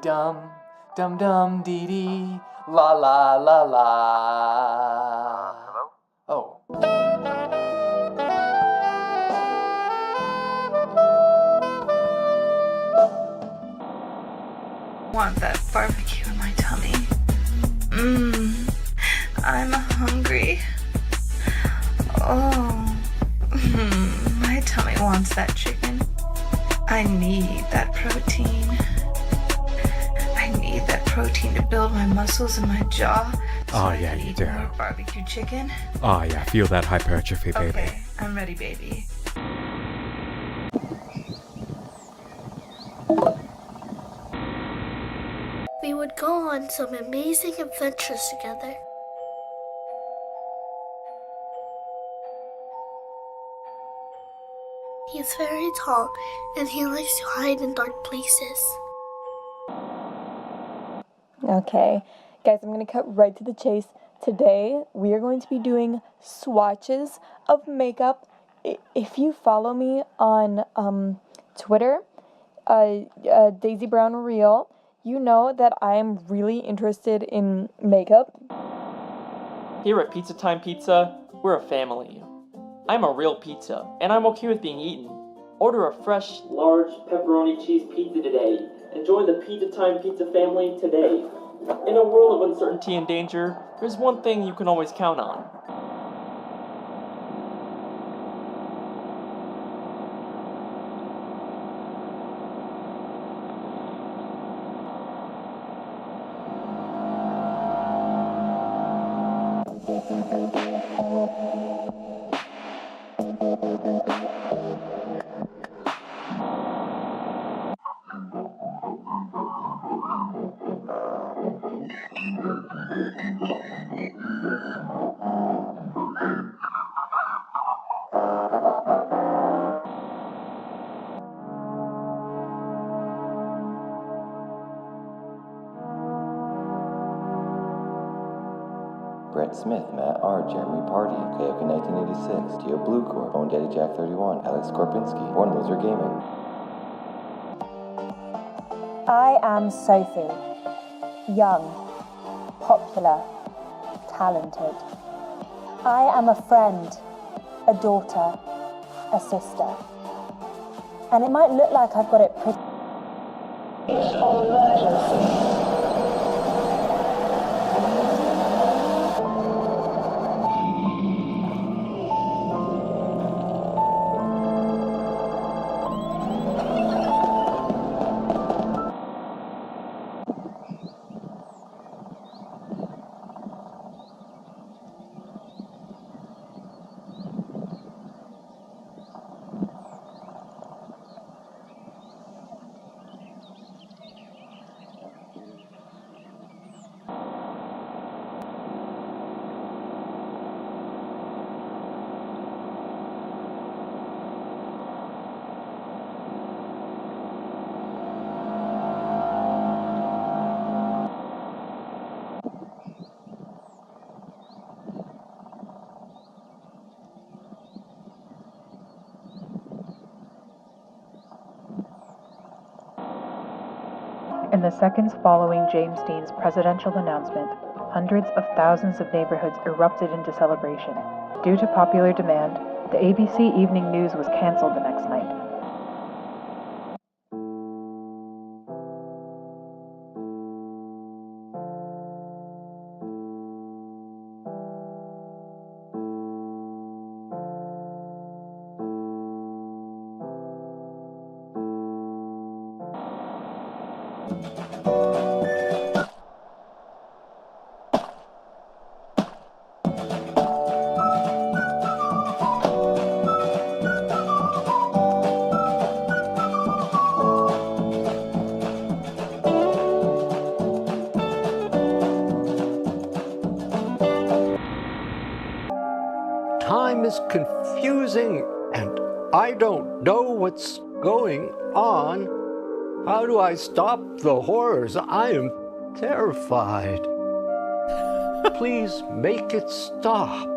dum, dum dum dee dee, la la la la. Hello? Oh. Want that barbecue in my tummy. I'm hungry. Oh, my tummy wants that chicken. I need that protein. I need that protein to build my muscles and my jaw. Oh, yeah, you do. More barbecue chicken. Oh, yeah, feel that hypertrophy, baby. Okay, I'm ready, baby. We would go on some amazing adventures together. He's very tall, and he likes to hide in dark places. Okay, guys, I'm going to cut right to the chase. Today, we are going to be doing swatches of makeup. If you follow me on Twitter, Daisy Brown Real, you know that I am really interested in makeup. Here at Pizza Time Pizza, we're a family. I'm a real pizza, and I'm okay with being eaten. Order a fresh, large pepperoni cheese pizza today, and join the Pizza Time Pizza family today. In a world of uncertainty and danger, there's one thing you can always count on. Brett Smith, Matt R., Jeremy Party, Kayoka 1986, Geo Bluecore, Bone Daddy Jack 31, Alex Korpinski, Born Loser Gaming. I am Sophie. Young, popular, talented. I am a friend, a daughter, a sister. And it might look like I've got it pretty. It's an emergency. In the seconds following James Dean's presidential announcement, hundreds of thousands of neighborhoods erupted into celebration. Due to popular demand, the ABC Evening News was canceled the next night. Time is confusing and I don't know what's going on. How do I stop the horrors? I am terrified. Please make it stop.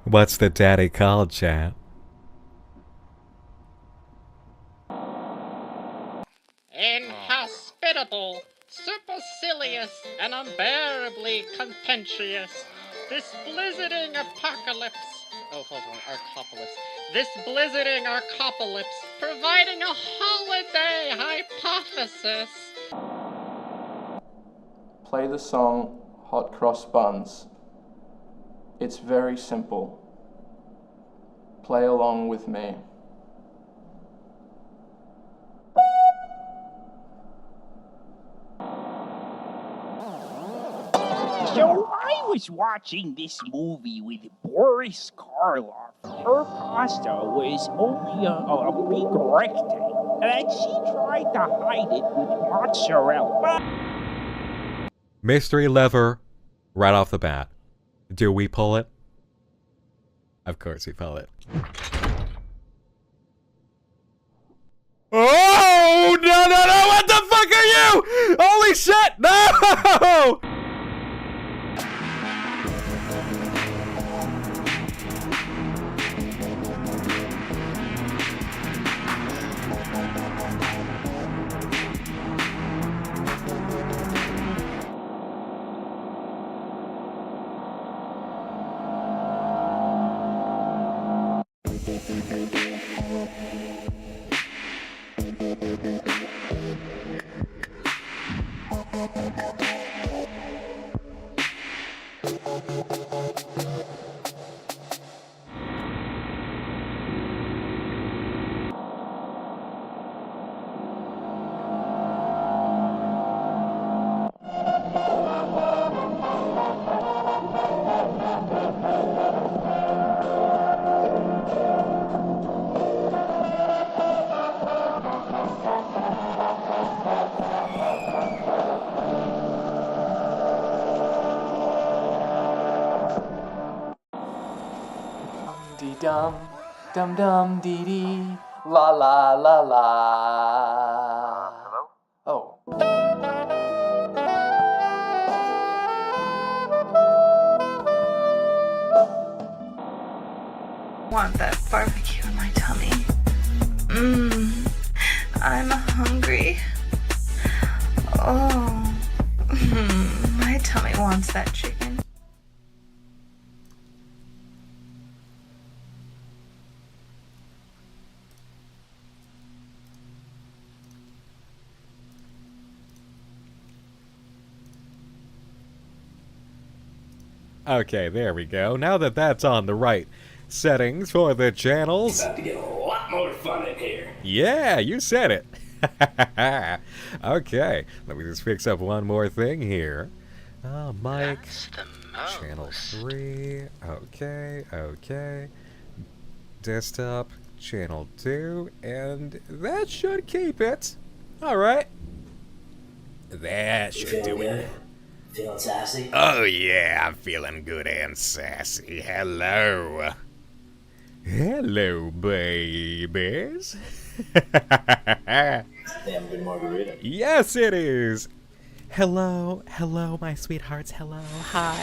What's the daddy called, chat? Inhospitable, supercilious, and unbearably contentious. This blizzarding apocalypse. Oh, hold on, arcopolis. This blizzarding arcopolis, providing a holiday hypothesis. Play the song Hot Cross Buns. It's very simple. Play along with me. So I was watching this movie with Boris Karloff. Her pasta was only a big rectangle, and she tried to hide it with mozzarella. Mystery lever, right off the bat. Do we pull it? Of course we pull it. Oh, no, no, no, what the fuck are you? Holy shit, no! Dum dum dum dee dee la la la la. Hello? Oh. Want that barbecue in my tummy. I'm hungry. Oh, my tummy wants that chicken. Okay, there we go. Now that that's on the right settings for the channels. It's about to get a lot more fun in here. Yeah, you said it. Okay, let me just fix up one more thing here. Mic, channel 3, okay. Desktop, channel 2, and that should keep it. Alright. That should do it. Feeling sassy? Oh yeah, I'm feeling good and sassy. Hello. Hello, babies. Damn good margarita. Yes, it is. Hello, my sweethearts. Hello, hi.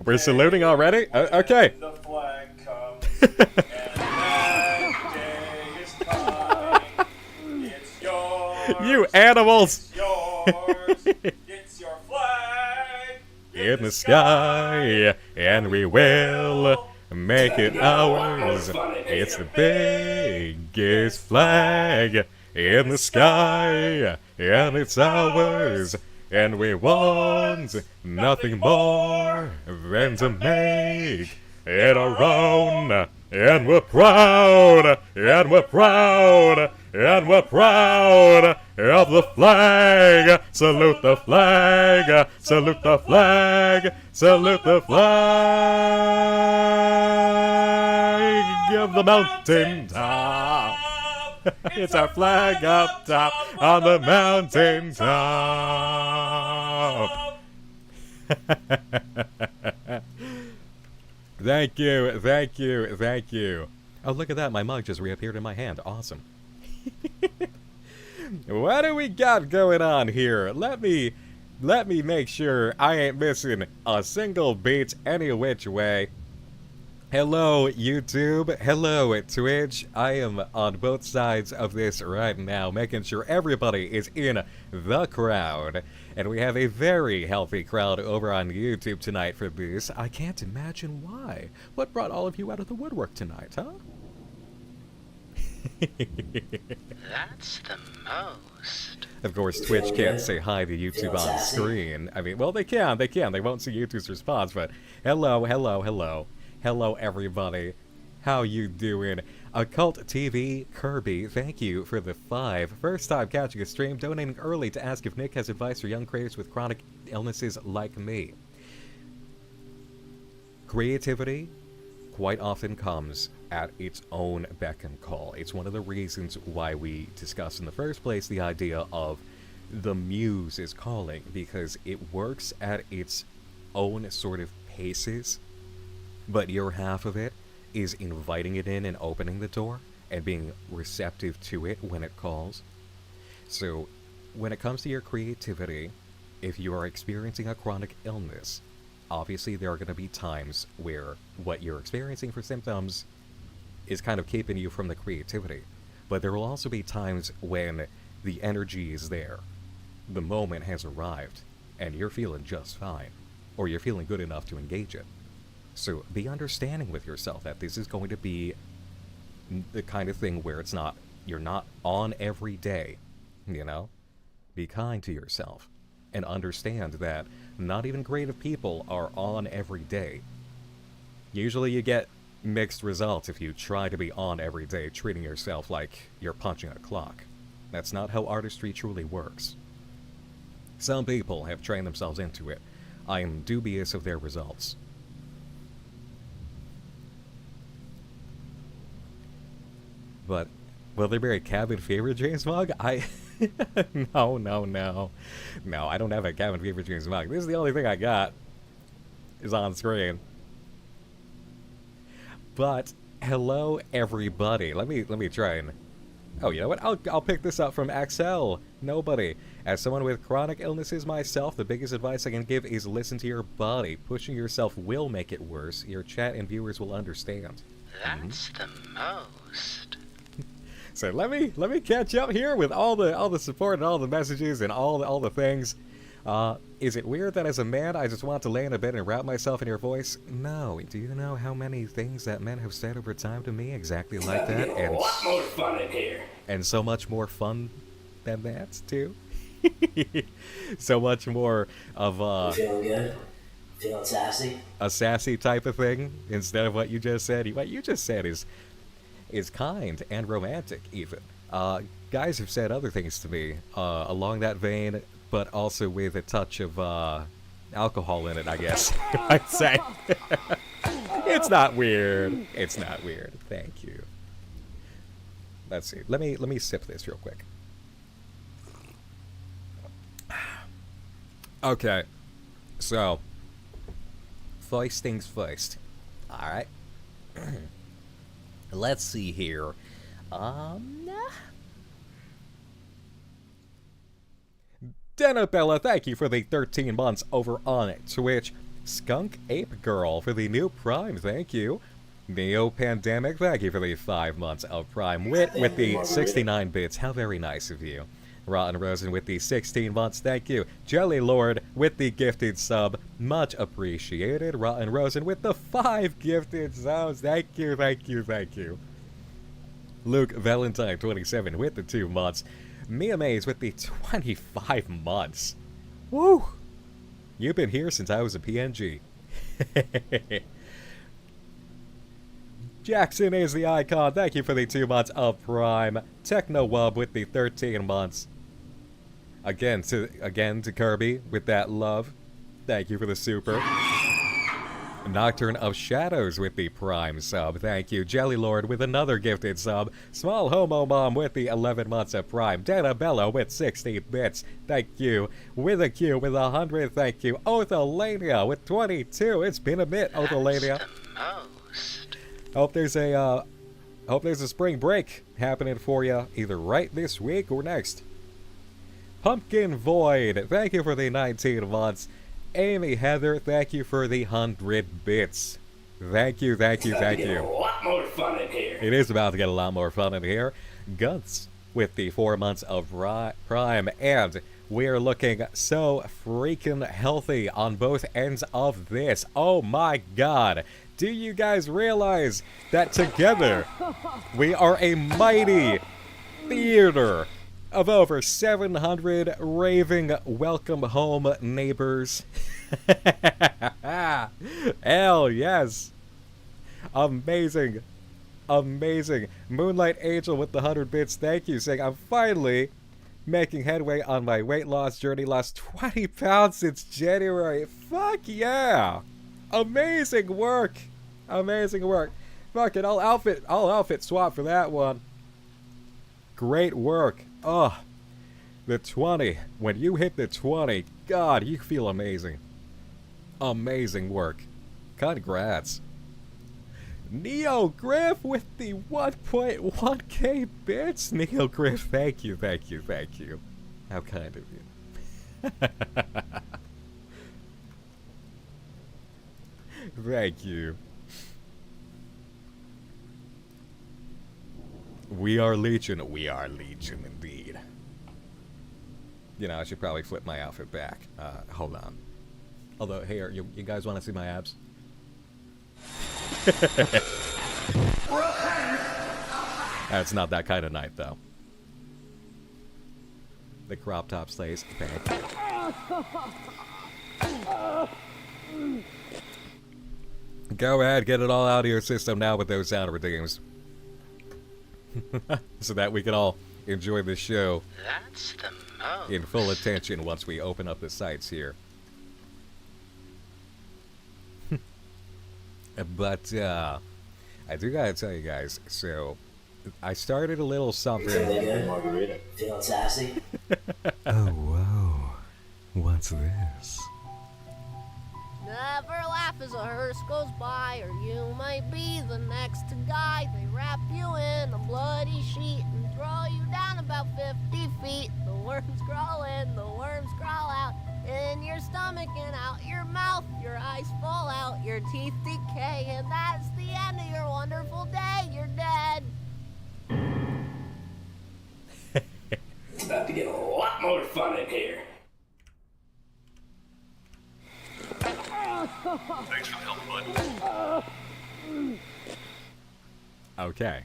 We're saluting already? Okay. The flag comes, and that day is coming. It's yours. You animals. It's yours. It's your flag In the sky, and we will make it ours. It's the biggest flag in the sky, and it's ours. And we want nothing more than to make it our own. And we're proud, and we're proud, and we're proud of the flag. Salute the flag, salute the flag, salute the flag of the mountain top. It's our flag up top on the mountain top. Thank you, thank you, thank you. Oh, look at that, my mug just reappeared in my hand. Awesome. What do we got going on here? Let me make sure I ain't missing a single beat any which way. Hello, YouTube. Hello, Twitch. I am on both sides of this right now, making sure everybody is in the crowd. And we have a very healthy crowd over on YouTube tonight for this. I can't imagine why. What brought all of you out of the woodwork tonight, huh? That's the most. Of course, Twitch can't say hi to YouTube on screen. I mean, well, they can. They won't see YouTube's response, but hello. Hello, everybody. How you doing? Occult TV Kirby, thank you for the 5. First time catching a stream, donating early to ask if Nick has advice for young creators with chronic illnesses like me. Creativity quite often comes at its own beck and call. It's one of the reasons why we discuss in the first place the idea of the muse is calling, because it works at its own sort of paces, but your half of it is inviting it in and opening the door and being receptive to it when it calls. So when it comes to your creativity, if you are experiencing a chronic illness, obviously there are going to be times where what you're experiencing for symptoms is kind of keeping you from the creativity. But there will also be times when the energy is there, the moment has arrived, and you're feeling just fine, or you're feeling good enough to engage it. So be understanding with yourself that this is going to be the kind of thing where you're not on every day, you know? Be kind to yourself, and understand that not even creative people are on every day. Usually you get mixed results if you try to be on every day, treating yourself like you're punching a clock. That's not how artistry truly works. Some people have trained themselves into it. I am dubious of their results. But will there be a cabin fever James mug? No, I don't have a cabin fever James mug. This is the only thing I got is on screen. But hello everybody. Let me try and, oh, you know what? I'll pick this up from Axel. Nobody. As someone with chronic illnesses myself, the biggest advice I can give is listen to your body. Pushing yourself will make it worse. Your chat and viewers will understand. That's the most. So let me catch up here with all the support and all the messages and all the things. Is it weird that as a man I just want to lay in a bed and wrap myself in your voice? No. Do you know how many things that men have said over time to me exactly like that? And a lot more fun in here. And so much more fun than that too. So much more of You feeling good? Feeling sassy? A sassy type of thing instead of what you just said. What you just said is kind and romantic, even. Guys have said other things to me along that vein, but also with a touch of alcohol in it, I guess. I'd say. It's not weird. It's not weird. Thank you. Let's see. Let me sip this real quick. Okay. So, first things first. All right. Let's see here. Denabella, thank you for the 13 months over on Twitch. Skunk Ape Girl for the new Prime, thank you. Neo Pandemic, thank you for the 5 months of Prime. Wit with the 69 bits, how very nice of you. Rotten Rosen with the 16 months, thank you. Jelly Lord with the gifted sub, much appreciated. Rotten Rosen with the 5 gifted subs, thank you. Luke Valentine 27 with the 2 months. Mia Mays with the 25 months. Woo! You've been here since I was a PNG. Jackson is the icon. Thank you for the 2 months of Prime. Techno Wub with the 13 months. Again to Kirby with that love. Thank you for the super. Nocturne of Shadows with the Prime sub. Thank you. Jelly Lord with another gifted sub. Small Homo Mom with the 11 months of Prime. Danabella with 60 bits. Thank you. With a Q with 100. Thank you. Othelania with 22. It's been a bit, Othelania. Hope there's a spring break happening for you either right this week or next. Pumpkin Void, thank you for the 19 months. Amy Heather, thank you for the 100 bits. Thank you, thank you, thank Get a you. lot more fun in here. It is about to get a lot more fun in here. Guts with the 4 months of Prime, and we are looking so freaking healthy on both ends of this. Oh my god. Do you guys realize that together we are a mighty theater of over 700 raving welcome home neighbors? Hell yes. Amazing. Amazing. Moonlight Angel with the 100 bits, thank you, saying, I'm finally making headway on my weight loss journey. Lost 20 pounds since January. Fuck yeah. Amazing work. Amazing work. Fuck it, I'll outfit swap for that one. Great work. Oh, the 20. When you hit the 20, God, you feel amazing. Amazing work. Congrats. Neo Griff with the 1.1k bits. Neo Griff, thank you, thank you, thank you. How kind of you. Thank you. We are Legion. We are Legion indeed. You know, I should probably flip my outfit back. Hold on. Although, hey, you guys want to see my abs? It's not that kind of night, though. The crop top stays back. Go ahead, get it all out of your system now with those sound redeems. So that we can all enjoy the show That's the most. in full attention once we open up the sites here. But, I do gotta tell you guys, so, I started a little something. Margarita. Feeling sassy? Oh, whoa. What's this? Never laugh as a hearse goes by, or you might be the next guy. They wrap you in a bloody sheet and throw you down about 50 feet. The worms crawl in, the worms crawl out, in your stomach and out your mouth. Your eyes fall out, your teeth decay, and that's the end of your wonderful day. You're dead. It's about to get a lot more fun in here. Thanks for the help, bud. Okay.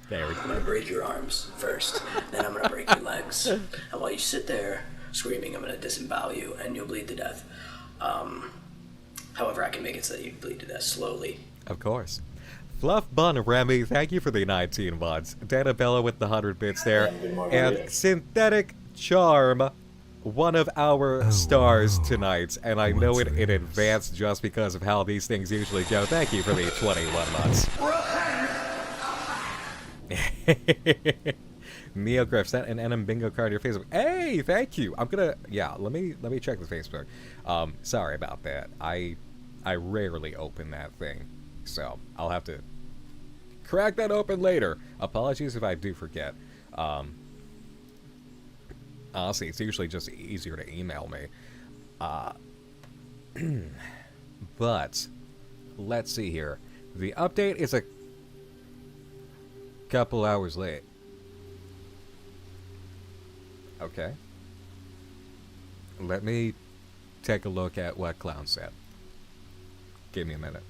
There we I'm gonna break your arms first, then I'm gonna break your legs. And while you sit there screaming, I'm gonna disembowel you and you'll bleed to death. However, I can make it so that you bleed to death slowly. Of course. Fluff Bun Remy, thank you for the 19 mods. Danabella with the 100 bits there. And Synthetic Charm, one of our stars tonight. And I know it in advance just because of how these things usually go. Thank you for the 21 months. Neo Griff sent an NM bingo card to your Facebook. Hey, thank you. I'm gonna, yeah, let me check the Facebook. Sorry about that. I rarely open that thing, so I'll have to crack that open later. Apologies if I do forget. Honestly, it's usually just easier to email me. But let's see here. The update is a couple hours late. Okay. Let me take a look at what Clown said. Give me a minute.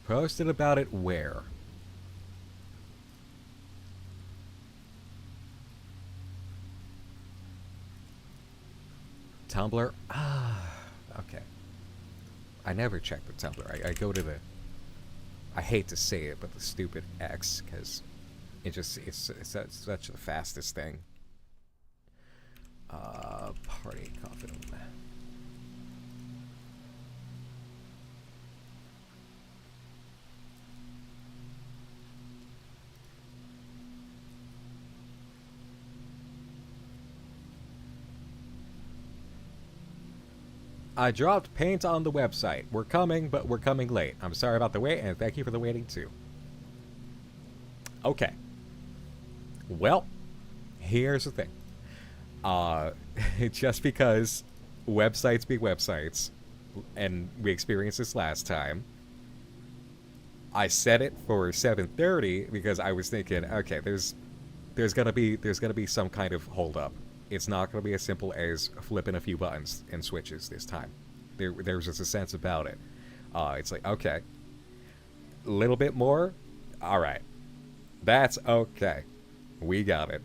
Posted about it where? Tumblr? Ah, okay. I never check the Tumblr. I go to the... I hate to say it, but the stupid X, because it's such the fastest thing. Party coffin. I dropped paint on the website. We're coming, but we're coming late. I'm sorry about the wait, and thank you for the waiting, too. Okay. Well, here's the thing. Just because websites be websites, and we experienced this last time, I set it for 7:30 because I was thinking, okay, there's gonna be some kind of hold up. It's not gonna be as simple as flipping a few buttons and switches this time. There's just a sense about it. It's like, okay, a little bit more. All right, that's okay. We got it.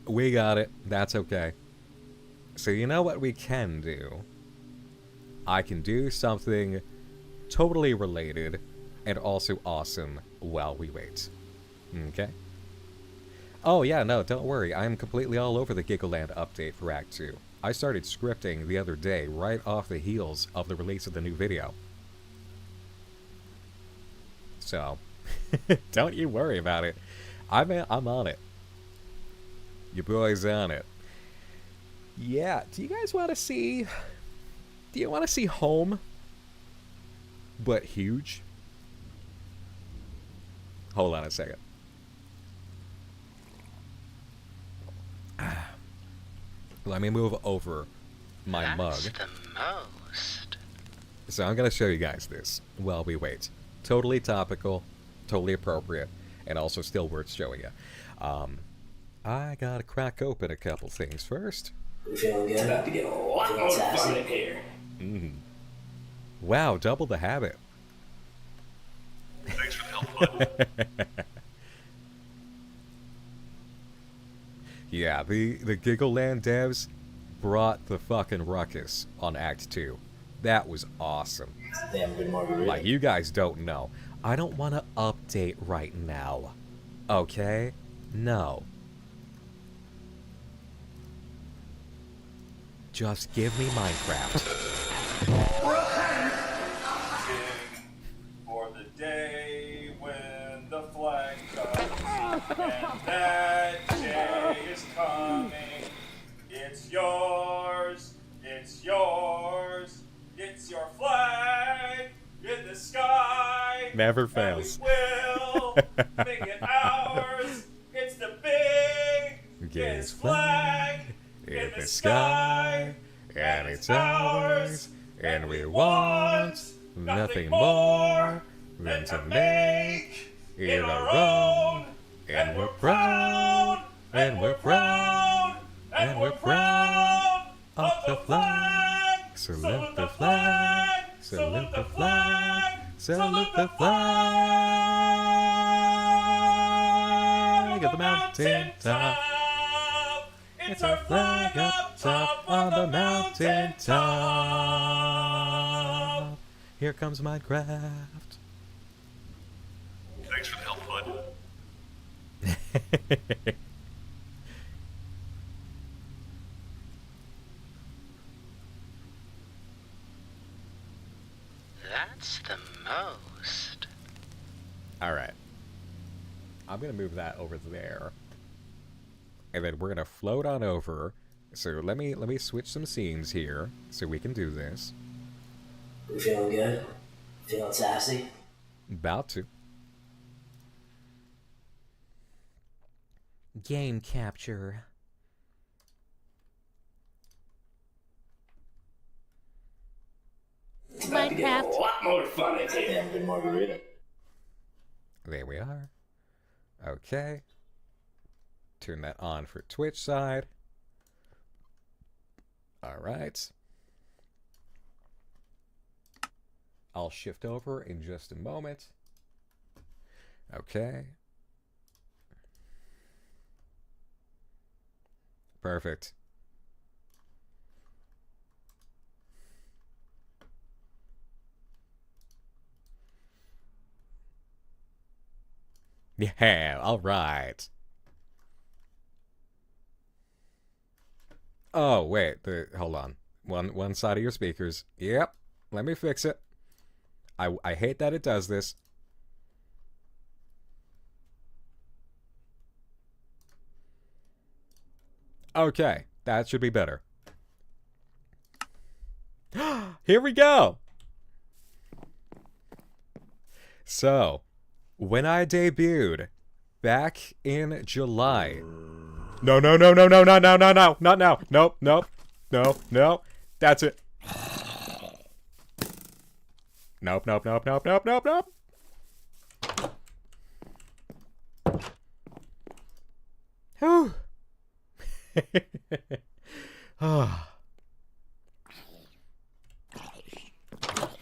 We got it. That's okay. So you know what we can do? I can do something totally related and also awesome while we wait. Okay? Oh yeah, no, don't worry. I'm completely all over the Giggleland update for Act 2. I started scripting the other day right off the heels of the release of the new video. So, don't you worry about it. I'm on it. Your boy's on it. Yeah, do you guys want to see... Do you want to see Home, but huge? Hold on a second. Let me move over my mug. That's the most. So I'm going to show you guys this while we wait. Totally topical, totally appropriate, and also still worth showing you. I gotta crack open a couple things first. You feeling good? About to get a lot more fun in here. Wow, double the habit. Thanks for the help, bud. Yeah, the Giggleland devs brought the fucking ruckus on Act 2. That was awesome. Damn good margarita. Like, you guys don't know. I don't want to update right now. Okay? No. Just give me Minecraft. For the day when the flag comes, and that day is coming. It's yours, it's yours, it's your flag in the sky. Never fails. And we will make it ours. It's the biggest flag in the sky, and it's ours, and we want nothing more than to make it our own. And we're proud, and we're proud, and we're proud of the flag. Salute the flag, salute the flag, salute the flag at the mountain top. It's our flag up top on the mountain top. Here comes Minecraft. Thanks for the help, bud. That's the most. Alright. I'm gonna move that over there. And then we're gonna float on over. So let me switch some scenes here so we can do this. You feeling good? Feeling sassy? About to. Game capture. About to get a lot more fun in here. Damn good margarita. There we are. Okay. Turn that on for Twitch side. Alright. I'll shift over in just a moment. Okay. Perfect. Yeah, alright. Oh, wait, hold on. One side of your speakers. Yep, let me fix it. I hate that it does this. Okay, that should be better. Here we go. So, when I debuted back in July. No, no, no, no, no, no, no, no, no, not now. Nope, nope, no, no. That's it. Nope, nope, nope, nope, nope, nope, nope. Whew.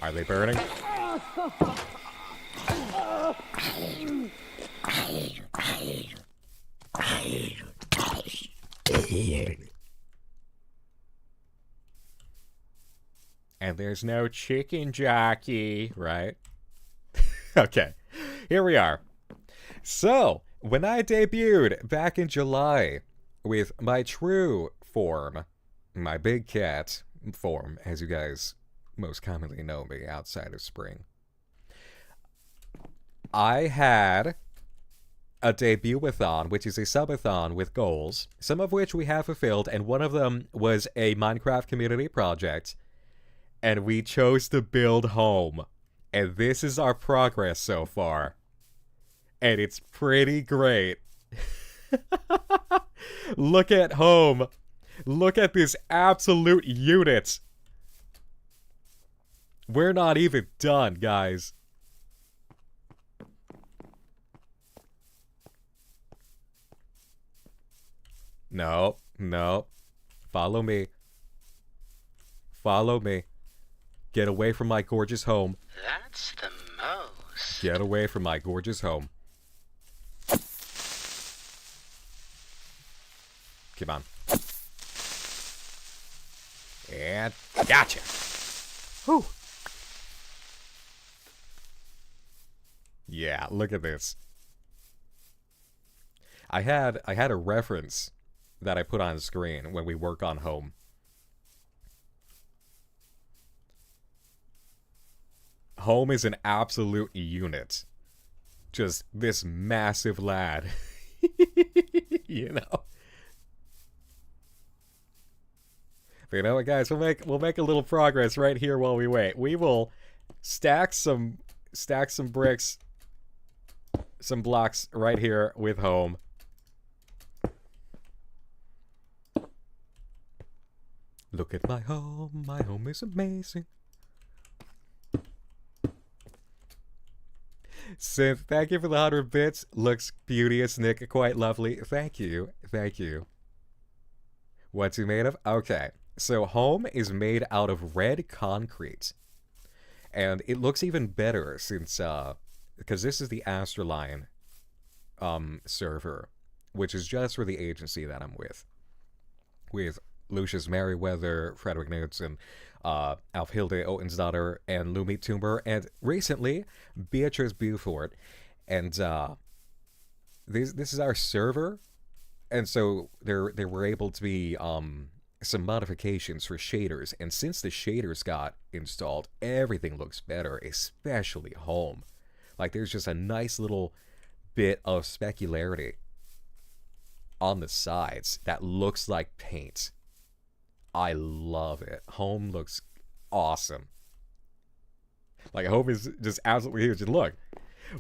Are they burning? And there's no chicken jockey, right? Okay, here we are. So, when I debuted back in July with my true form, my big cat form, as you guys most commonly know me outside of spring, I had a debut-a-thon, which is a subathon with goals, some of which we have fulfilled, and one of them was a Minecraft community project, and we chose to build home. And this is our progress so far. And it's pretty great. Look at home. Look at this absolute unit. We're not even done, guys. No, no. Follow me. Follow me. Get away from my gorgeous home. That's the most. Get away from my gorgeous home. Come on. And gotcha. Whew. Yeah, look at this. I had a reference that I put on screen when we work on home. Home is an absolute unit. Just this massive lad. You know. But you know what, guys? We'll make a little progress right here while we wait. We will stack some bricks, some blocks right here with home. Look at my home. My home is amazing. Synth, thank you for the 100 bits. Looks beauteous, Nick. Quite lovely. Thank you. Thank you. What's it made of? Okay. So home is made out of red concrete. And it looks even better since, because this is the AstraLine server, which is just for the agency that I'm with Lucius Merryweather, Fredrik Knudsen, Alfhilde Odinsdottir, and Lumi Tumber, and recently Beatrice Beaufort. And this is our server, and so there were able to be some modifications for shaders, and since the shaders got installed, everything looks better, especially home. Like, there's just a nice little bit of specularity on the sides that looks like paint. I love it. Home looks awesome. Like, home is just absolutely huge. And look,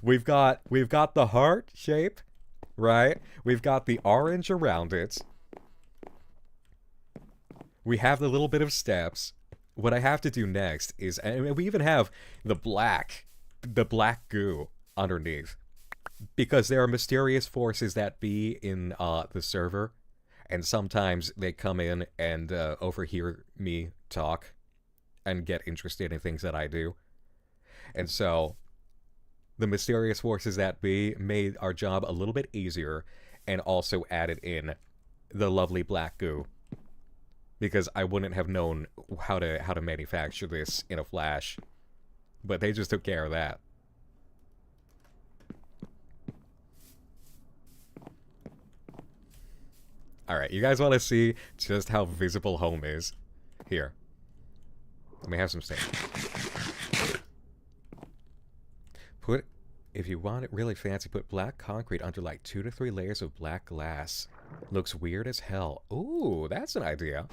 we've got the heart shape, right? We've got the orange around it. We have the little bit of steps. What I have to do next is, and we even have the black goo underneath, because there are mysterious forces that be in the server, and sometimes they come in and overhear me talk and get interested in things that I do. And so the mysterious forces that be made our job a little bit easier, and also added in the lovely black goo, because I wouldn't have known how to manufacture this in a flash, but they just took care of that. Alright, you guys want to see just how visible home is? Here. Let me have some sand. If you want it really fancy, put black concrete under like 2 to 3 layers of black glass. Looks weird as hell. Ooh, that's an idea.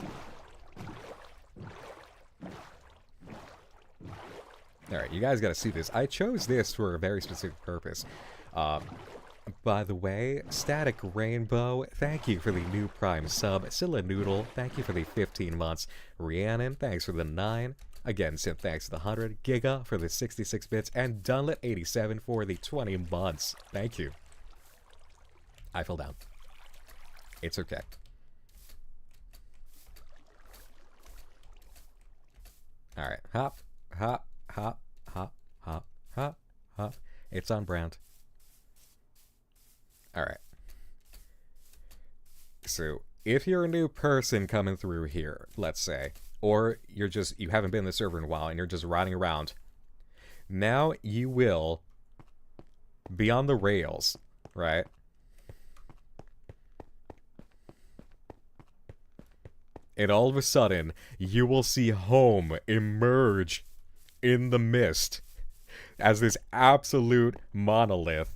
Alright, you guys gotta see this. I chose this for a very specific purpose. By the way, Static Rainbow, thank you for the new Prime sub. Scylla Noodle, thank you for the 15 months. Rhiannon, thanks for the 9. Again, Sim, thanks for the 100. Giga for the 66 bits. And Dunlet87 for the 20 months. Thank you. I fell down. It's okay. Alright, hop, hop, hop, hop, hop, hop, hop. It's on brand. Alright. So, if you're a new person coming through here, let's say, or you haven't been in the server in a while and you're just riding around, now you will be on the rails, right? And all of a sudden, you will see home emerge in the mist as this absolute monolith.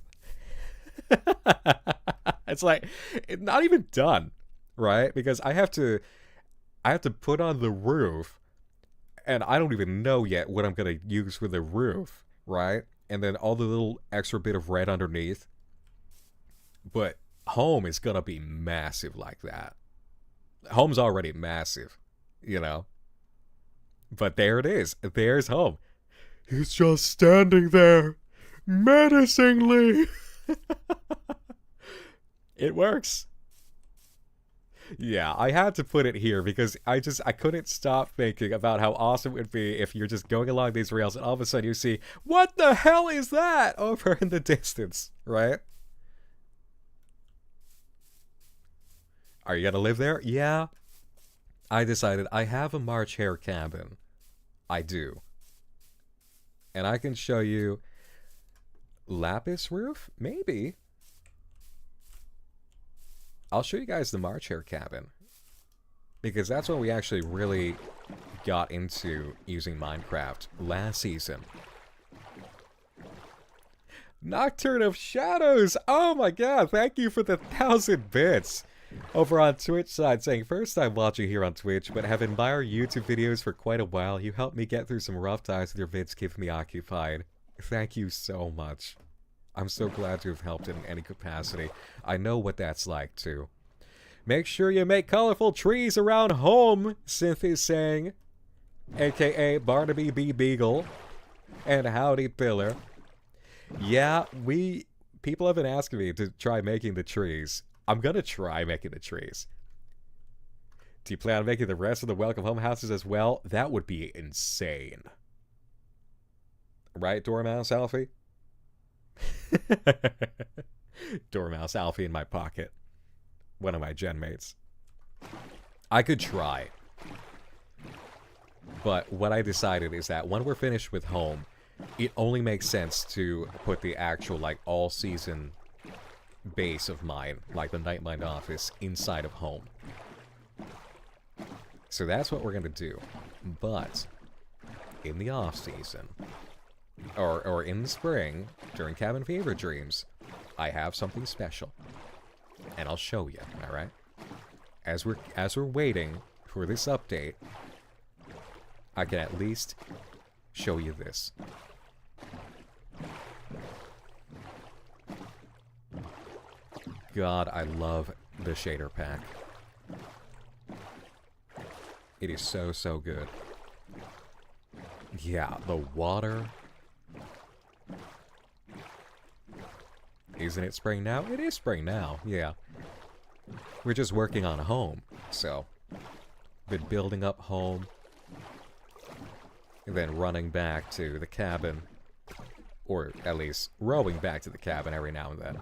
It's like, it's not even done, right? Because I have to put on the roof, and I don't even know yet what I'm going to use for the roof, right? And then all the little extra bit of red underneath. But home is going to be massive like that. Home's already massive, you know? But there it is. There's home. He's just standing there, menacingly. It works. Yeah, I had to put it here because I couldn't stop thinking about how awesome it would be if you're just going along these rails and all of a sudden you see, what the hell is that over in the distance, right? Are you gonna live there? Yeah. I decided I have a March Hare cabin. I do. And I can show you lapis roof? Maybe. I'll show you guys the March Hare cabin. Because that's when we actually really got into using Minecraft last season. Nocturne of Shadows! Oh my god, thank you for the 1,000 bits! Over on Twitch side saying, first time watching here on Twitch, but have admired YouTube videos for quite a while. You helped me get through some rough times with your vids, keeping me occupied. Thank you so much. I'm so glad to have helped in any capacity. I know what that's like, too. Make sure you make colorful trees around home, Synth is saying. AKA Barnaby B. Beagle. And Howdy Pillar. Yeah, people have been asking me to try making the trees. I'm gonna try making the trees. Do you plan on making the rest of the welcome home houses as well? That would be insane. Right, Dormouse Alfie? Dormouse Alfie in my pocket. One of my gen mates. I could try. But what I decided is that when we're finished with home, it only makes sense to put the actual, like, all-season base of mine, like the Nightmind office, inside of home. So that's what we're gonna do. But in the off-season, or in the spring, during Cabin Fever Dreams, I have something special. And I'll show you, alright? As we're waiting for this update, I can at least show you this. God, I love the shader pack. It is so, so good. Yeah, the water. Isn't it spring now? It is spring now, yeah. We're just working on a home, so. Been building up home. And then running back to the cabin. Or at least rowing back to the cabin every now and then.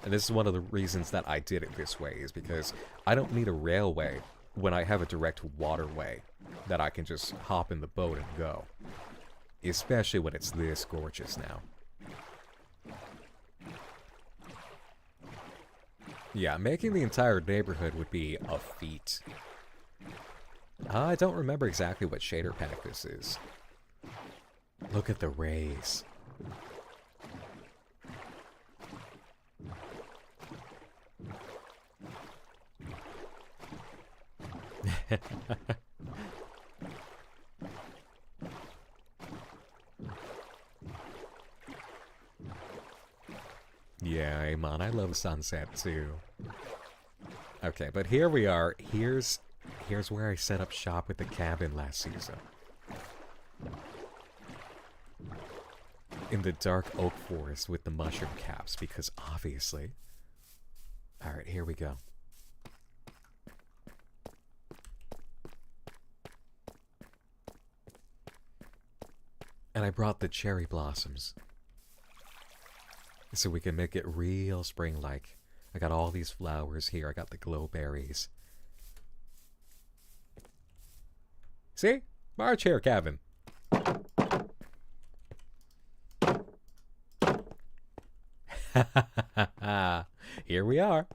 And this is one of the reasons that I did it this way, is because I don't need a railway when I have a direct waterway that I can just hop in the boat and go. Especially when it's this gorgeous now. Yeah, making the entire neighborhood would be a feat. I don't remember exactly what shader pack this is. Look at the rays. Yeah, Amon, I love sunset too. Okay, but here we are. Here's where I set up shop with the cabin last season. In the dark oak forest with the mushroom caps, because obviously... Alright, here we go. And I brought the cherry blossoms. So we can make it real spring-like. I got all these flowers here. I got the glowberries. See? March Hare Cabin. Here we are.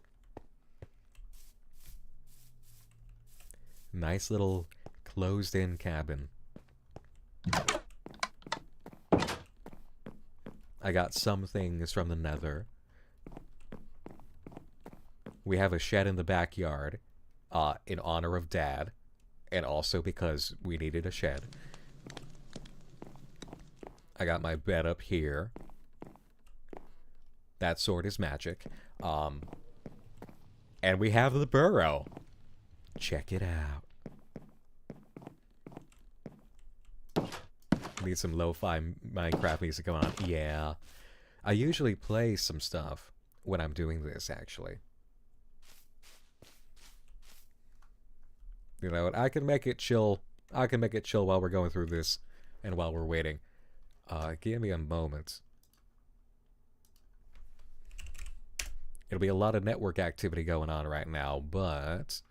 Nice little closed-in cabin. I got some things from the nether. We have a shed in the backyard in honor of Dad, and also because we needed a shed. I got my bed up here. That sword is magic. And we have the burrow. Check it out. Need some lo-fi Minecraft music going on. Yeah. I usually play some stuff when I'm doing this, actually. You know, I can make it chill. I can make it chill while we're going through this and while we're waiting. Give me a moment. It'll be a lot of network activity going on right now, but...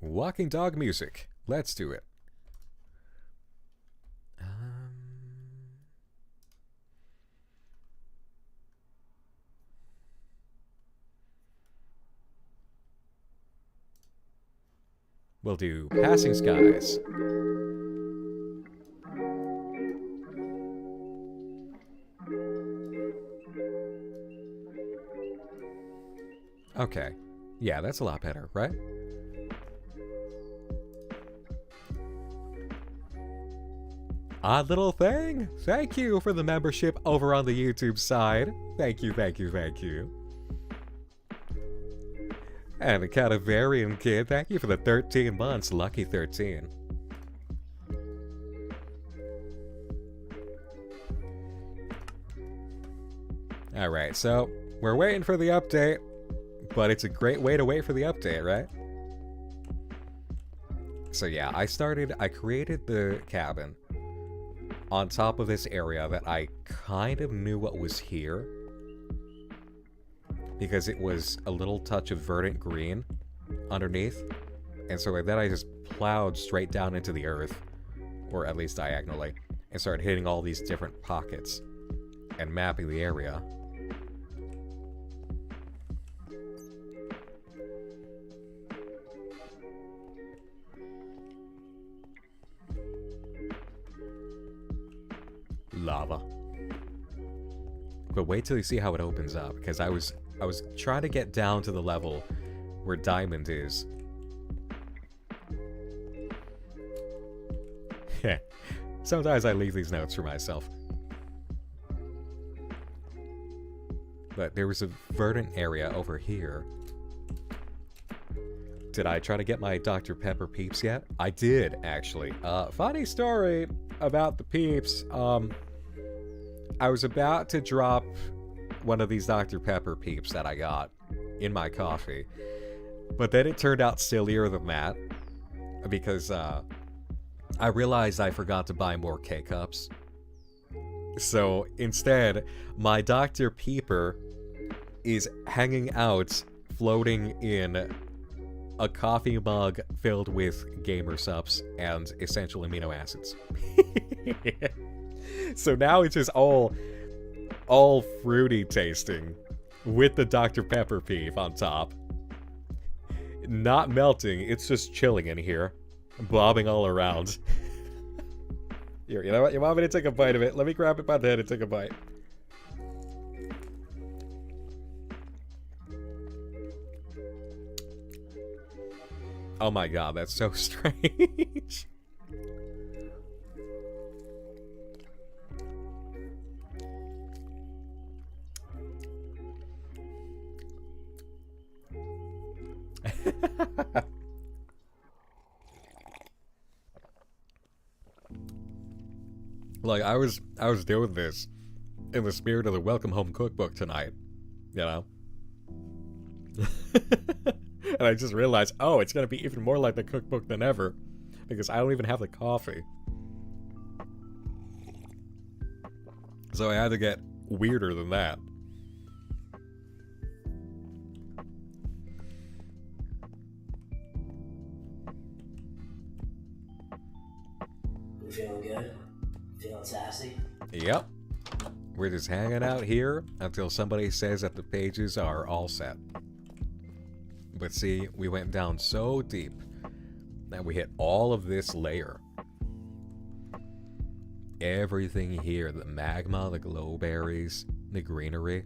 Walking dog music. Let's do it. We'll do Passing Skies. Okay. Yeah, that's a lot better, right? Odd little thing. Thank you for the membership over on the YouTube side. Thank you, thank you, thank you. And the Cadaverian Kid, thank you for the 13 months. Lucky 13. Alright, so we're waiting for the update, but it's a great way to wait for the update, right? So yeah, I created the cabin on top of this area that I kind of knew what was here, because it was a little touch of verdant green underneath, and so then I just plowed straight down into the earth, or at least diagonally, and started hitting all these different pockets and mapping the area. Lava. But wait till you see how it opens up, because I was trying to get down to the level where diamond is. Sometimes I leave these notes for myself. But there was a verdant area over here. Did I try to get my Dr. Pepper peeps yet? I did, actually. Funny story about the peeps. I was about to drop one of these Dr. Pepper peeps that I got in my coffee. But then it turned out sillier than that. Because I realized I forgot to buy more K-Cups. So instead, my Dr. Peeper is hanging out, floating in a coffee mug filled with gamer subs and essential amino acids. So now it's just all fruity tasting with the Dr. Pepper peep on top. Not melting, it's just chilling in here, bobbing all around. Here, you know what? You want me to take a bite of it? Let me grab it by the head and take a bite. Oh my god, that's so strange. Like, I was doing this in the spirit of the Welcome Home Cookbook tonight, you know? And I just realized, oh, it's gonna be even more like the cookbook than ever, because I don't even have the coffee. So I had to get weirder than that. You feeling good? Feeling sassy? Yep. We're just hanging out here until somebody says that the pages are all set. But see, we went down so deep that we hit all of this layer. Everything here, the magma, the glowberries, the greenery,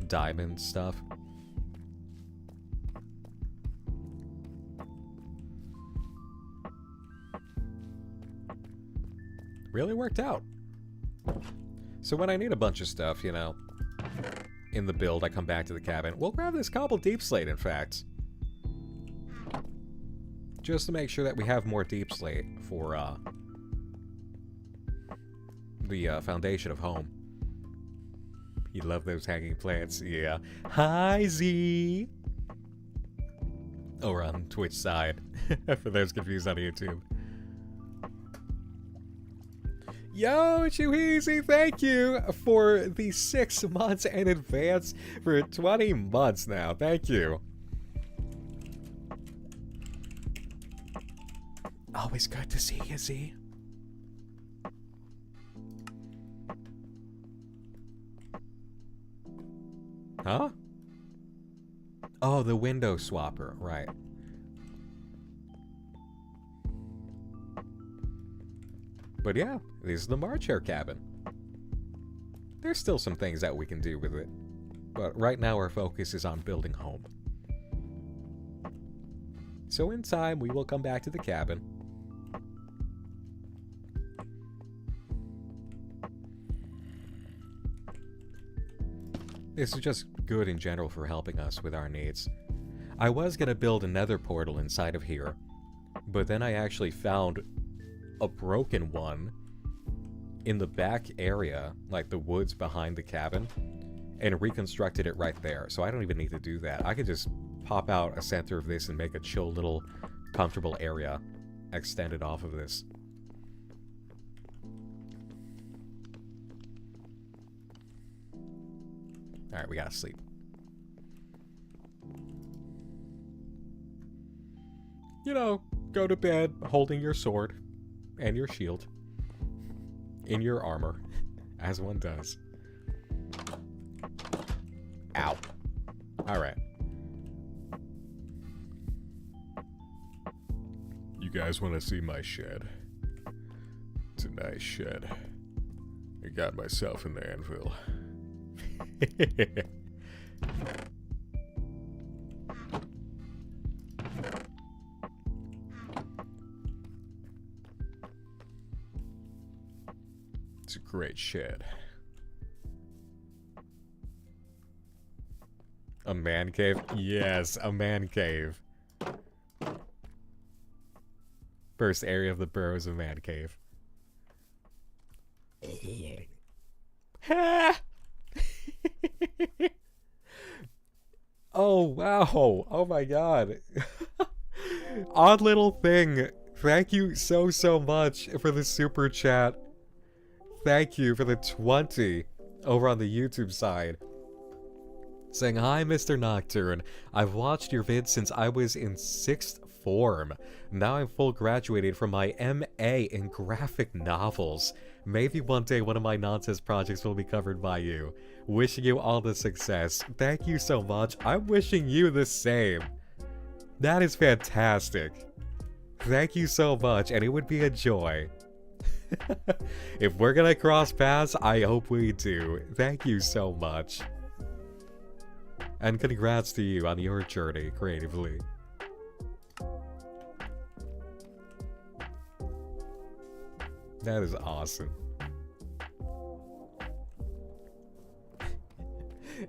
diamond stuff. Really worked out. So when I need a bunch of stuff, you know, in the build, I come back to the cabin. We'll grab this cobble deep slate, in fact. Just to make sure that we have more deep slate for, the foundation of home. You love those hanging plants, yeah. Hi, Z! Or on Twitch side, for those confused on YouTube. Yo, Chuheezy, thank you for the 6 months in advance for 20 months now. Thank you. Always good to see you, Z. Huh? Oh, the window swapper, right. But yeah, this is the March Hare cabin. There's still some things that we can do with it, but right now our focus is on building home. So in time, we will come back to the cabin. This is just good in general for helping us with our needs. I was gonna build another portal inside of here, but then I actually found a broken one in the back area, like the woods behind the cabin, and reconstructed it right there. So I don't even need to do that. I could just pop out a center of this and make a chill little comfortable area extended off of this. Alright, we gotta sleep. You know, go to bed holding your sword and your shield in your armor, as one does. Ow. Alright. You guys want to see my shed? It's a nice shed. I got myself an anvil. It's a great shed. A man cave? Yes, a man cave. First area of the burrows of man cave. Oh, wow. Oh my god. Odd little thing. Thank you so much for the super chat. Thank you for the 20 over on the YouTube side. Saying, hi, Mr. Nocturne. I've watched your vids since I was in 6th form. Now I'm full graduated from my MA in graphic novels. Maybe one day one of my nonsense projects will be covered by you. Wishing you all the success. Thank you so much. I'm wishing you the same. That is fantastic. Thank you so much, and it would be a joy. If we're gonna cross paths, I hope we do. Thank you so much. And congrats to you on your journey creatively. That is awesome.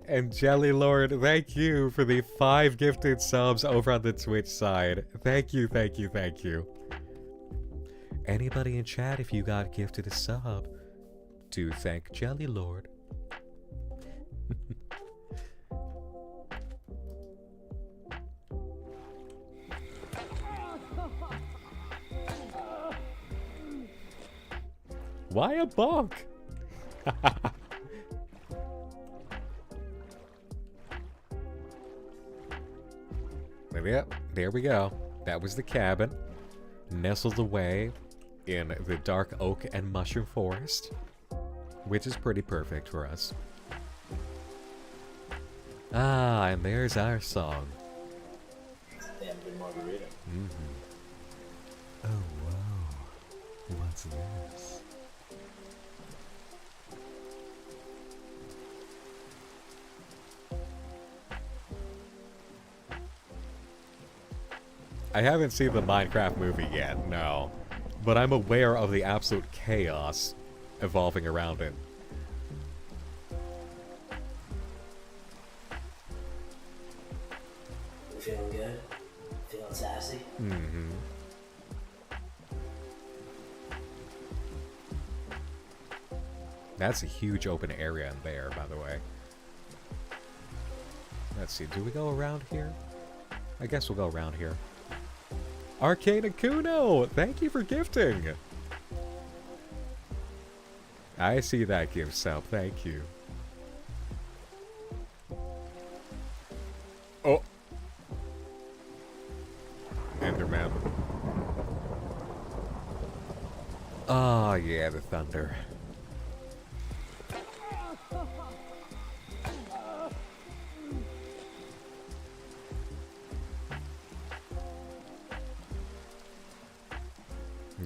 And Jelly Lord, thank you for the 5 gifted subs over on the Twitch side. Thank you, thank you, thank you. Anybody in chat, if you got gifted a sub, do thank Jelly Lord. Why a bonk? Yep, there we go. That was the cabin, nestled away in the dark oak and mushroom forest, which is pretty perfect for us. Ah, and there's our song. Damn good margarita. Oh, wow. What's this? I haven't seen the Minecraft movie yet, no. But I'm aware of the absolute chaos evolving around it. You feeling good? Feeling sassy? Mm-hmm. That's a huge open area in there, by the way. Let's see, do we go around here? I guess we'll go around here. Arcane Akuno, thank you for gifting. I see that gift sub, thank you. Oh. Enderman. Oh yeah, the thunder.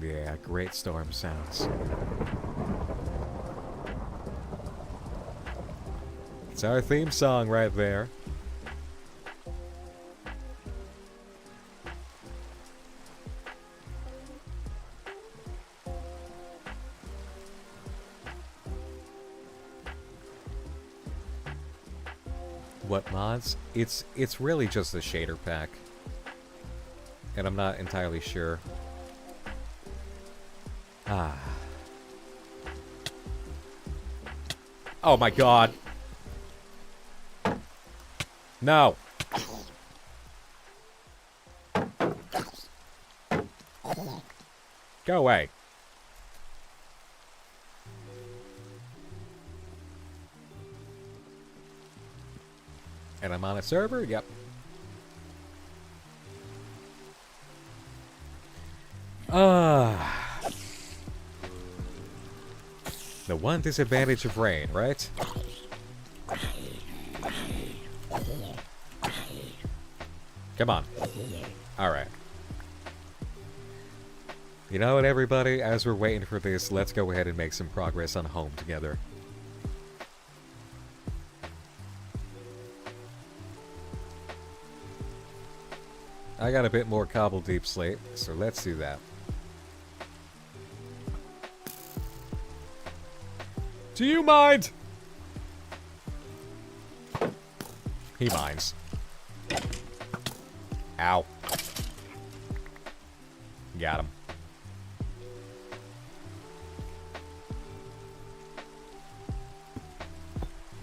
Yeah, great storm sounds. It's our theme song right there. What mods? It's really just the shader pack. And I'm not entirely sure. Ah. Oh my god. No. Go away. And I'm on a server? Yep. The one disadvantage of rain, right? Come on. Alright. You know what, everybody? As we're waiting for this, let's go ahead and make some progress on home together. I got a bit more cobble deep slate, so let's do that. Do you mind? He minds. Ow. Got him.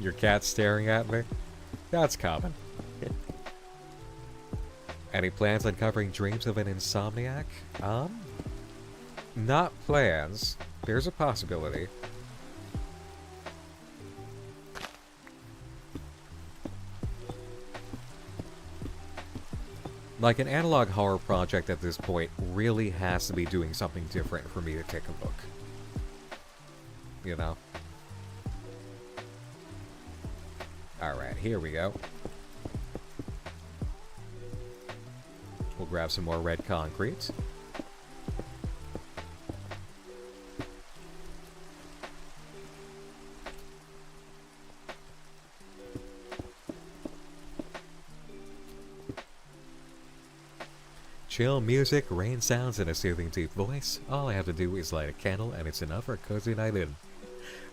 Your cat's staring at me? That's common. Any plans on covering Dreams of an Insomniac? Not plans. There's a possibility. Like, an analog horror project at this point really has to be doing something different for me to take a look. You know? Alright, here we go. We'll grab some more red concrete. Chill music, rain sounds, and a soothing deep voice. All I have to do is light a candle and it's enough for a cozy night in.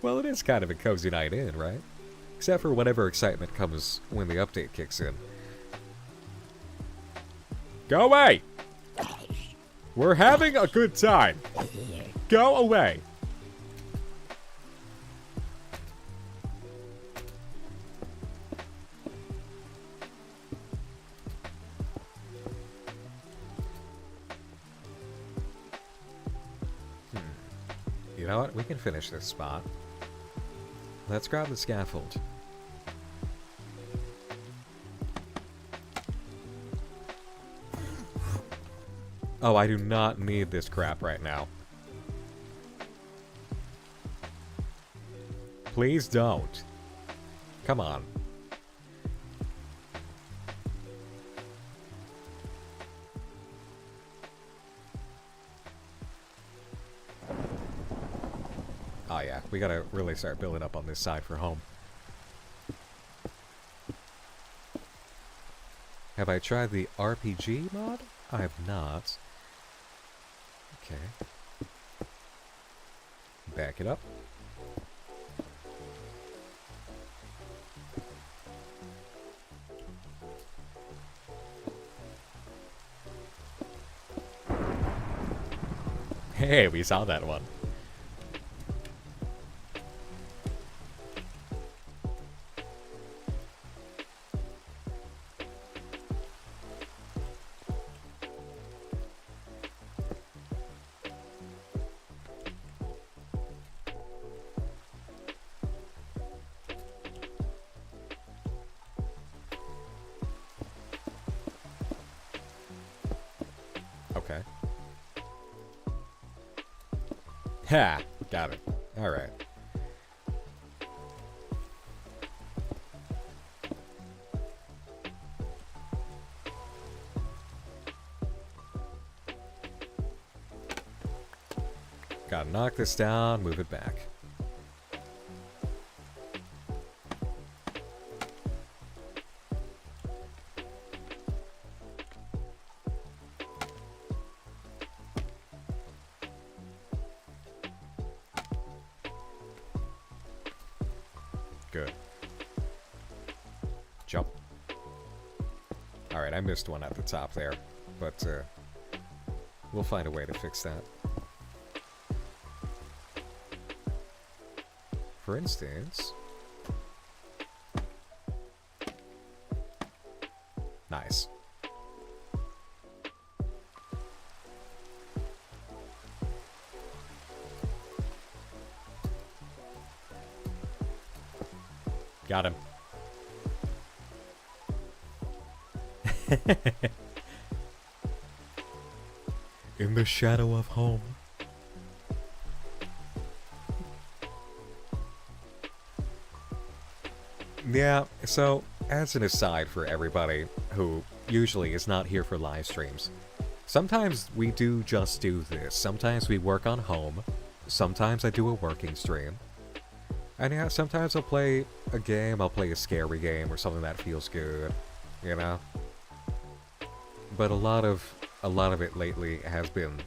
Well, it is kind of a cozy night in, right? Except for whatever excitement comes when the update kicks in. Go away! We're having a good time. Go away. You know what? We can finish this spot. Let's grab the scaffold. Oh, I do not need this crap right now. Please don't. Come on. Oh yeah, we gotta really start building up on this side for home. Have I tried the RPG mod? I have not. Okay. Back it up. Hey, we saw that one. Okay. Ha! Got it. Alright. Gotta knock this down, move it back. Good. Jump. Alright, I missed one at the top there, but we'll find a way to fix that. For instance... Nice. Got him. In the shadow of home. Yeah, so, as an aside for everybody who usually is not here for live streams, sometimes we do just do this. Sometimes we work on home. Sometimes I do a working stream. And yeah, sometimes I'll play a game, I'll play a scary game or something that feels good, you know? But a lot of it lately has been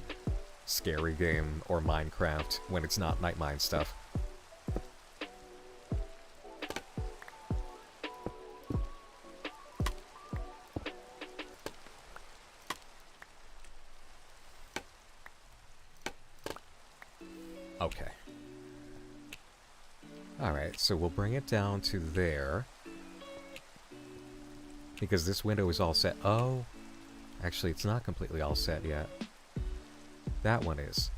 scary game or Minecraft when it's not Night Mine stuff. Okay. Alright, so we'll bring it down to there. Because this window is all set. Oh, actually it's not completely all set yet. That one is.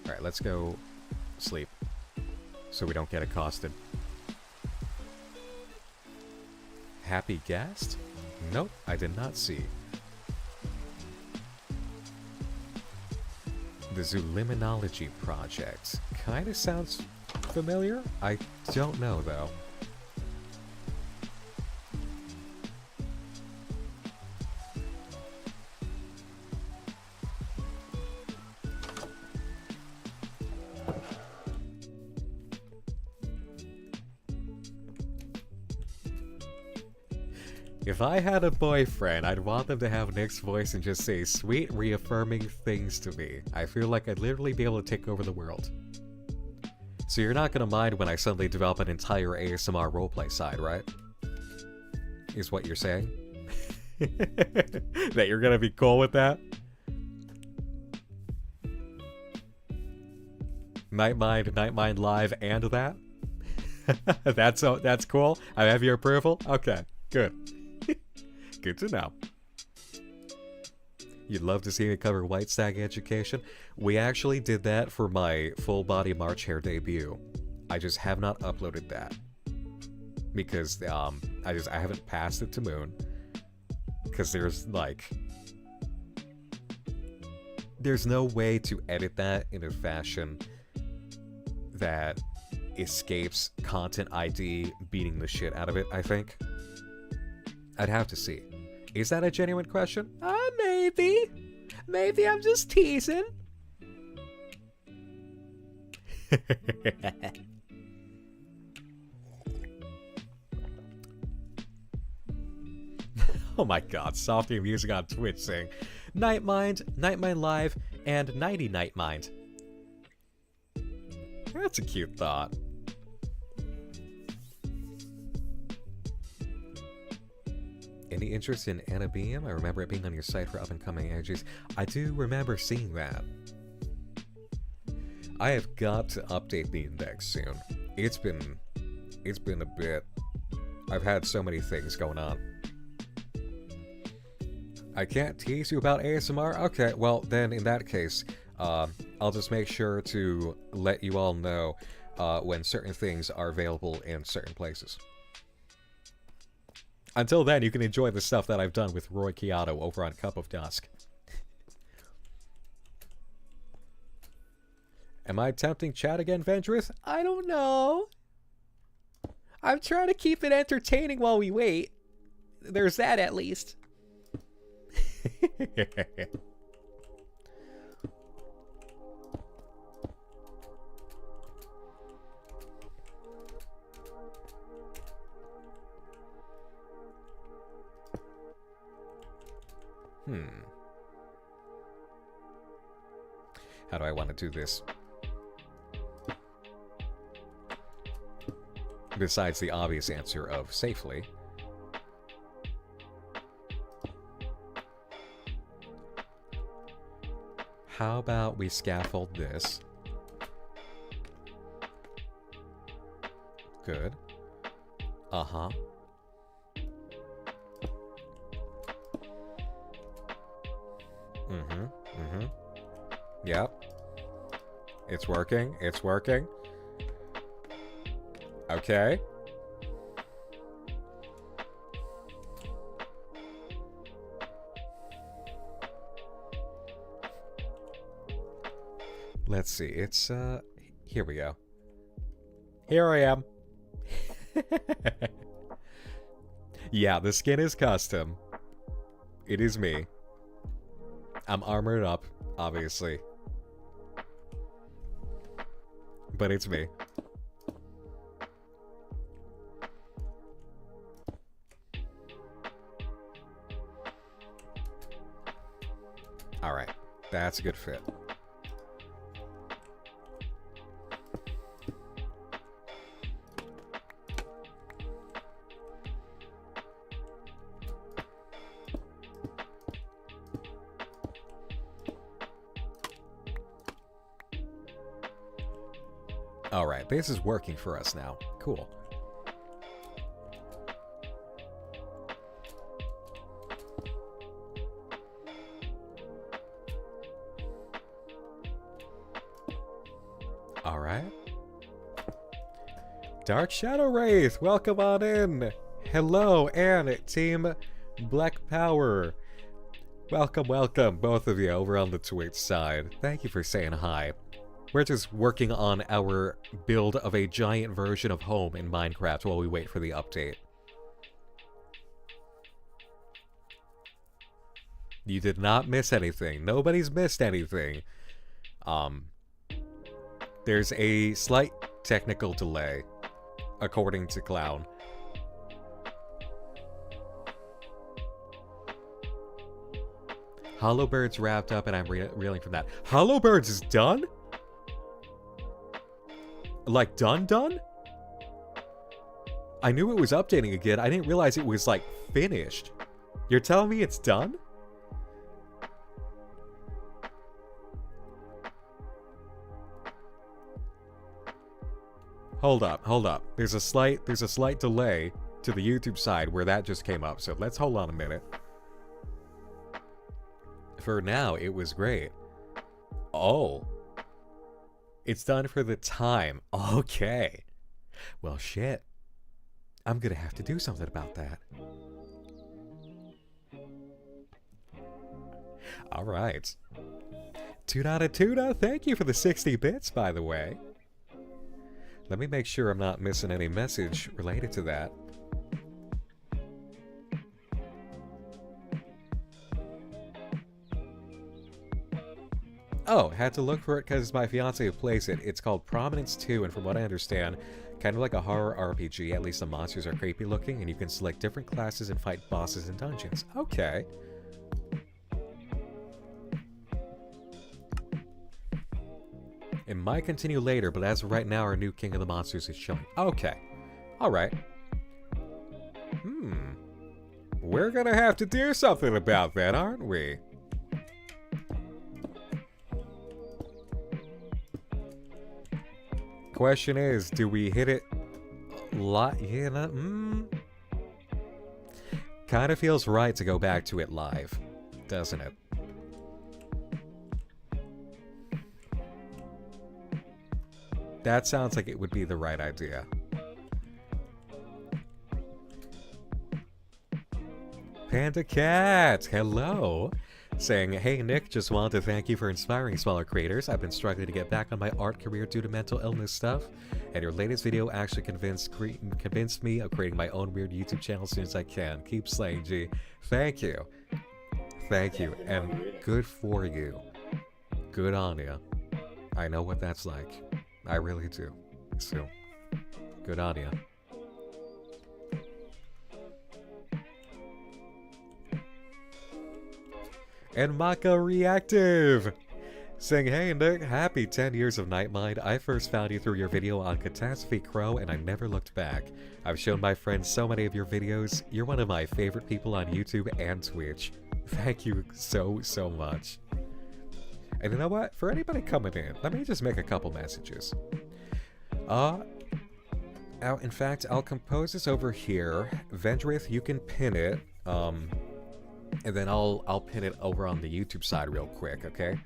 Alright, let's go sleep. So we don't get accosted. Happy guest? Nope, I did not see. The Zooliminology Project. Kinda sounds familiar? I don't know, though. If I had a boyfriend, I'd want them to have Nick's voice and just say sweet, reaffirming things to me. I feel like I'd literally be able to take over the world. So you're not gonna mind when I suddenly develop an entire ASMR roleplay side, right? Is what you're saying? That you're gonna be cool with that? Nightmind Live and that? That's cool? I have your approval? Okay, good. Good to know. You'd love to see me cover White Stag Education? We actually did that for my full body March hair debut. I just have not uploaded that. Because I haven't passed it to Moone. Because there's no way to edit that in a fashion that escapes Content ID beating the shit out of it, I think. I'd have to see. Is that a genuine question? Maybe. Maybe I'm just teasing. Oh my god, Softy Music on Twitch saying Nightmind, Nightmind Live, and Nighty Nightmind. That's a cute thought. Any interest in Anna Beam? I remember it being on your site for up-and-coming energies. I do remember seeing that. I have got to update the index soon. It's been a bit. I've had so many things going on. I can't tease you about ASMR? Okay, well then in that case, I'll just make sure to let you all know when certain things are available in certain places. Until then, you can enjoy the stuff that I've done with Roy Keato over on Cup of Dusk. Am I tempting chat again, Vendrith? I don't know. I'm trying to keep it entertaining while we wait. There's that at least. How do I want to do this? Besides the obvious answer of safely. How about we scaffold this? Good. Uh-huh. Yep. It's working. It's working. Okay. Let's see. It's, here we go. Here I am. Yeah, the skin is custom. It is me. I'm armored up, obviously. But it's me. Alright, that's a good fit. Alright, this is working for us now. Cool. Alright. Dark Shadow Wraith, welcome on in! Hello, and Team Black Power. Welcome, welcome, both of you over on the Twitch side. Thank you for saying hi. We're just working on our build of a giant version of home in Minecraft while we wait for the update. You did not miss anything. Nobody's missed anything. There's a slight technical delay, according to Clown. Hollowbird's wrapped up and I'm reeling from that. Hollowbird's is done? Like, done? I knew it was updating again. I didn't realize it was, like, finished. You're telling me it's done? Hold up. There's a slight delay to the YouTube side where that just came up, so let's hold on a minute. For now, it was great. Oh. It's done for the time. Okay. Well, shit. I'm gonna have to do something about that. Alright. Tuda, thank you for the 60 bits, by the way. Let me make sure I'm not missing any message related to that. Oh, had to look for it because my fiance plays it. It's called Prominence 2, and from what I understand, kind of like a horror RPG, at least the monsters are creepy looking, and you can select different classes and fight bosses in dungeons. Okay. It might continue later, but as of right now, our new King of the Monsters is showing. Okay. Alright. We're gonna have to do something about that, aren't we? Question is, do we hit it live? Yeah, kind of feels right to go back to it live, doesn't it? That sounds like it would be the right idea. Panda Cat, hello! Saying, hey Nick, just wanted to thank you for inspiring smaller creators. I've been struggling to get back on my art career due to mental illness stuff, and your latest video actually convinced me of creating my own weird YouTube channel as soon as I can. Keep slaying, G. Thank you. Thank you, and good for you. Good on you. I know what that's like. I really do. So, good on you. And Maka Reactive! Saying, hey Nick, happy 10 years of Nightmind. I first found you through your video on Catastrophe Crow and I never looked back. I've shown my friends so many of your videos. You're one of my favorite people on YouTube and Twitch. Thank you so much. And you know what? For anybody coming in, let me just make a couple messages. In fact, I'll compose this over here. Vendrith, you can pin it. And then I'll pin it over on the YouTube side real quick, okay?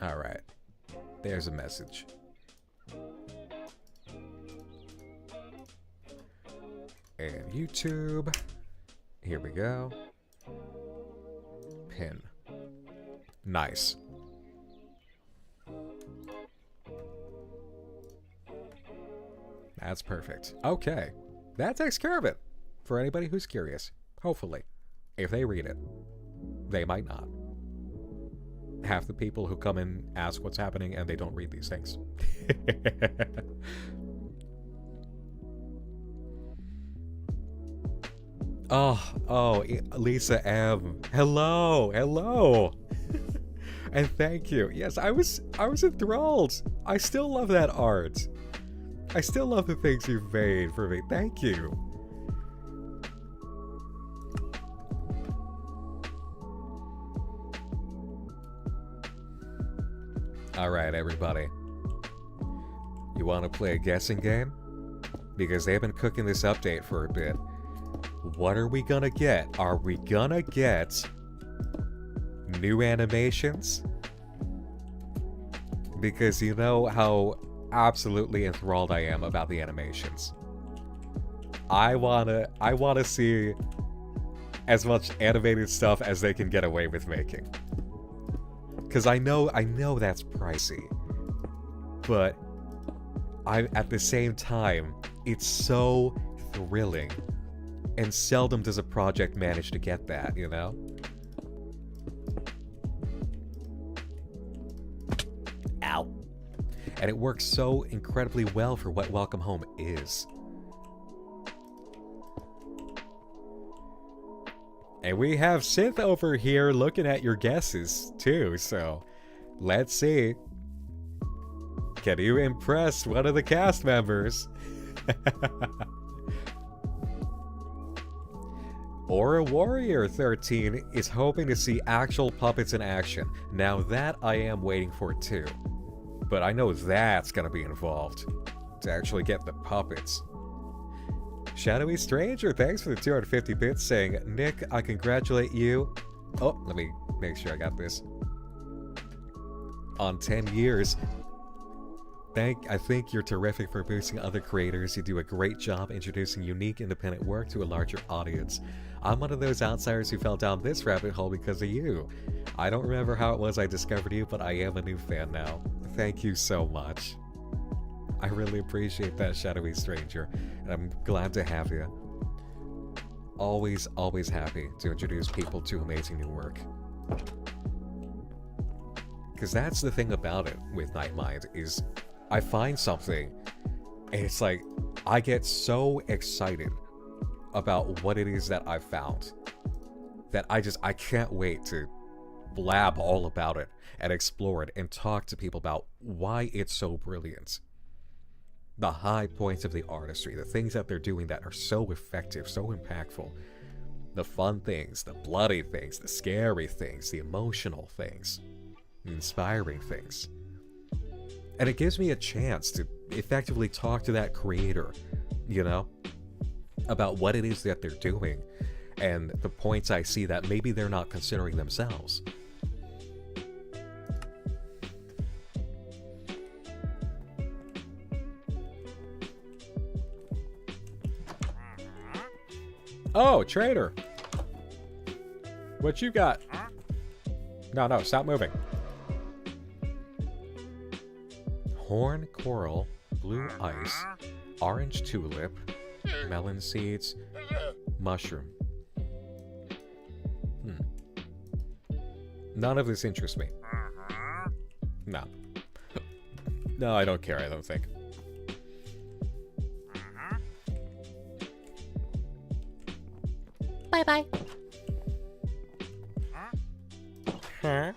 Alright. There's a message. And YouTube. Here we go. Pin. Nice. That's perfect. Okay. That takes care of it. For anybody who's curious. Hopefully. If they read it. They might not. Half the people who come in ask what's happening and they don't read these things. Oh, Lisa M. Hello. And thank you. Yes, I was enthralled. I still love that art. I still love the things you've made for me. Thank you. Alright, everybody. You want to play a guessing game? Because they've been cooking this update for a bit. What are we gonna get? Are we gonna get new animations? Because you know how absolutely enthralled I am about the animations. I wanna see as much animated stuff as they can get away with making. Because I know that's pricey. But at the same time, it's so thrilling. And seldom does a project manage to get that, you know? Ow. And it works so incredibly well for what Welcome Home is. And we have Synth over here looking at your guesses, too, so let's see. Can you impress one of the cast members? Aura Warrior 13 is hoping to see actual puppets in action. Now that I am waiting for too. But I know that's gonna be involved to actually get the puppets. Shadowy Stranger, thanks for the 250 bits, saying, Nick, I congratulate you. Oh, let me make sure I got this. On 10 years. I think you're terrific for boosting other creators. You do a great job introducing unique independent work to a larger audience. I'm one of those outsiders who fell down this rabbit hole because of you. I don't remember how it was I discovered you, but I am a new fan now. Thank you so much. I really appreciate that, Shadowy Stranger, and I'm glad to have you. Always, always happy to introduce people to amazing new work. Because that's the thing about it with Nightmind, is I find something, and it's like, I get so excited about what it is that I've found, that I can't wait to blab all about it, and explore it, and talk to people about why it's so brilliant. The high points of the artistry, the things that they're doing that are so effective, so impactful. The fun things, the bloody things, the scary things, the emotional things, the inspiring things. And it gives me a chance to effectively talk to that creator, you know, about what it is that they're doing, and the points I see that maybe they're not considering themselves. Oh, trader! What you got? No, stop moving. Horn coral, blue ice, orange tulip, melon seeds, mushroom. None of this interests me. No. No, I don't care, I don't think. Bye-bye. Huh?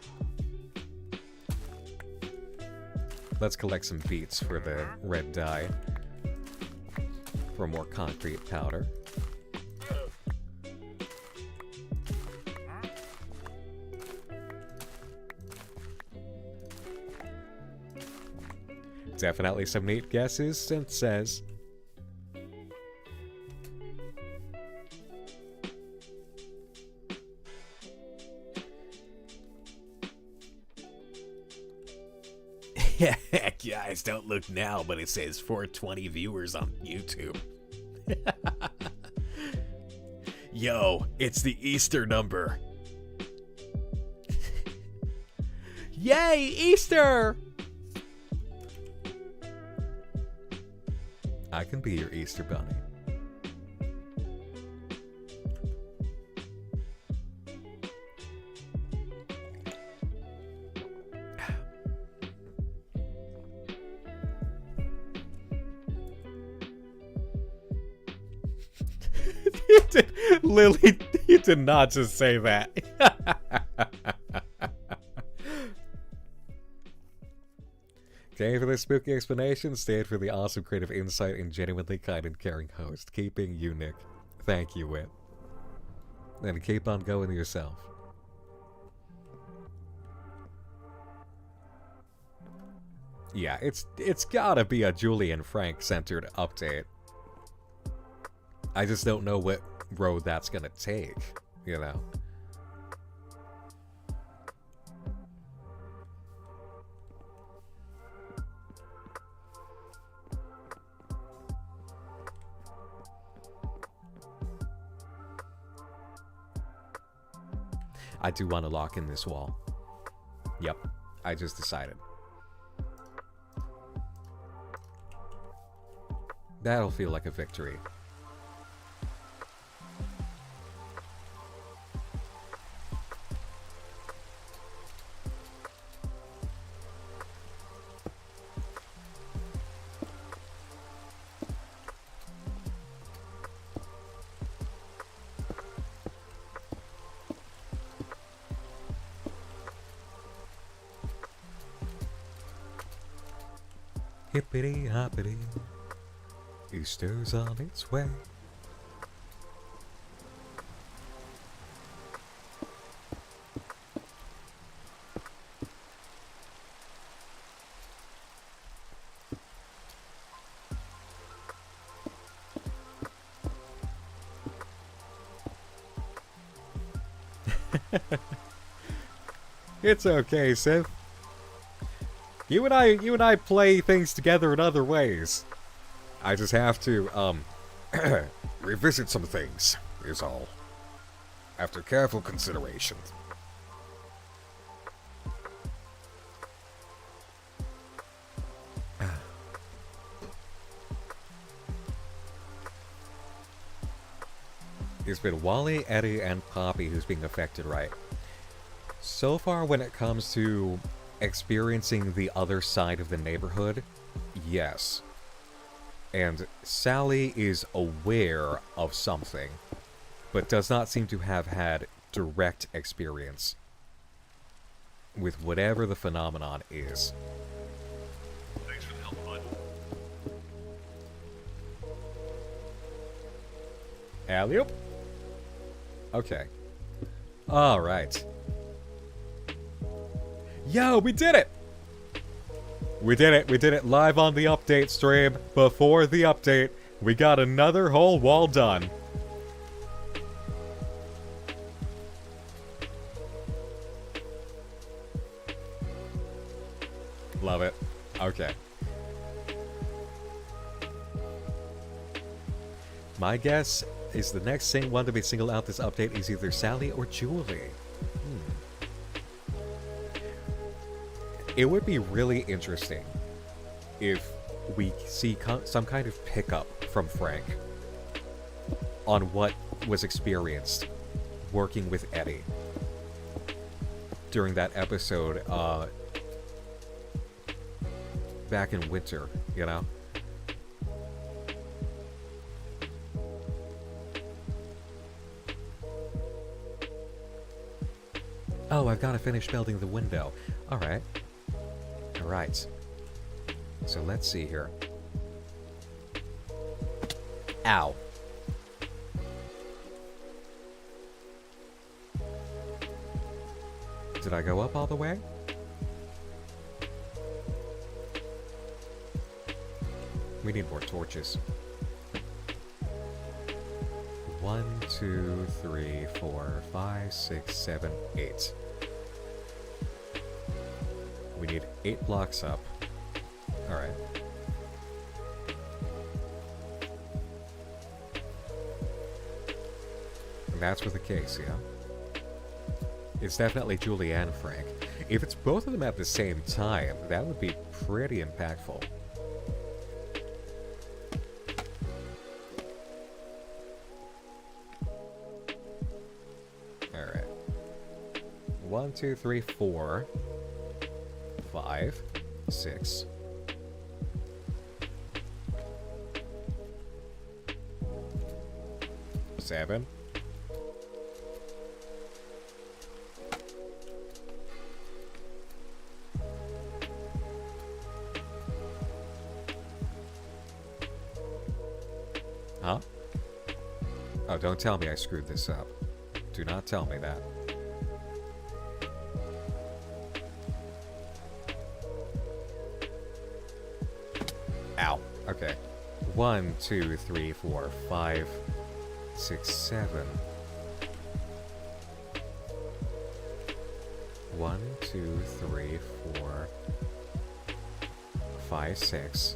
Let's collect some beets for the red dye. For more concrete powder. Definitely some neat guesses, Synth says. Guys, don't look now, but it says 420 viewers on YouTube. Yo, it's the Easter number. Yay, Easter! I can be your Easter bunny. Lily, you did not just say that. Okay, for this spooky explanation, stayed for the awesome creative insight and genuinely kind and caring host. Keeping you, Nick. Thank you, Whit. And keep on going yourself. Yeah, it's gotta be a Julian Frank-centered update. I just don't know what road that's gonna take, you know? I do want to lock in this wall. Yep, I just decided. That'll feel like a victory. Hippity hoppity. Easter's on its way. It's okay, Sif. You and I play things together in other ways. I just have to, revisit some things, is all. After careful consideration. It's been Wally, Eddie, and Poppy who's being affected, right? So far, when it comes to experiencing the other side of the neighborhood, yes. And Sally is aware of something, but does not seem to have had direct experience with whatever the phenomenon is. Thanks for the help, bud. Alley-oop. Okay. Alright. Yo, we did it! We did it live on the update stream. Before the update, we got another whole wall done. Love it. Okay. My guess is the next one to be singled out this update is either Sally or Julie. It would be really interesting if we see some kind of pickup from Frank on what was experienced working with Eddie during that episode back in winter, you know? Oh, I've got to finish building the window. Alright. Alright. So let's see here. Ow. Did I go up all the way? We need more torches. 1, 2, 3, 4, 5, 6, 7, 8. We need 8 blocks up. Alright. And that's with the case, yeah? It's definitely Julie and Frank. If it's both of them at the same time, that would be pretty impactful. Alright. 1, 2, 3, 4. 5, 6. Seven. Huh? Oh, don't tell me I screwed this up. Do not tell me that. Ow. Okay. 1, 2, 3, 4, 5, 6, 7. 1, 2, 3, 4, 5, 6.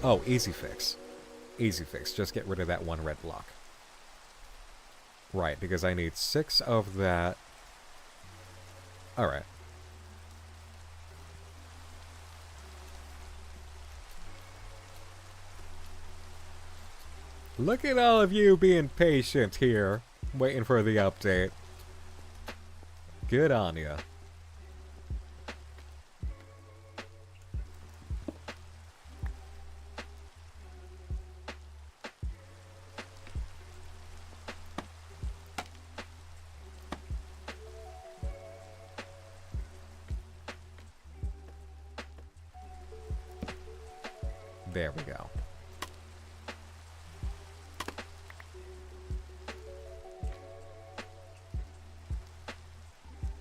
Oh, easy fix. Easy fix. Just get rid of that one red block. Right, because I need 6 of that. Alright. Look at all of you being patient here, waiting for the update. Good on ya. There we go.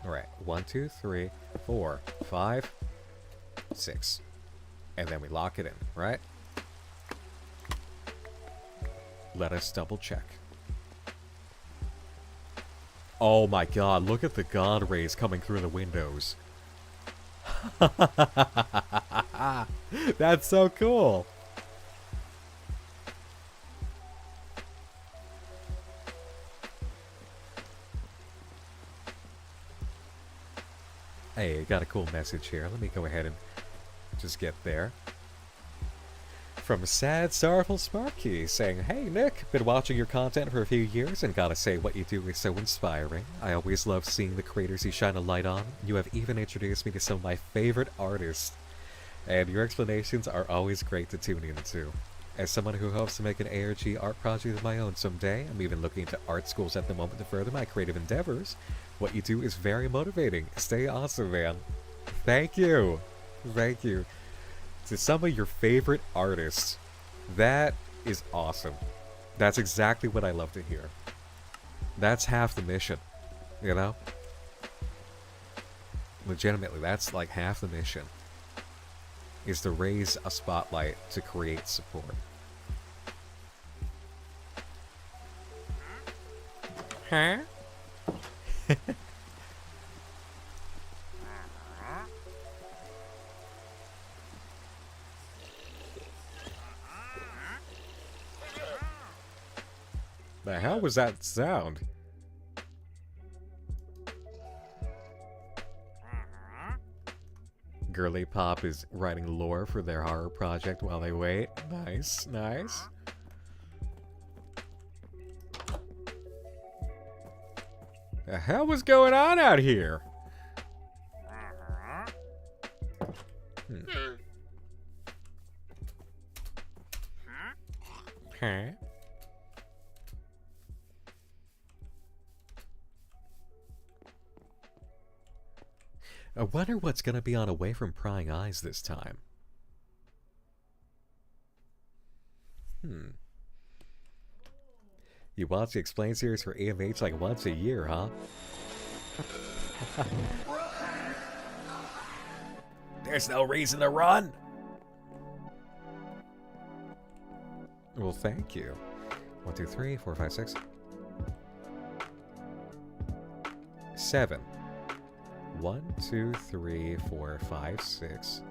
Alright, 1, 2, 3, 4, 5, 6. And then we lock it in, right? Let us double check. Oh my god, look at the god rays coming through the windows. That's so cool. Hey, got a cool message here. Let me go ahead and just get there. From Sad Sorrowful Sparky saying, "Hey Nick, been watching your content for a few years and gotta say what you do is so inspiring. I always love seeing the creators you shine a light on. You have even introduced me to some of my favorite artists. And your explanations are always great to tune into. As someone who hopes to make an ARG art project of my own someday, I'm even looking into art schools at the moment to further my creative endeavors. What you do is very motivating. Stay awesome, man." Thank you. Thank you. To some of your favorite artists. That is awesome. That's exactly what I love to hear. That's half the mission, you know? Legitimately, that's like half the mission. Is to raise a spotlight to create support. Huh? The hell was that sound? Girly Pop is writing lore for their horror project while they wait. Nice, nice. The hell was going on out here? Huh? I wonder what's gonna be on Away from Prying Eyes this time. You watch the Explain series for AMH like once a year, huh? There's no reason to run! Well, thank you. 1, 2, 3, 4, 5, 6. 7. 1, 2, 3, 4, 5, 6.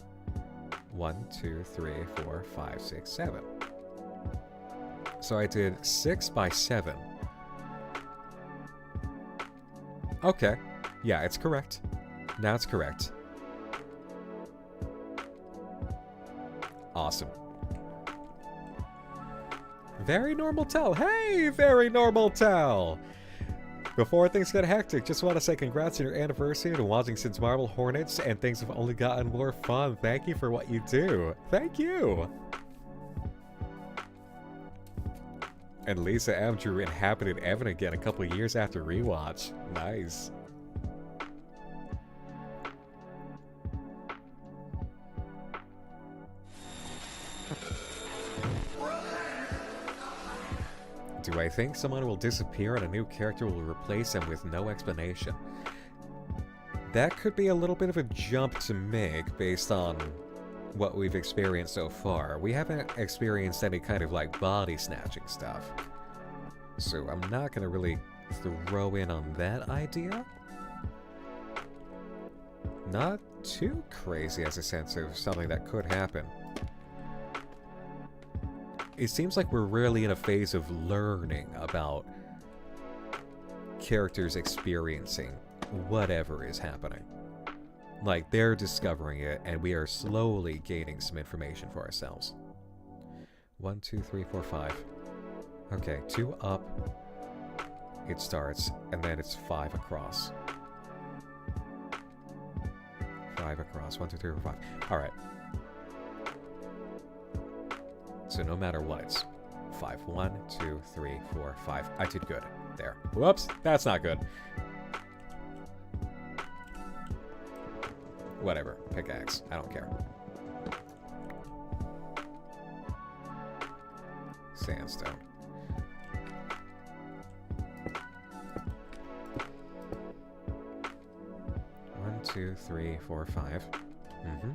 1, 2, 3, 4, 5, 6, 7. So I did 6 by 7. Okay. Yeah, it's correct. Now it's correct. Awesome. Very Normal Tell. Hey, Very Normal Tell! Before things get hectic, just want to say congrats on your anniversary and watching since Marble Hornets, and things have only gotten more fun. Thank you for what you do. Thank you! And Lisa M. Drew inhabited Evan again a couple of years after rewatch. Nice. Do I think someone will disappear and a new character will replace them with no explanation? That could be a little bit of a jump to make based on what we've experienced so far. We haven't experienced any kind of like body snatching stuff. So I'm not gonna really throw in on that idea. Not too crazy as a sense of something that could happen. It seems like we're really in a phase of learning about characters experiencing whatever is happening. Like, they're discovering it, and we are slowly gaining some information for ourselves. 1, 2, 3, 4, 5. Okay, 2 up. It starts, and then it's 5 across. 5 across. 1, 2, 3, 4, 5. Alright. So no matter what, it's 5. 1, 2, 3, 4, 5. I did good. There. Whoops, that's not good. Whatever. Pickaxe. I don't care. Sandstone. One, two, three, four, five. Mm-hmm.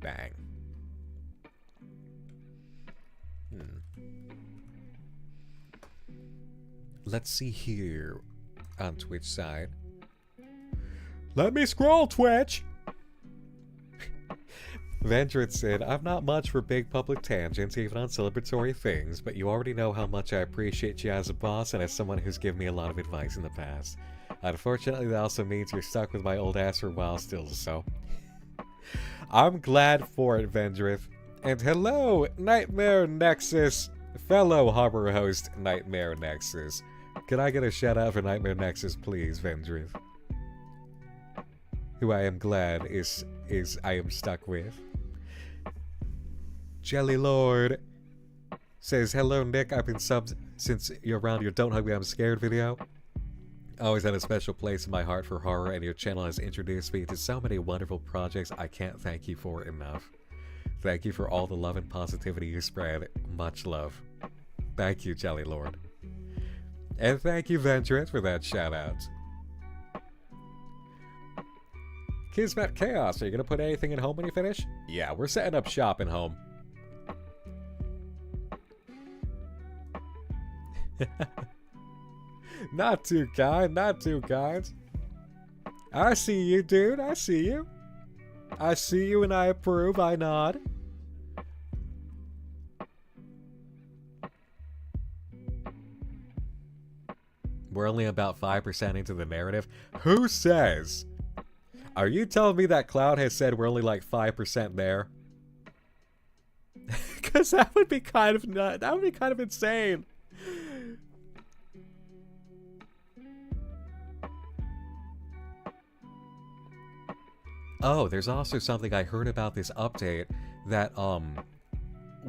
Bang. Let's see here on Twitch side. Let me scroll, Twitch! Vendrit said, I'm not much for big public tangents, even on celebratory things, but you already know how much I appreciate you as a boss and as someone who's given me a lot of advice in the past. Unfortunately, that also means you're stuck with my old ass for a while still, so... I'm glad for it, Vendrith. And hello, Nightmare Nexus, fellow horror host Nightmare Nexus. Can I get a shout out for Nightmare Nexus, please, Vendrith? Who I am glad is I am stuck with. Jelly Lord says, hello, Nick. I've been subbed since you're around your Don't Hug Me, I'm Scared video. Always had a special place in my heart for horror, and your channel has introduced me to so many wonderful projects I can't thank you for enough. Thank you for all the love and positivity you spread. Much love. Thank you, Jelly Lord. And thank you, Venturous, for that shout-out. Kismet Chaos, are you going to put anything in home when you finish? Yeah, we're setting up shop in home. Not too kind, not too kind. I see you, dude, I see you. I see you and I approve, I nod. We're only about 5% into the narrative. Who says? Are you telling me that Cloud has said we're only like 5% there? Because that would be kind of nut. That would be kind of insane. Oh, there's also something I heard about this update that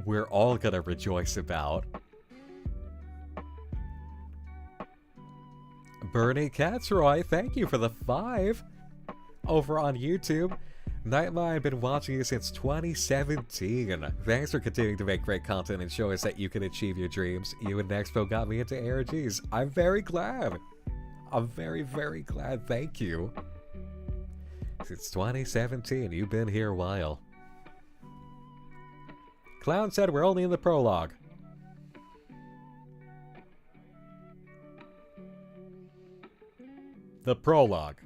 we're all gonna rejoice about. Bernie Catsroy, thank you for the 5 over on YouTube. Nightmare, I've been watching you since 2017. Thanks for continuing to make great content and show us that you can achieve your dreams. You and Nexpo got me into ARGs. I'm very glad. I'm very, very glad. Thank you. Since 2017, you've been here a while. Clown said we're only in the prologue. The prologue.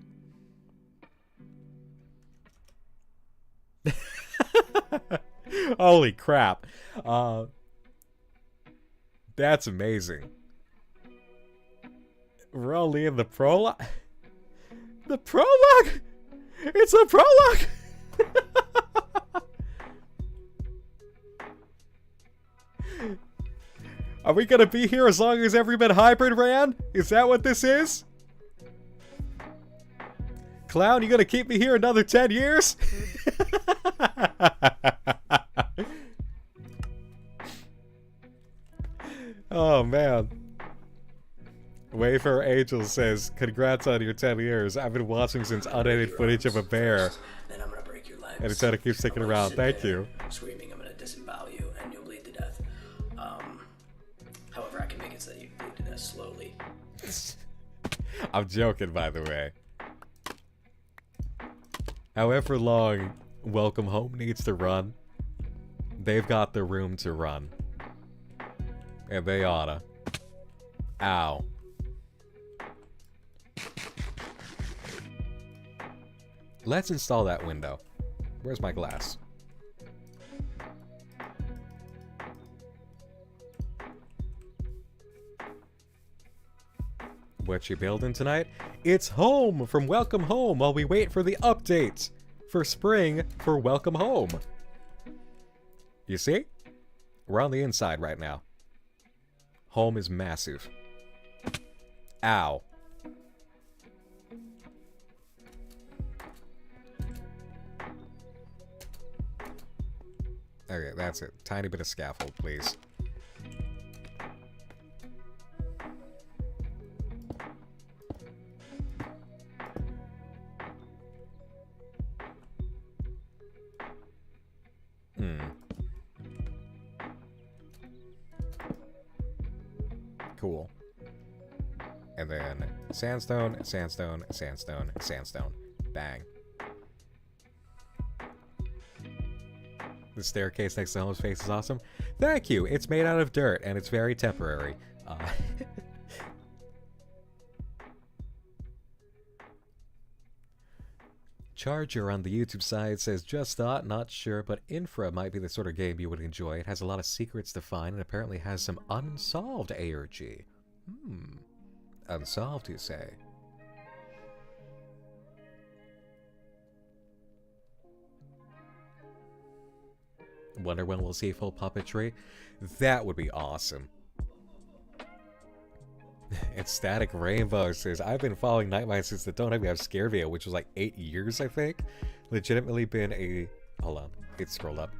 Holy crap. That's amazing. We're only in the prologue? The prologue? It's a prologue! Are we gonna be here as long as every bit hybrid ran? Is that what this is? Clown, you gonna keep me here another 10 years? Oh man. Wayfarer Angel says, congrats on your 10 years. I've been watching since unedited footage of a bear. Then I'm gonna break your legs. And it's gonna keep sticking around. Thank you. Screaming, I'm gonna disembowel you and you'll bleed to death. However, I can make it so that you bleed to death slowly. I'm joking, by the way. However long Welcome Home needs to run, they've got the room to run. And they oughta. Ow. Let's install that window. Where's my glass? What you building tonight? It's home from Welcome Home while we wait for the update for spring for Welcome Home. You see? We're on the inside right now. Home is massive. Ow. Okay, that's it. Tiny bit of scaffold, please. cool. And then sandstone, sandstone, sandstone, sandstone. Bang. The staircase next to Home's face is awesome. Thank you! It's made out of dirt, and it's very temporary. Charger on the YouTube side says, just thought, not sure, but Infra might be the sort of game you would enjoy. It has a lot of secrets to find, and apparently has some unsolved ARG. Unsolved, you say? Wonder when we'll see full puppetry? That would be awesome. Ecstatic Rainbow says, I've been following Nightmine since the Don't Have Me Have Scared video, which was like 8 years, I think. Legitimately been a... Hold on. It scrolled up.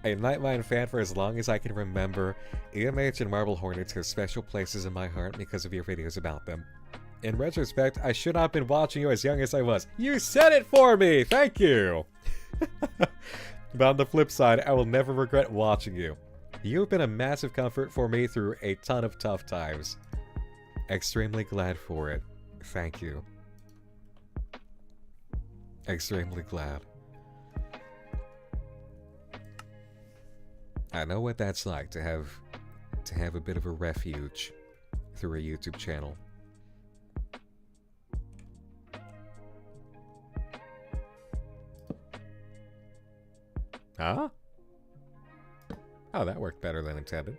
A Nightmine fan for as long as I can remember. EMH and Marble Hornets have special places in my heart because of your videos about them. In retrospect, I should not have been watching you as young as I was. You said it for me! Thank you! But on the flip side, I will never regret watching you. You have been a massive comfort for me through a ton of tough times. Extremely glad for it. Thank you. Extremely glad. I know what that's like to have a bit of a refuge through a YouTube channel. Huh? Oh, that worked better than intended.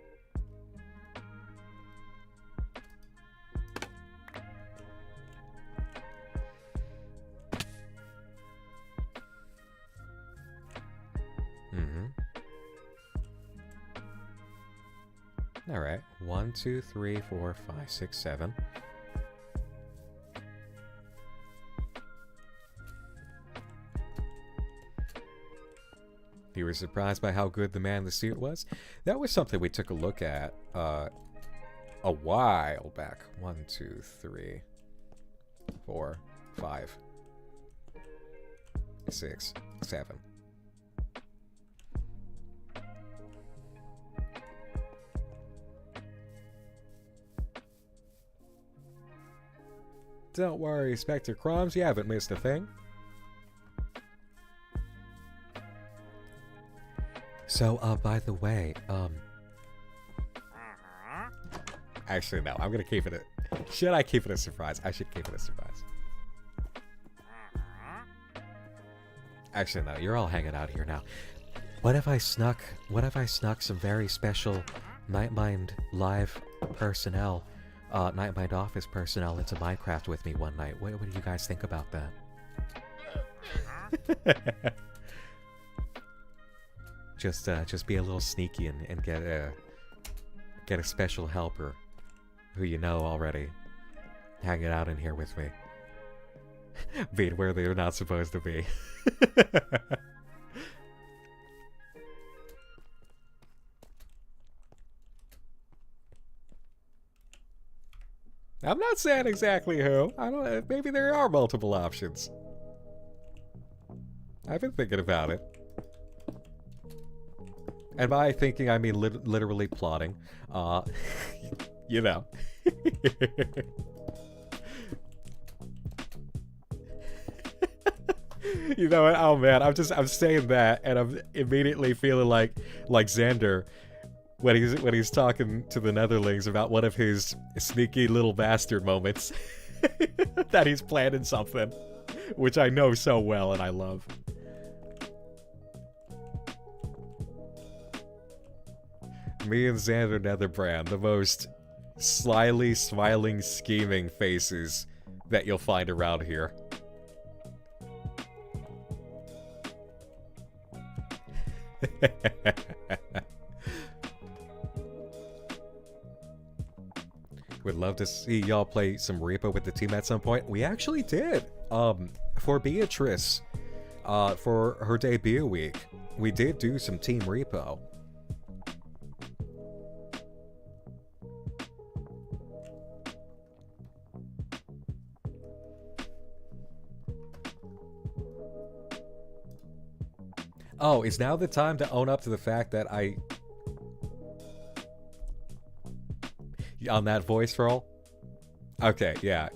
Alright. 1, 2, 3, 4, 5, 6, 7. You were surprised by how good the man in the suit was? That was something we took a look at a while back. 1, 2, 3, 4, 5, 6, 7. Don't worry, Spectre Crumbs, you haven't missed a thing. So, by the way, actually, no, I'm gonna keep it a... Should I keep it a surprise? I should keep it a surprise. Actually, no, you're all hanging out here now. What if I snuck some very special Nightmind live personnel, Nightmind office personnel into Minecraft with me one night? What do you guys think about that? Just be a little sneaky and get a special helper who you know already hanging out in here with me. Being where they're not supposed to be. I'm not saying exactly who. I don't know. Maybe there are multiple options. I've been thinking about it. And by thinking, I mean literally plotting. You know. You know what? Oh man, I'm saying that, and I'm immediately feeling like Xander when he's talking to the Netherlings about one of his sneaky little bastard moments that he's planning something, which I know so well and I love. Me and Xander Netherbrand, the most slyly smiling, scheming faces that you'll find around here. Would love to see y'all play some Reaper with the team at some point. We actually did. For Beatrice, for her debut week, we did do some Team Repo. Oh, is now the time to own up to the fact that I On that voice roll? Okay, yeah.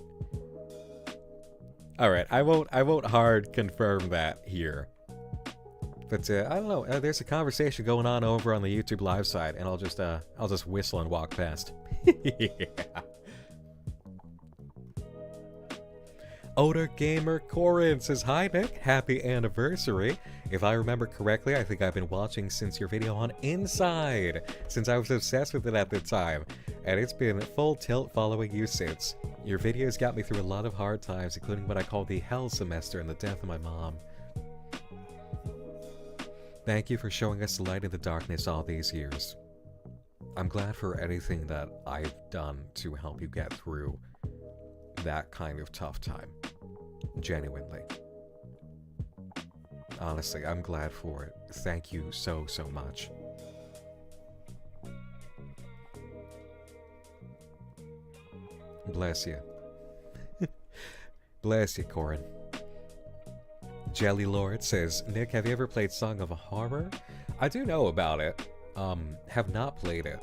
Alright, I won't hard confirm that here. But I don't know, there's a conversation going on over on the YouTube live side, and I'll just whistle and walk past. Yeah. Odor Gamer Corin says, "Hi Nick, happy anniversary. If I remember correctly, I think I've been watching since your video on Inside, since I was obsessed with it at the time, and it's been full tilt following you since. Your videos got me through a lot of hard times, including what I call the hell semester and the death of my mom. Thank you for showing us the light in the darkness all these years. I'm glad for anything that I've done to help you get through that kind of tough time. Genuinely. Honestly, I'm glad for it. Thank you so, so much." Bless you. Bless you, Corin. Jelly Lord says, "Nick, have you ever played Song of Horror? I do know about it. Have not played it.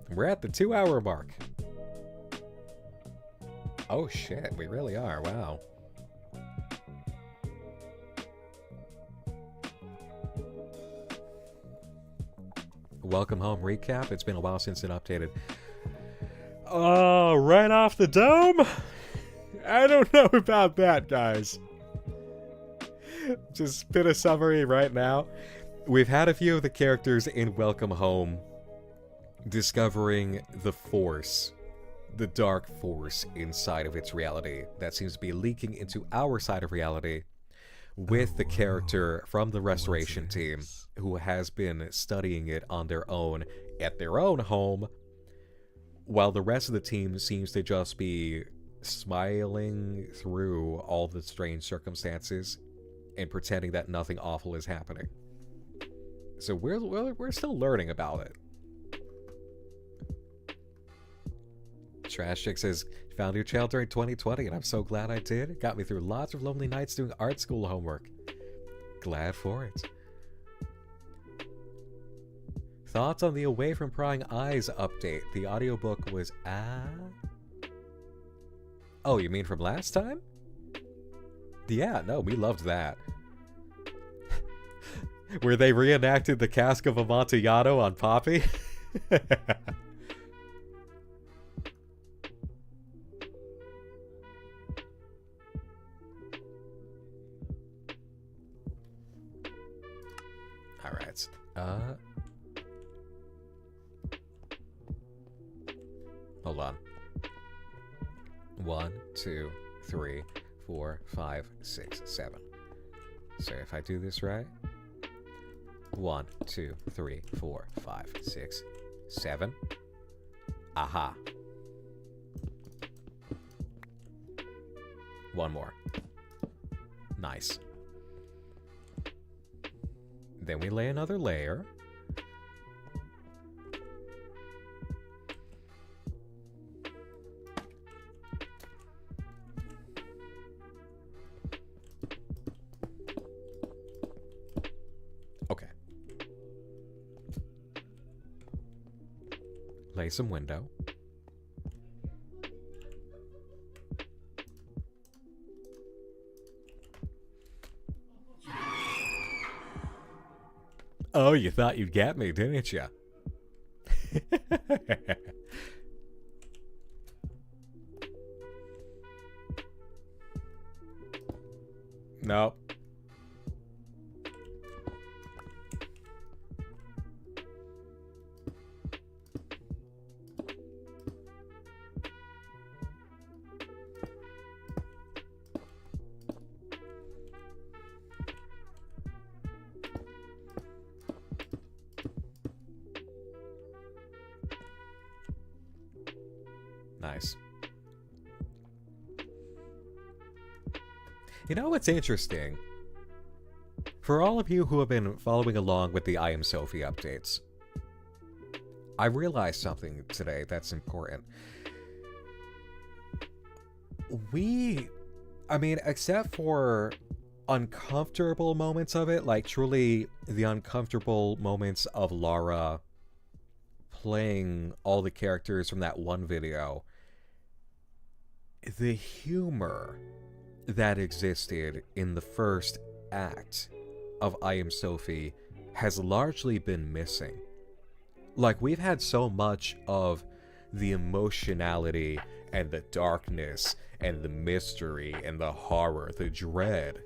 We're at the 2-hour mark. Oh shit, we really are, wow. Welcome home recap. It's been a while since it updated. Oh, right off the dome? I don't know about that, guys. Just spit a summary right now. We've had a few of the characters in Welcome Home discovering the Force, the dark force inside of its reality that seems to be leaking into our side of reality, with the character from the restoration team who has been studying it on their own at their own home, while the rest of the team seems to just be smiling through all the strange circumstances and pretending that nothing awful is happening. So we're still learning about it. Trash Chick says, "Found your channel during 2020 and I'm so glad I did. Got me through lots of lonely nights doing art school homework. Glad for it." Thoughts on the Away from Prying Eyes update? The audiobook was Oh, you mean from last time? Yeah, no, we loved that. Where they reenacted the Cask of Amontillado on Poppy? Alright. Hold on. 1, 2, 3, 4, 5, 6, 7. So if I do this right. 1, 2, 3, 4, 5, 6, 7. Aha. One more. Nice. Then we lay another layer. Okay. Lay some window. Oh, you thought you'd get me, didn't you? Nope. Nice. You know what's interesting? For all of you who have been following along with the I Am Sophie updates, I realized something today that's important. I mean, except for uncomfortable moments of it, like truly the uncomfortable moments of Lara playing all the characters from that one video, the humor that existed in the first act of I Am Sophie has largely been missing. Like, we've had so much of the emotionality and the darkness and the mystery and the horror, the dread,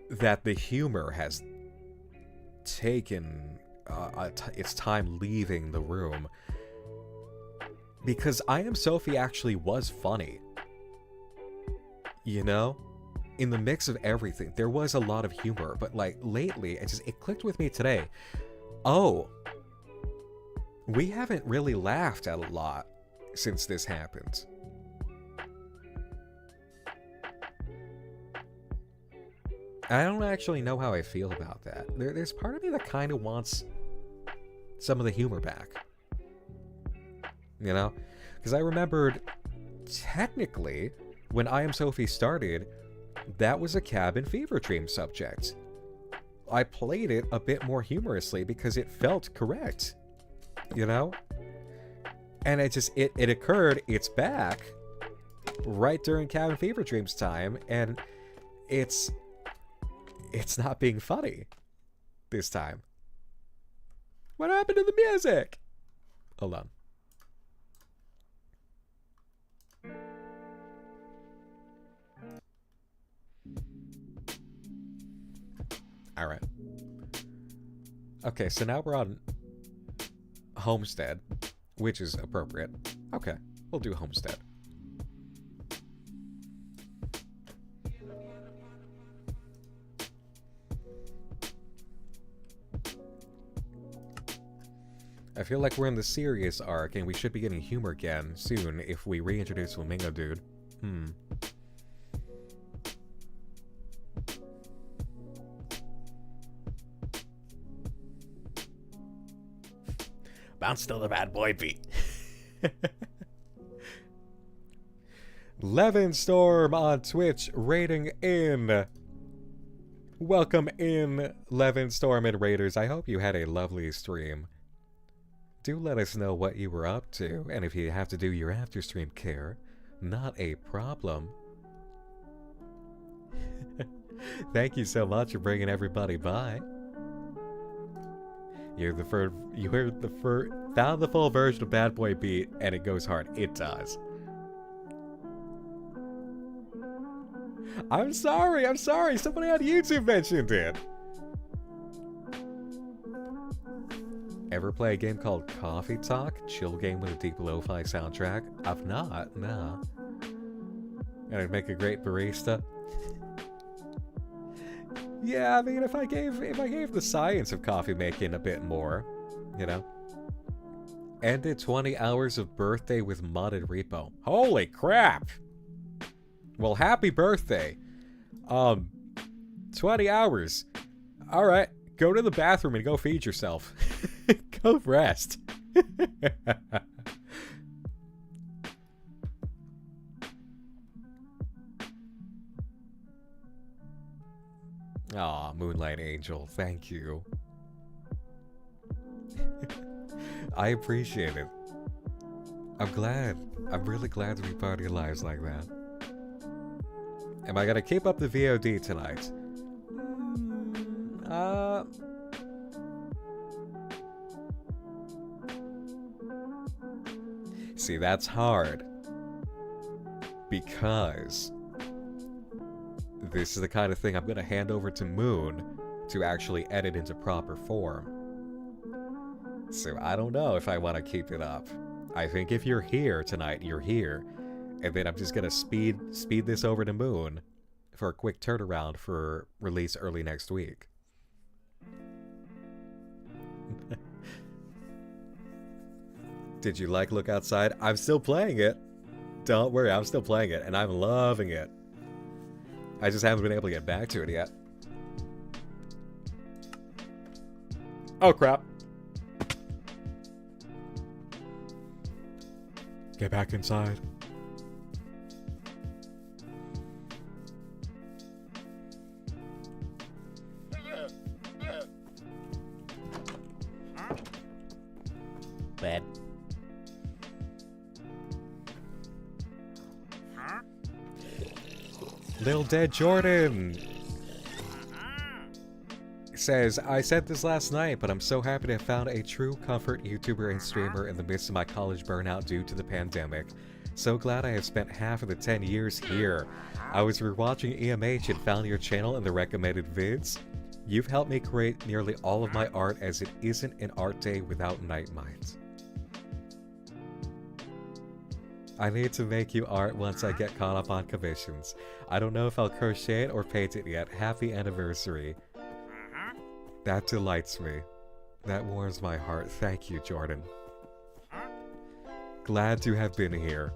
that the humor has taken its time leaving the room. Because I Am Sophie actually was funny. You know? In the mix of everything, there was a lot of humor, but like lately, it clicked with me today. Oh, we haven't really laughed at a lot since this happened. I don't actually know how I feel about that. There's part of me that kind of wants some of the humor back. You know? Because I remembered, technically, when I Am Sophie started, that was a Cabin Fever Dream subject. I played it a bit more humorously because it felt correct. You know? And it occurred, it's back, right during Cabin Fever Dream's time, and it's not being funny this time. What happened to the music? Hold on. Alright. Okay, so now we're on Homestead, which is appropriate. Okay, we'll do Homestead. I feel like we're in the serious arc, and we should be getting humor again soon if we reintroduce Flamingo Dude. Bounce to the bad boy beat. Levenstorm on Twitch rating in. Welcome in, Levenstorm and Raiders. I hope you had a lovely stream. Do let us know what you were up to, and if you have to do your after-stream care, not a problem. Thank you so much for bringing everybody by. You heard found the full version of Bad Boy Beat, and it goes hard. It does. I'm sorry. Somebody on YouTube mentioned it. Ever play a game called Coffee Talk? Chill game with a deep lo-fi soundtrack? I've not, no. And it'd make a great barista. Yeah, I mean, if I gave the science of coffee making a bit more, you know. Ended 20 hours of birthday with modded repo. Holy crap! Well, happy birthday. 20 hours. Alright, go to the bathroom and go feed yourself. Go rest. Aw, Moonlight Angel, thank you. I appreciate it. I'm really glad to be part of your lives like that. Am I gonna keep up the VOD tonight? See, that's hard. Because this is the kind of thing I'm gonna hand over to Moone to actually edit into proper form. So I don't know if I want to keep it up. I think if you're here tonight, you're here. And then I'm just gonna speed this over to Moone for a quick turnaround for release early next week. Did you like Look Outside? I'm still playing it. Don't worry, I'm still playing it, and I'm loving it. I just haven't been able to get back to it yet. Oh crap. Get back inside. bad. Lil Dead Jordan says, I said this last night, but I'm so happy to have found a true comfort YouTuber and streamer in the midst of my college burnout due to the pandemic. So glad I have spent half of the 10 years here. I was rewatching EMH and found your channel in the recommended vids. You've helped me create nearly all of my art, as it isn't an art day without Night Minds. I need to make you art once I get caught up on commissions. I don't know if I'll crochet it or paint it yet. Happy anniversary. That delights me. That warms my heart. Thank you, Jordan. Glad to have been here.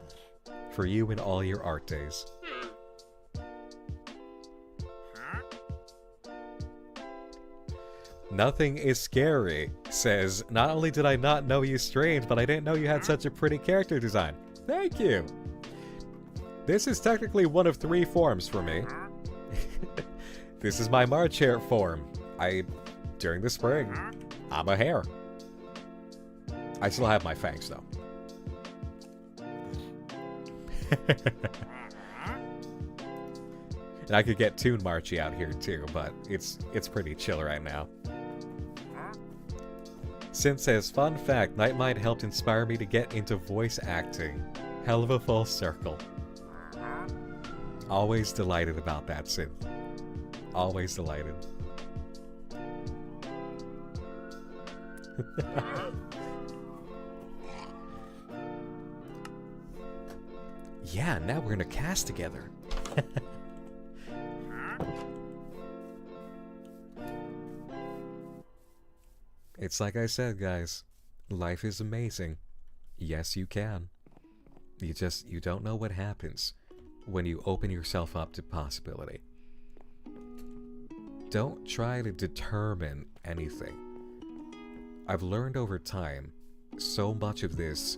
For you and all your art days. Nothing is scary says, not only did I not know you streamed, but I didn't know you had such a pretty character design. Thank you! This is technically one of 3 forms for me. This is my March hare form. During the spring, I'm a hare. I still have my fangs though. And I could get Toon Marchy out here too, but it's pretty chill right now. Sin says, fun fact, Nightmind helped inspire me to get into voice acting. Hell of a full circle. Always delighted about that, Sin. Always delighted. Yeah, now we're in a cast together. It's like I said, guys. Life is amazing. Yes, you can. You don't know what happens when you open yourself up to possibility. Don't try to determine anything. I've learned over time, so much of this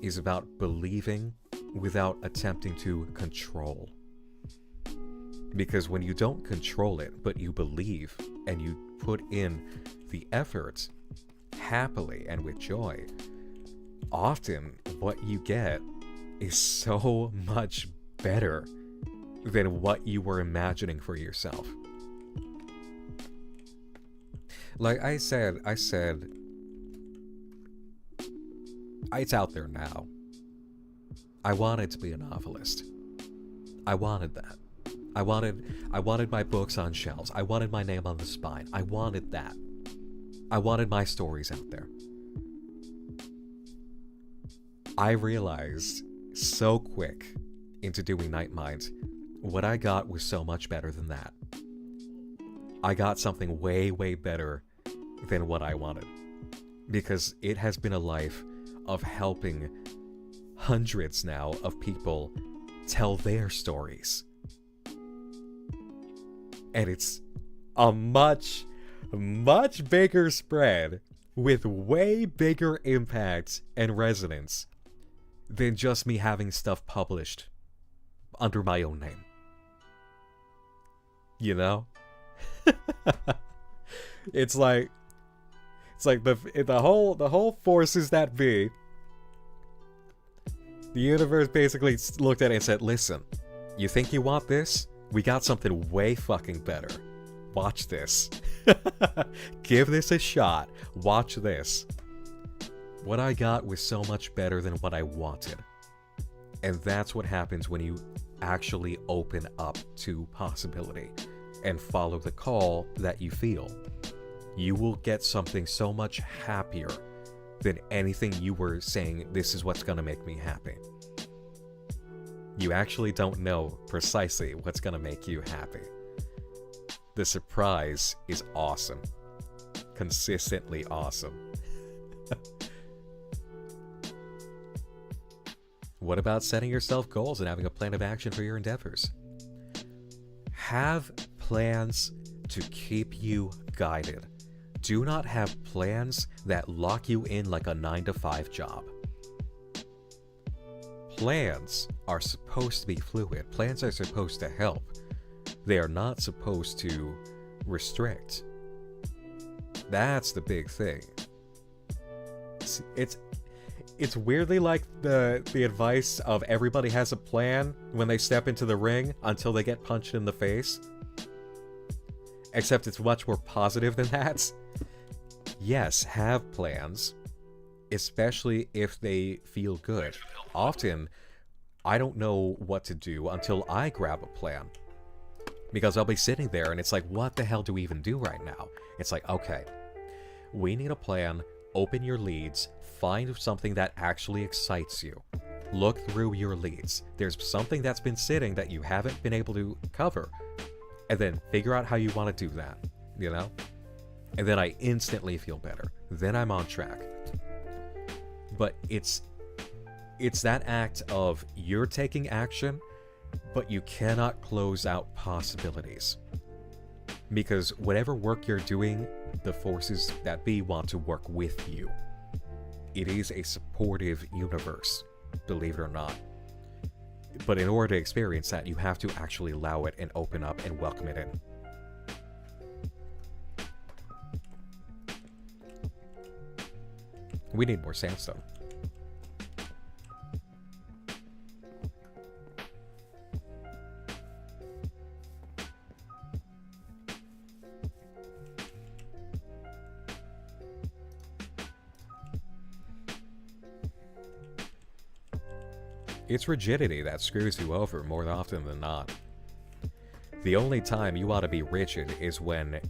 is about believing without attempting to control. Because when you don't control it, but you believe and you put in the effort happily and with joy, often what you get is so much better than what you were imagining for yourself. Like I said, it's out there now. I wanted to be a novelist. I wanted that. I wanted my books on shelves. I wanted my name on the spine. I wanted that. I wanted my stories out there. I realized so quick into doing Night Minds, what I got was so much better than that. I got something way, way better than what I wanted. Because it has been a life of helping hundreds now of people tell their stories. And it's a much, much bigger spread with way bigger impact and resonance than just me having stuff published under my own name. You know? It's like the whole forces that be. The universe basically looked at it and said, listen, you think you want this? We got something way fucking better. Watch this. Give this a shot. Watch this. What I got was so much better than what I wanted. And that's what happens when you actually open up to possibility and follow the call that you feel. You will get something so much happier than anything you were saying, this is what's gonna make me happy. You actually don't know precisely what's gonna make you happy. The surprise is awesome. Consistently awesome. What about setting yourself goals and having a plan of action for your endeavors? Have plans to keep you guided. Do not have plans that lock you in like a 9-to-5 job. Plans are supposed to be fluid. Plans are supposed to help. They are not supposed to restrict. That's the big thing. it's weirdly like the advice of everybody has a plan when they step into the ring until they get punched in the face. Except it's much more positive than that. Yes, have plans, especially if they feel good. Often, I don't know what to do until I grab a plan. Because I'll be sitting there and it's like, what the hell do we even do right now? It's like, okay, we need a plan, open your leads, find something that actually excites you. Look through your leads. There's something that's been sitting that you haven't been able to cover. And then figure out how you want to do that, you know? And then I instantly feel better. Then I'm on track. But it's that act of you're taking action, but you cannot close out possibilities. Because whatever work you're doing, the forces that be want to work with you. It is a supportive universe, believe it or not. But in order to experience that, you have to actually allow it and open up and welcome it in. We need more sandstone. It's rigidity that screws you over more often than not. The only time you ought to be rigid is when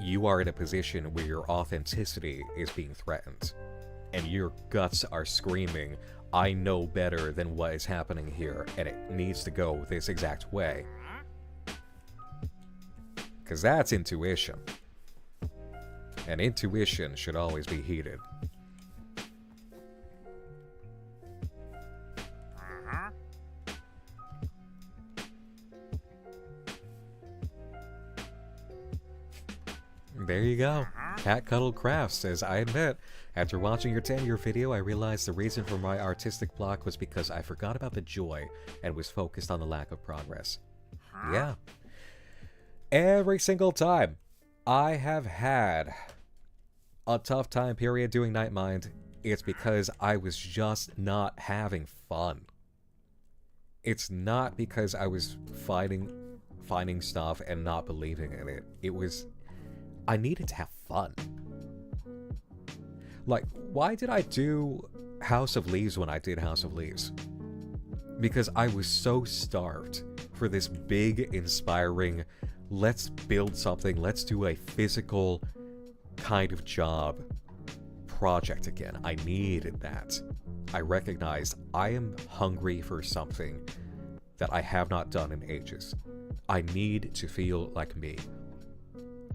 you are in a position where your authenticity is being threatened. And your guts are screaming, I know better than what is happening here, and it needs to go this exact way. Because that's intuition. And intuition should always be heeded. There you go. Cat Cuddle Crafts says, I admit, after watching your 10-year video, I realized the reason for my artistic block was because I forgot about the joy and was focused on the lack of progress. Yeah. Every single time I have had a tough time period doing Nightmind, it's because I was just not having fun. It's not because I was finding stuff and not believing in it. It was... I needed to have fun. Like, why did I do House of Leaves when I did House of Leaves? Because I was so starved for this big, inspiring, let's build something, let's do a physical kind of job project again. I needed that. I recognized I am hungry for something that I have not done in ages. I need to feel like me.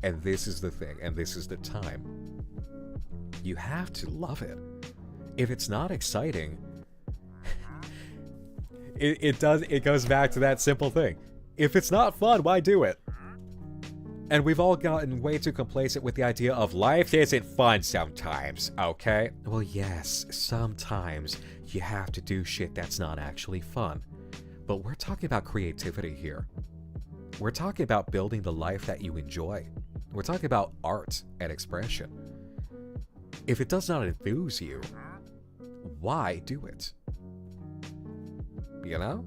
And this is the thing, and this is the time. You have to love it. If it's not exciting, it goes back to that simple thing. If it's not fun, why do it? And we've all gotten way too complacent with the idea of life isn't fun sometimes, okay? Well, yes, sometimes you have to do shit that's not actually fun. But we're talking about creativity here. We're talking about building the life that you enjoy. We're talking about art and expression. If it does not enthuse you, why do it? You know?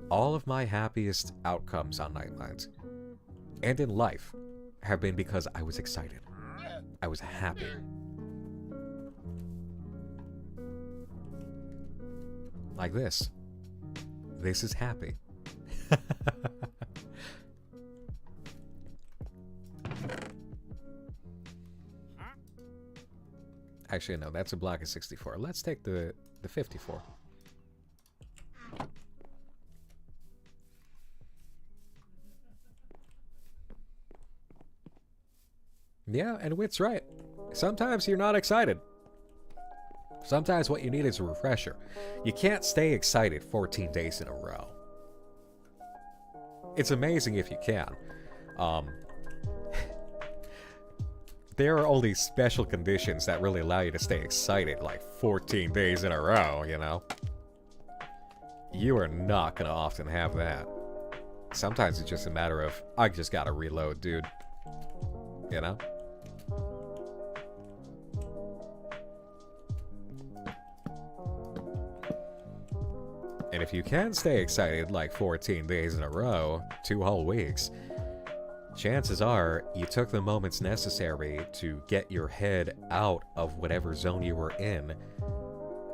All of my happiest outcomes on Nightmind and in life have been because I was excited. I was happy. Like this. This is happy. Actually, no, that's a block of 64. Let's take the 54. Yeah, and Wit's right. Sometimes you're not excited. Sometimes what you need is a refresher. You can't stay excited 14 days in a row. It's amazing if you can. There are only special conditions that really allow you to stay excited like 14 days in a row, you know? You are not gonna often have that. Sometimes it's just a matter of, I just gotta reload, dude. You know? And if you can stay excited like 14 days in a row, 2 whole weeks, chances are you took the moments necessary to get your head out of whatever zone you were in,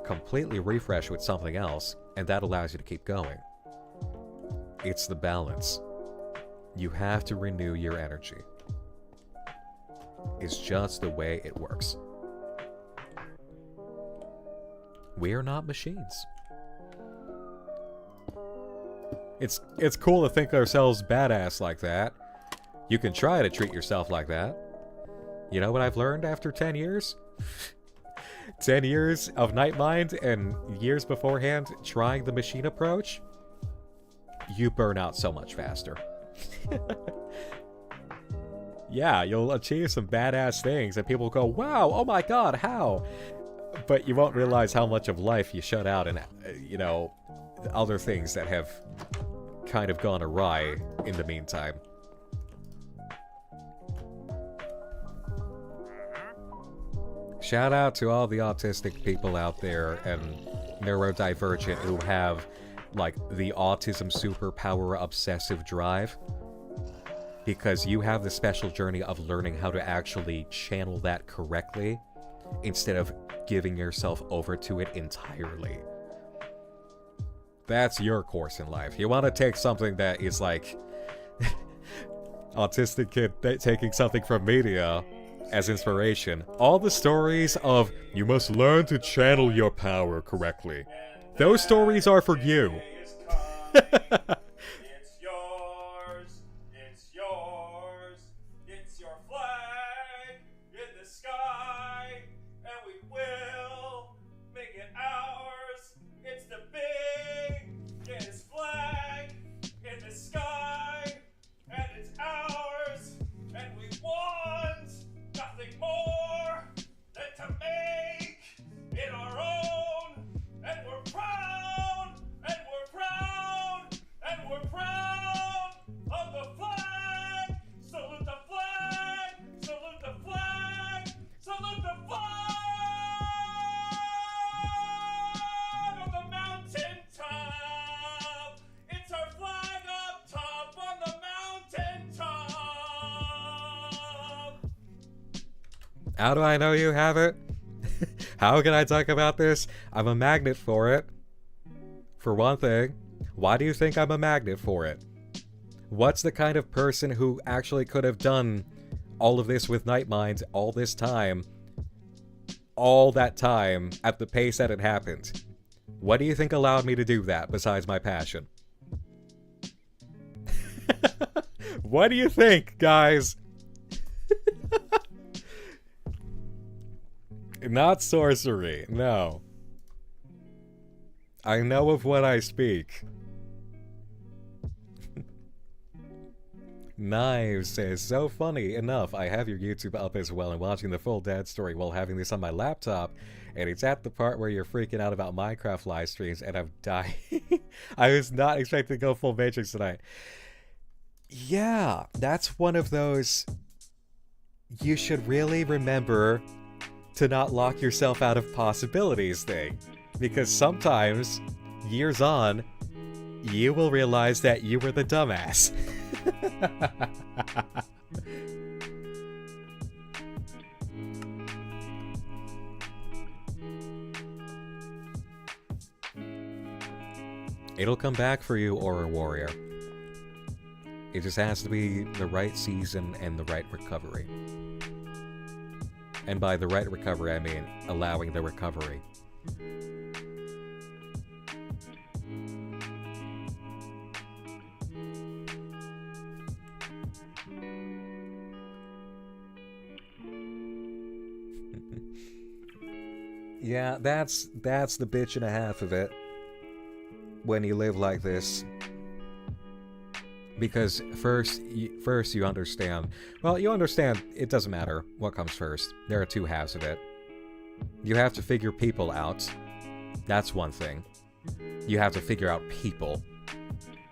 completely refresh with something else, and that allows you to keep going. It's the balance. You have to renew your energy. It's just the way it works. We are not machines. It's cool to think ourselves badass like that. You can try to treat yourself like that. You know what I've learned after 10 years? 10 years of Nightmind and years beforehand trying the machine approach? You burn out so much faster. Yeah, you'll achieve some badass things and people go, wow, oh my god, how? But you won't realize how much of life you shut out and, you know, other things that have kind of gone awry in the meantime. Shout out to all the autistic people out there and neurodivergent who have, like, the autism superpower obsessive drive. Because you have the special journey of learning how to actually channel that correctly instead of giving yourself over to it entirely. That's your course in life. You want to take something that is like autistic kid taking something from media as inspiration. All the stories of you must learn to channel your power correctly. Those stories are for you. How do I know you have it? How can I talk about this? I'm a magnet for it. For one thing, why do you think I'm a magnet for it? What's the kind of person who actually could have done all of this with Nightmind all this time? All that time at the pace that it happened? What do you think allowed me to do that besides my passion? What do you think, guys? Not sorcery, no. I know of what I speak. Knives says, so funny enough, I have your YouTube up as well and watching the full dad story while having this on my laptop, and it's at the part where you're freaking out about Minecraft live streams, and I'm dying. I was not expecting to go full Matrix tonight. Yeah, that's one of those you should really remember to not lock yourself out of possibilities thing. Because sometimes, years on, you will realize that you were the dumbass. It'll come back for you, Aura Warrior. It just has to be the right season and the right recovery. And by the right recovery, I mean allowing the recovery. Yeah, that's the bitch and a half of it. When you live like this. Because first you understand. Well, you understand it doesn't matter what comes first. There are two halves of it. You have to figure people out. That's one thing. You have to figure out people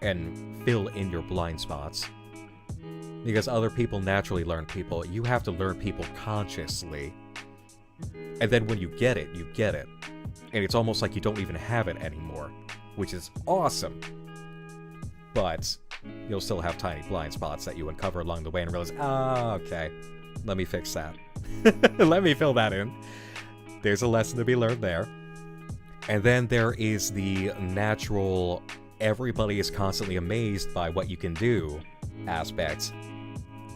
and fill in your blind spots. Because other people naturally learn people. You have to learn people consciously. And then when you get it, you get it. And it's almost like you don't even have it anymore. which is awesome. But you'll still have tiny blind spots that you uncover along the way and realize, okay, let me fix that. Let me fill that in. There's a lesson to be learned there. And then there is the natural, everybody is constantly amazed by what you can do aspect.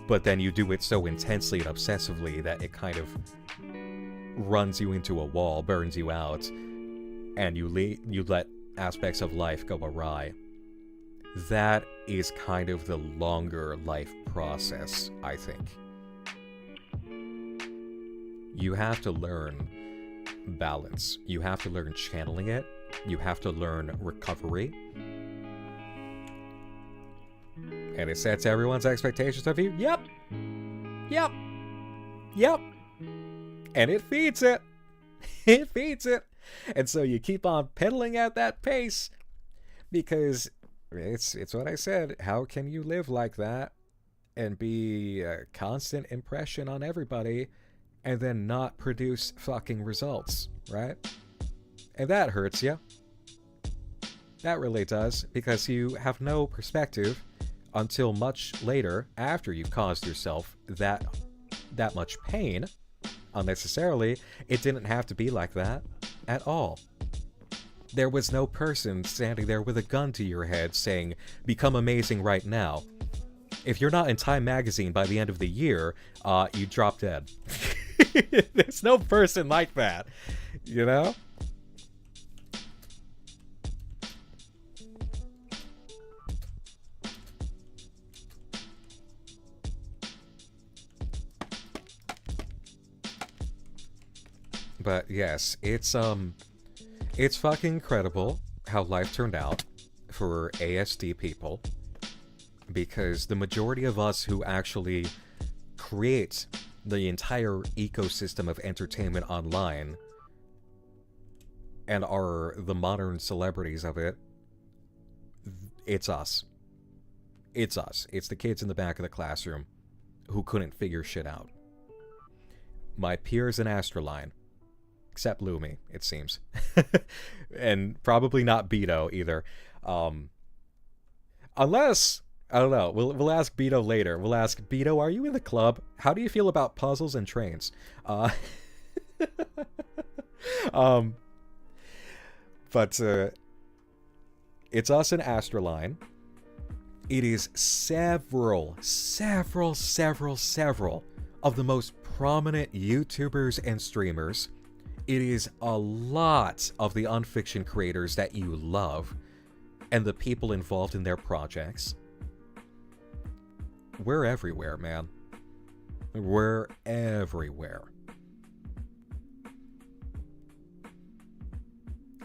But then you do it so intensely and obsessively that it kind of runs you into a wall, burns you out, and you let aspects of life go awry. That is kind of the longer life process, I think. You have to learn balance. You have to learn channeling it. You have to learn recovery. And it sets everyone's expectations of you. Yep. Yep. Yep. And it feeds it. It feeds it. And so you keep on pedaling at that pace because it's what I said. How can you live like that and be a constant impression on everybody and then not produce fucking results, right? And that hurts you. That really does, because you have no perspective until much later, after you've caused yourself that much pain unnecessarily. It didn't have to be like that at all. There was no person standing there with a gun to your head saying, become amazing right now. If you're not in Time magazine by the end of the year, you drop dead. There's no person like that, you know? But yes, it's fucking incredible how life turned out for ASD people, because the majority of us who actually create the entire ecosystem of entertainment online and are the modern celebrities of it, it's us. It's us. It's the kids in the back of the classroom who couldn't figure shit out. My peers in AstraLine. Except Lumi, it seems. And probably not Beto either. Unless, I don't know, we'll ask Beto later. We'll ask, Beto, are you in the club? How do you feel about puzzles and trains? But it's us and AstraLine. It is several of the most prominent YouTubers and streamers. It is a lot of the Unfiction creators that you love and the people involved in their projects. We're everywhere, man. We're everywhere.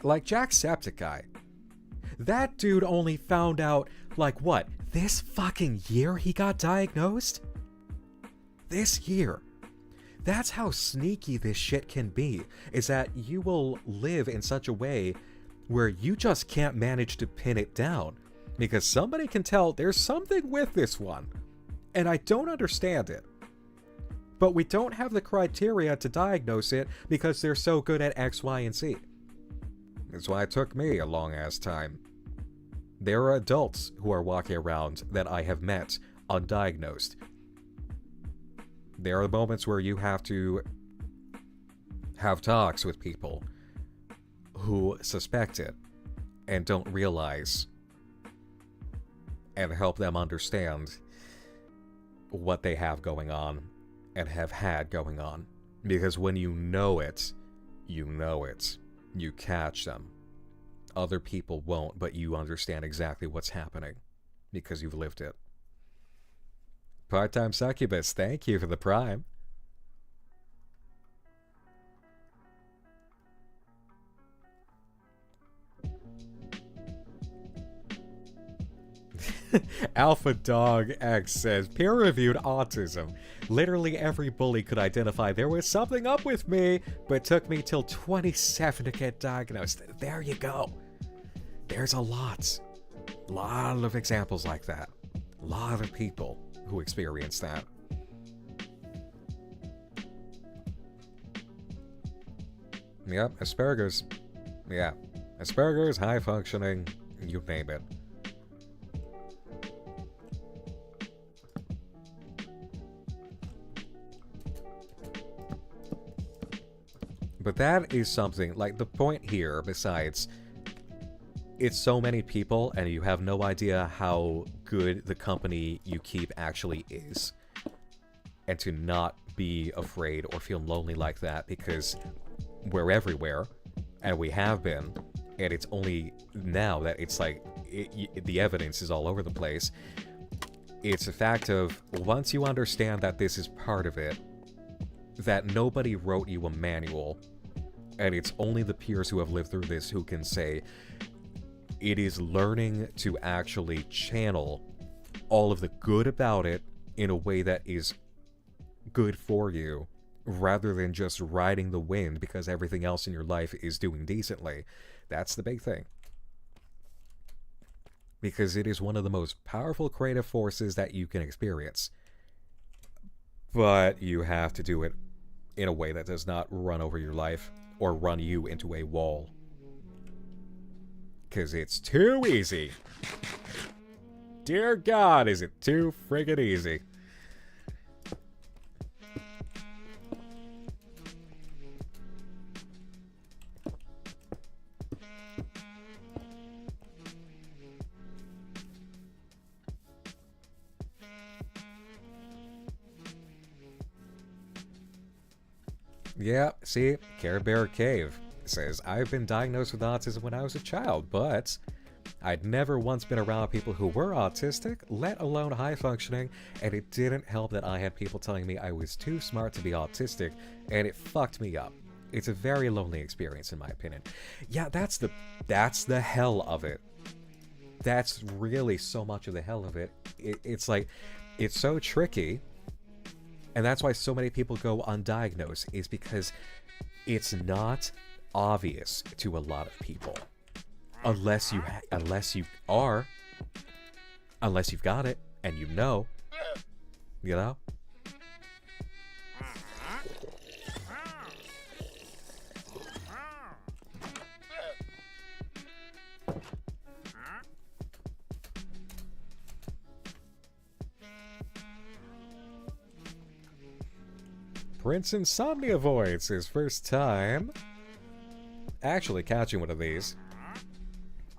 Like Jacksepticeye. That dude only found out, like, what? This fucking year he got diagnosed? This year. That's how sneaky this shit can be, is that you will live in such a way where you just can't manage to pin it down, because somebody can tell there's something with this one, and I don't understand it. But we don't have the criteria to diagnose it because they're so good at X, Y, and Z. That's why it took me a long-ass time. There are adults who are walking around that I have met undiagnosed. There are moments where you have to have talks with people who suspect it and don't realize, and help them understand what they have going on and have had going on. Because when you know it, you know it. You catch them. Other people won't, but you understand exactly what's happening because you've lived it. Part-time succubus, thank you for the prime. Alpha Dog X says, peer-reviewed autism. Literally every bully could identify there was something up with me, but it took me till 27 to get diagnosed. There you go. There's a lot of examples like that. A lot of people who experience that. Yep, asparagus. Yeah. Asperger's, high functioning, you name it. But that is something, like, the point here, besides, it's so many people, and you have no idea how good the company you keep actually is. And to not be afraid or feel lonely like that, because we're everywhere, and we have been, and it's only now that it's like, the evidence is all over the place. It's a fact of, once you understand that this is part of it, that nobody wrote you a manual, and it's only the peers who have lived through this who can say, it is learning to actually channel all of the good about it in a way that is good for you, rather than just riding the wind because everything else in your life is doing decently. That's the big thing. Because it is one of the most powerful creative forces that you can experience. But you have to do it in a way that does not run over your life or run you into a wall. Because it's too easy. Dear God, is it too friggin' easy. Yeah, see, Care Bear Cave says, I've been diagnosed with autism when I was a child, but I'd never once been around people who were autistic, let alone high-functioning, and it didn't help that I had people telling me I was too smart to be autistic, and it fucked me up. It's a very lonely experience, in my opinion. Yeah, that's the hell of it. That's really so much of the hell of it. It's like, it's so tricky. And that's why so many people go undiagnosed, is because it's not obvious to a lot of people. Unless you've got it, and you know? Prince Insomnia avoids his first time actually catching one of these.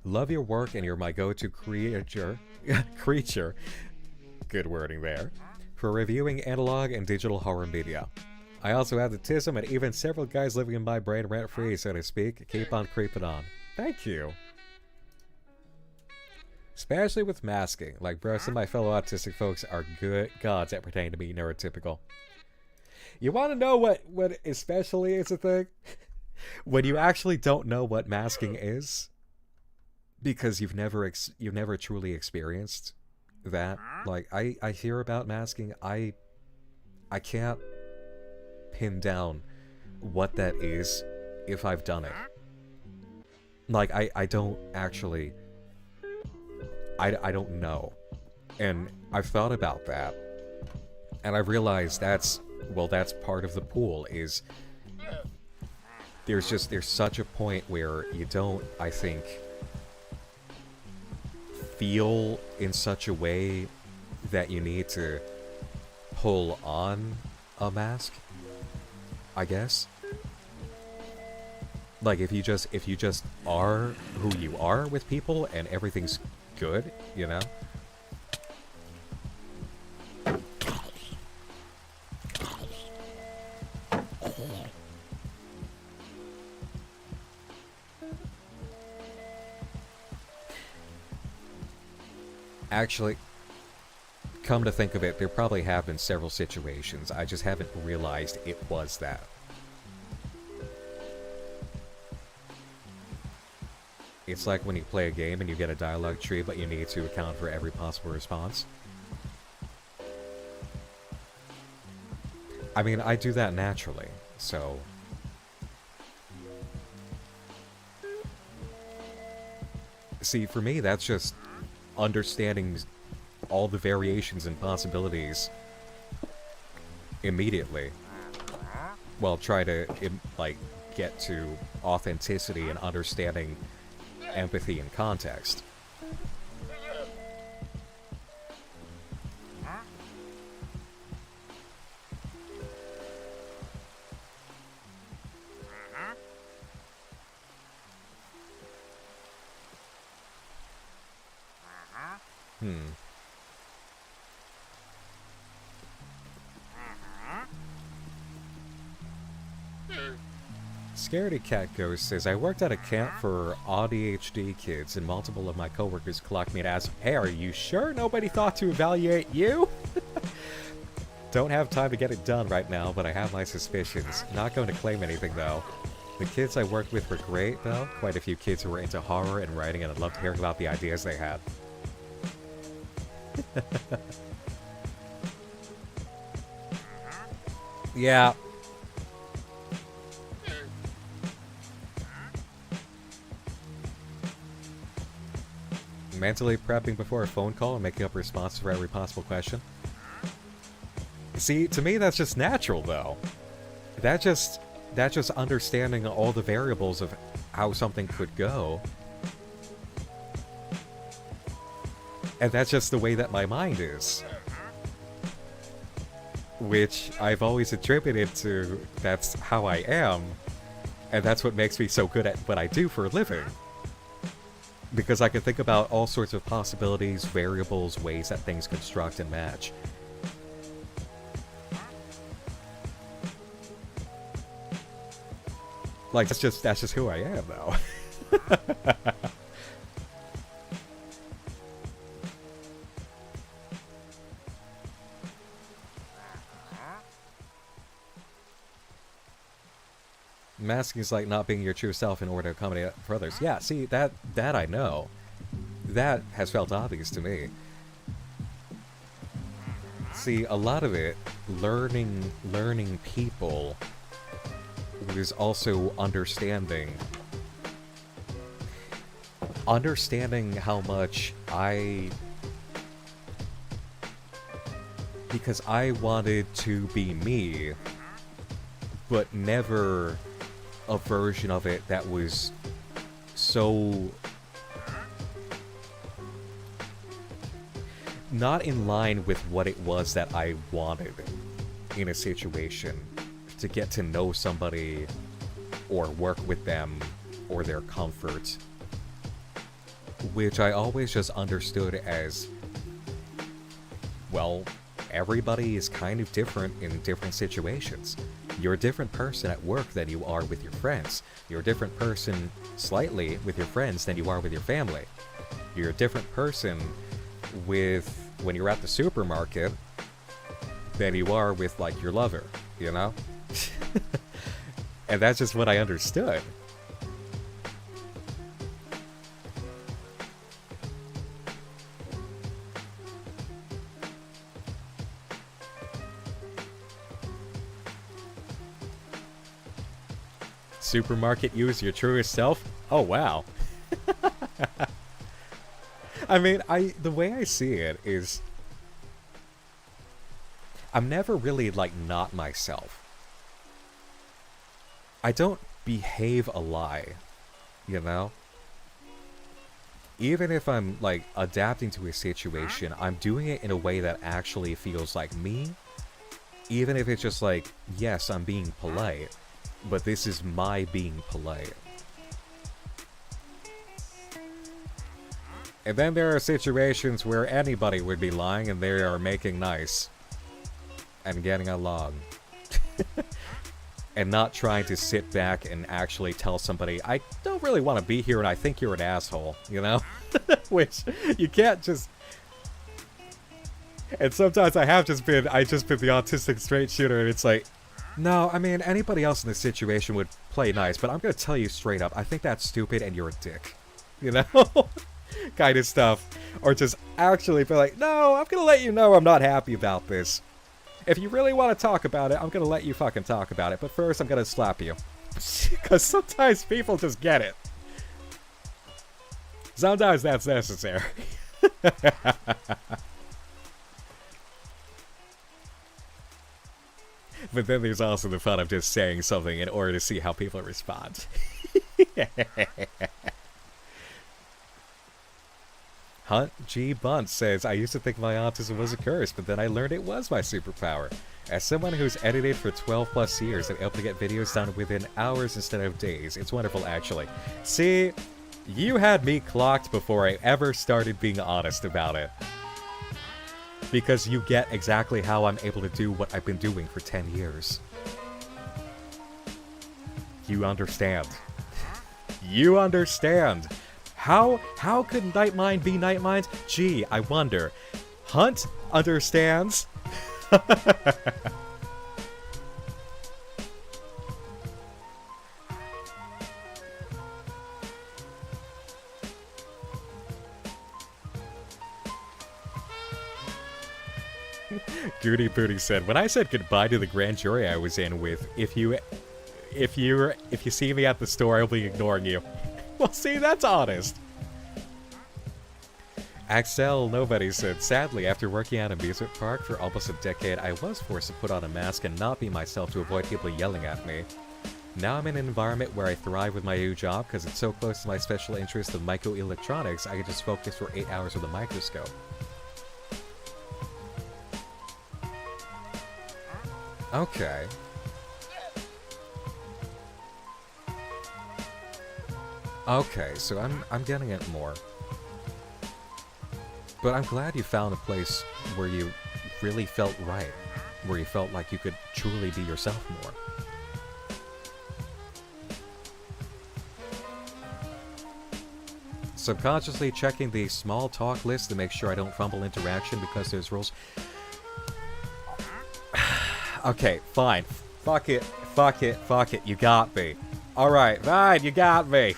Love your work and you're my go-to creature. Good wording there. For reviewing analog and digital horror media. I also have autism and even several guys living in my brain rent-free, so to speak. Keep on creeping on. Thank you. Especially with masking. Like, bro, some of my fellow autistic folks are good gods at pretending to be neurotypical. You want to know what especially is a thing? When you actually don't know what masking is, because you've never truly experienced that. Like, I hear about masking, I can't pin down what that is if I've done it. Like, I don't actually, I don't know. And I've thought about that, and I realized that's part of the pool, is there's such a point where you don't, I think, feel in such a way that you need to pull on a mask, I guess. Like, if you just are who you are with people and everything's good, you know? Actually, come to think of it, there probably have been several situations. I just haven't realized it was that. It's like when you play a game and you get a dialogue tree, but you need to account for every possible response. I mean, I do that naturally, so... See, for me, that's just understanding all the variations and possibilities immediately. Well, try to, like, get to authenticity and understanding empathy and context. Scaredy Cat Ghost says, I worked at a camp for ADHD kids, and multiple of my coworkers clocked me and asked, hey, are you sure nobody thought to evaluate you? Don't have time to get it done right now, but I have my suspicions. Not going to claim anything, though. The kids I worked with were great, though. Quite a few kids who were into horror and writing, and I loved hearing about the ideas they had. Yeah. Mentally prepping before a phone call and making up responses for every possible question. See, to me that's just natural, though. That's just understanding all the variables of how something could go. And that's just the way that my mind is. Which I've always attributed to that's how I am. And that's what makes me so good at what I do for a living. Because I can think about all sorts of possibilities, variables, ways that things construct and match. Like, that's just who I am, though. Masking is like not being your true self in order to accommodate for others. Yeah, see, that I know. That has felt obvious to me. See, a lot of it, learning people, is also understanding how much because I wanted to be me, but never a version of it that was so not in line with what it was that I wanted in a situation, to get to know somebody or work with them or their comfort, which I always just understood as, well, everybody is kind of different in different situations. You're a different person at work than you are with your friends. You're a different person slightly with your friends than you are with your family. You're a different person when you're at the supermarket than you are with, like, your lover, you know? And that's just what I understood. Supermarket you as your truest self? Oh, wow. I mean, the way I see it is, I'm never really, like, not myself. I don't behave a lie, you know? Even if I'm, like, adapting to a situation, I'm doing it in a way that actually feels like me. Even if it's just like, yes, I'm being polite, but this is my being polite. And then there are situations where anybody would be lying and they are making nice and getting along. And not trying to sit back and actually tell somebody, I don't really want to be here and I think you're an asshole, you know? Which, you can't just... And sometimes I've just been the autistic straight shooter, and it's like, no, I mean, anybody else in this situation would play nice, but I'm gonna tell you straight up, I think that's stupid and you're a dick. You know? Kind of stuff. Or just actually be like, no, I'm gonna let you know I'm not happy about this. If you really want to talk about it, I'm gonna let you fucking talk about it, but first I'm gonna slap you. Because sometimes people just get it. Sometimes that's necessary. But then there's also the fun of just saying something in order to see how people respond. Hunt G. Bunt says, I used to think my autism was a curse, but then I learned it was my superpower. As someone who's edited for 12 plus years, I'm able to get videos done within hours instead of days. It's wonderful, actually. See, you had me clocked before I ever started being honest about it. Because you get exactly how I'm able to do what I've been doing for 10 years. You understand. You understand. How could Nightmind be Nightmind? Gee, I wonder. Hunt understands. Goody Booty said, when I said goodbye to the grand jury I was in with, if you see me at the store, I'll be ignoring you. Well, see, that's honest. Axel Nobody said, sadly, after working at an amusement park for almost a decade, I was forced to put on a mask and not be myself to avoid people yelling at me. Now I'm in an environment where I thrive with my new job because it's so close to my special interest of microelectronics, I can just focus for 8 hours with a microscope. Okay. Okay, so I'm getting it more. But I'm glad you found a place where you really felt right. Where you felt like you could truly be yourself more. Subconsciously checking the small talk list to make sure I don't fumble interaction because there's rules. Okay, fine. Fuck it. Fuck it. Fuck it. You got me. Alright, fine, you got me.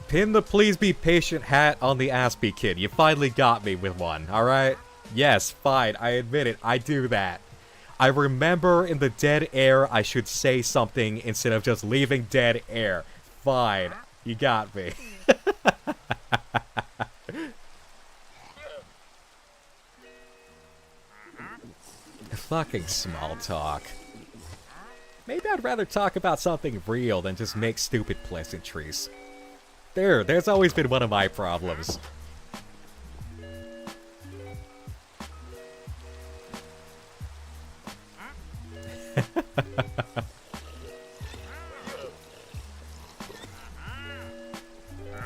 Pin the please be patient hat on the Aspie kid. You finally got me with one, alright? Yes, fine, I admit it, I do that. I remember in the dead air I should say something instead of just leaving dead air. Fine, you got me. Fucking small talk. Maybe I'd rather talk about something real than just make stupid pleasantries. There's always been one of my problems.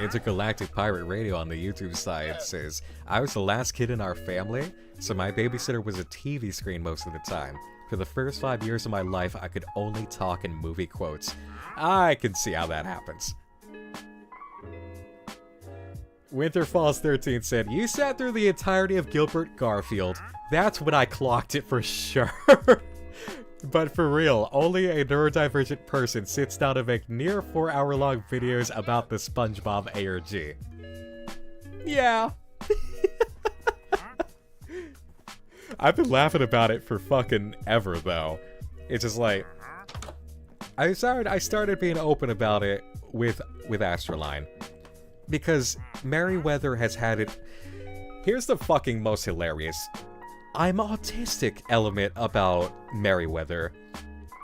Intergalactic Pirate Radio on the YouTube side says, I was the last kid in our family, so my babysitter was a TV screen most of the time. For the first 5 years of my life, I could only talk in movie quotes. I can see how that happens. Winterfalls 13 said, you sat through the entirety of Gilbert Garfield. That's when I clocked it for sure. But for real, only a neurodivergent person sits down to make near 4-hour-long videos about the SpongeBob ARG. Yeah. I've been laughing about it for fucking ever, though. It's just like... I started being open about it with AstraLine. Because Merryweather has had it... Here's the fucking most hilarious... I'm autistic element about Merryweather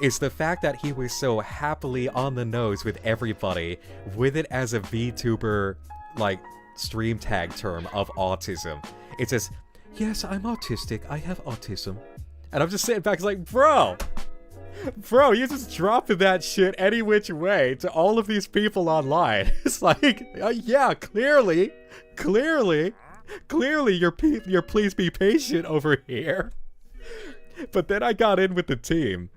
is the fact that he was so happily on the nose with everybody with it as a VTuber, like, stream tag term of autism. It says, yes, I'm autistic, I have autism. And I'm just sitting back like, bro, you're just dropping that shit any which way to all of these people online. It's like, yeah, clearly, you're please be patient over here. But then I got in with the team,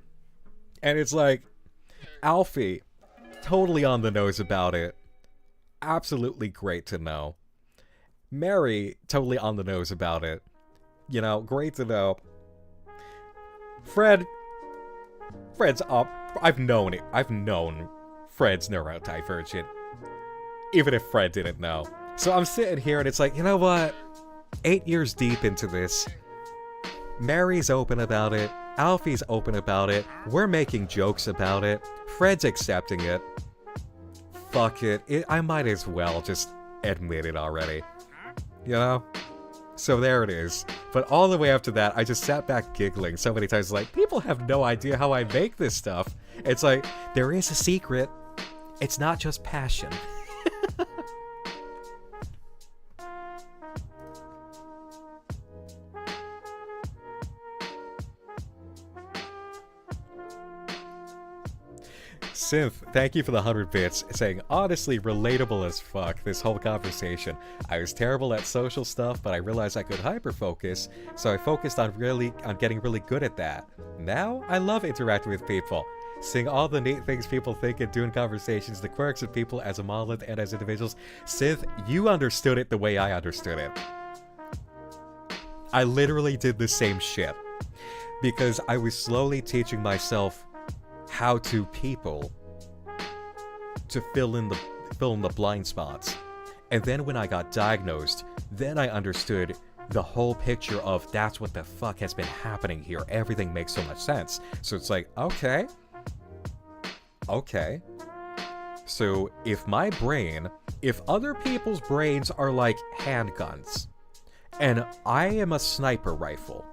and it's like, Alfie, totally on the nose about it. Absolutely great to know. Mary, totally on the nose about it. You know, great to know. Fred's up. I've known it. I've known Fred's neurodivergent. Even if Fred didn't know. So I'm sitting here and it's like, you know what? 8 years deep into this, Mary's open about it, Alfie's open about it, we're making jokes about it, Fred's accepting it. Fuck it, I might as well just admit it already. You know? So there it is. But all the way after that, I just sat back giggling so many times, like, people have no idea how I make this stuff. It's like, there is a secret. It's not just passion. Synth, thank you for the 100 bits, saying, honestly, relatable as fuck, this whole conversation. I was terrible at social stuff, but I realized I could hyper-focus, so I focused on getting really good at that. Now, I love interacting with people. Seeing all the neat things people think and do in conversations, the quirks of people as a monolith and as individuals. Synth, you understood it the way I understood it. I literally did the same shit. Because I was slowly teaching myself how to people to fill in the blind spots. And then when I got diagnosed, then I understood the whole picture of that's what the fuck has been happening here. Everything makes so much sense. So it's like, okay. So if my brain, if other people's brains are like handguns, and I am a sniper rifle,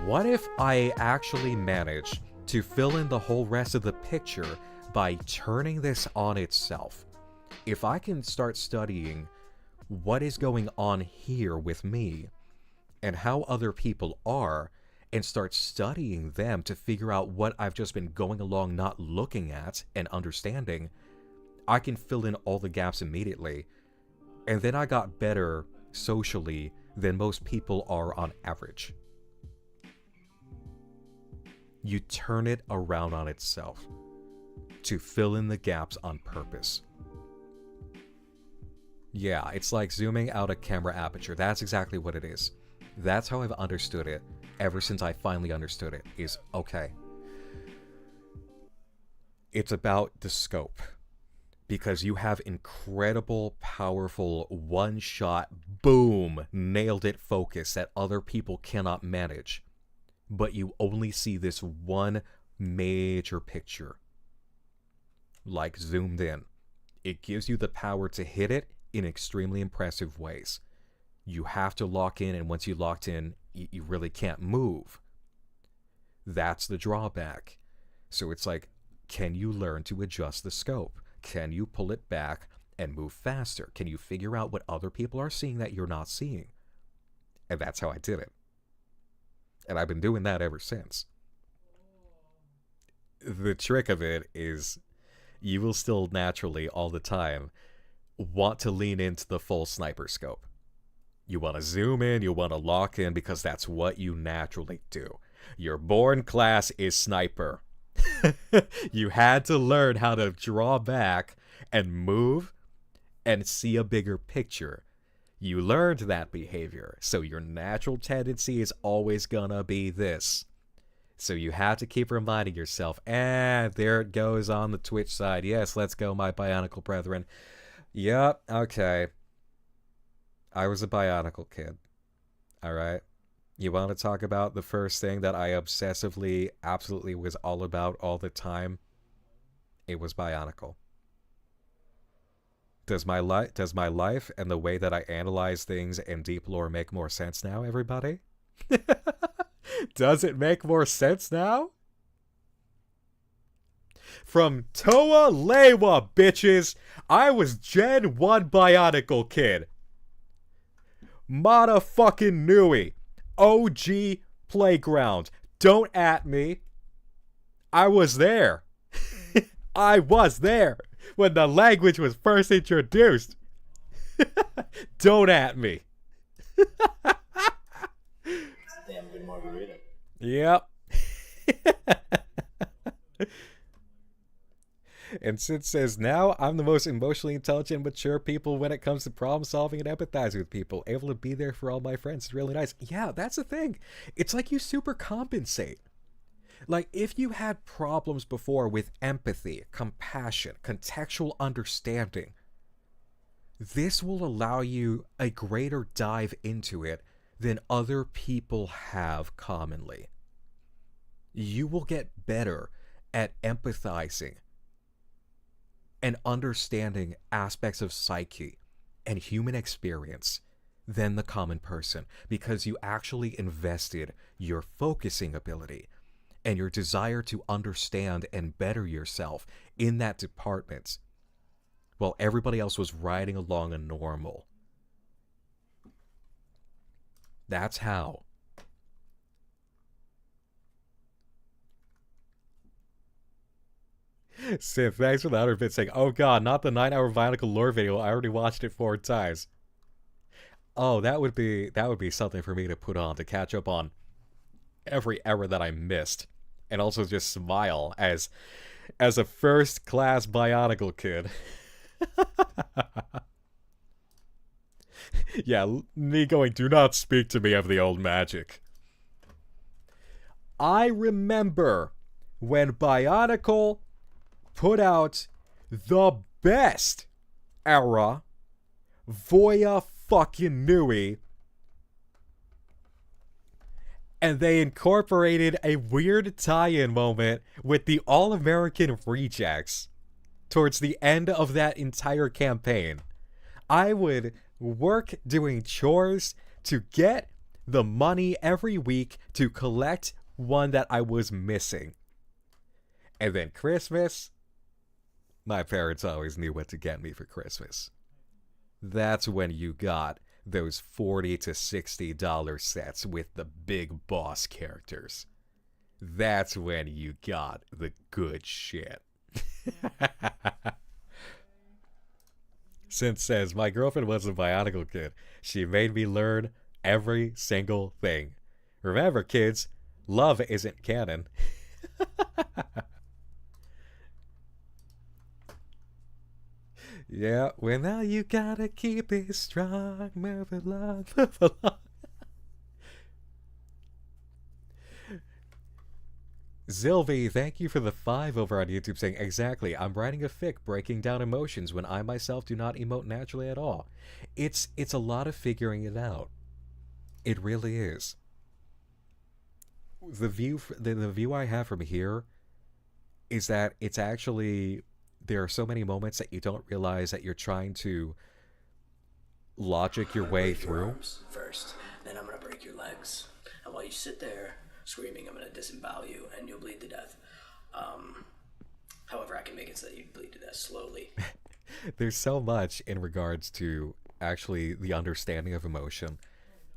what if I actually manage to fill in the whole rest of the picture by turning this on itself? If I can start studying what is going on here with me and how other people are, and start studying them to figure out what I've just been going along not looking at and understanding, I can fill in all the gaps immediately. And then I got better socially than most people are on average. You turn it around on itself to fill in the gaps on purpose. Yeah, it's like zooming out a camera aperture. That's exactly what it is. That's how I've understood it ever since I finally understood it, is okay. It's about the scope. Because you have incredible, powerful, one-shot, boom, nailed it focus that other people cannot manage. But you only see this one major picture. Like zoomed in. It gives you the power to hit it in extremely impressive ways. You have to lock in, and once you locked in, you really can't move. That's the drawback. So it's like, can you learn to adjust the scope? Can you pull it back and move faster? Can you figure out what other people are seeing that you're not seeing? And that's how I did it. And I've been doing that ever since. The trick of it is you will still naturally, all the time, want to lean into the full sniper scope. You want to zoom in, you want to lock in, because that's what you naturally do. Your born class is sniper. You had to learn how to draw back and move and see a bigger picture. You learned that behavior, so your natural tendency is always gonna be this. So you have to keep reminding yourself, and there it goes on the Twitch side. Yes, let's go, my Bionicle brethren. Yep, okay. I was a Bionicle kid. Alright? You want to talk about the first thing that I obsessively, absolutely was all about all the time? It was Bionicle. Does my life and the way that I analyze things in deep lore make more sense now, everybody? Does it make more sense now? From Toa Lewa, bitches! I was Gen 1 Bionicle kid. Motherfucking Nui. OG playground. Don't at me. I was there. I was there when the language was first introduced. Don't at me. Damn good margarita. Yep. And Sid says, now I'm the most emotionally intelligent, mature people when it comes to problem solving and empathizing with people. Able to be there for all my friends. It's really nice. Yeah, that's the thing. It's like you super compensate. Like, if you had problems before with empathy, compassion, contextual understanding, this will allow you a greater dive into it than other people have commonly. You will get better at empathizing and understanding aspects of psyche and human experience than the common person, because you actually invested your focusing ability. and your desire to understand and better yourself in that department while everybody else was riding along a normal. That's how. Sith, thanks for the 100 bits saying, oh god, not the 9-hour Bionicle lore video. I already watched it 4 times. Oh, that would be something for me to put on to catch up on every error that I missed. And also just smile as a first-class Bionicle kid. Yeah, me going, do not speak to me of the old magic. I remember when Bionicle put out the best era Voya fucking Nui, and they incorporated a weird tie-in moment with the All-American Rejects towards the end of that entire campaign. I would work doing chores to get the money every week to collect one that I was missing. And then Christmas, my parents always knew what to get me for Christmas. That's when you got those $40 to $60 sets with the big boss characters. That's when you got the good shit. Sin says, my girlfriend was a Bionicle kid. She made me learn every single thing. Remember, kids, love isn't canon. Yeah, well now you gotta keep it strong, move along, move along. Zilvi, thank you for the 5 over on YouTube saying, exactly, I'm writing a fic breaking down emotions when I myself do not emote naturally at all. It's a lot of figuring it out. It really is. The view I have from here is that it's actually, there are so many moments that you don't realize that you're trying to logic your way through. First, then I'm gonna break your legs. And while you sit there screaming, I'm gonna disembowel you and you'll bleed to death. However, I can make it so that you bleed to death slowly. There's so much in regards to actually the understanding of emotion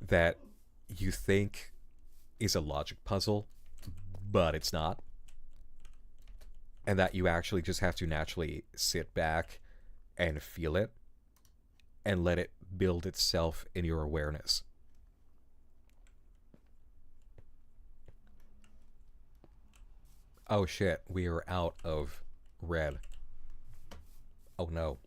that you think is a logic puzzle, but it's not. And that you actually just have to naturally sit back and feel it and let it build itself in your awareness. Oh shit, we are out of red. Oh no.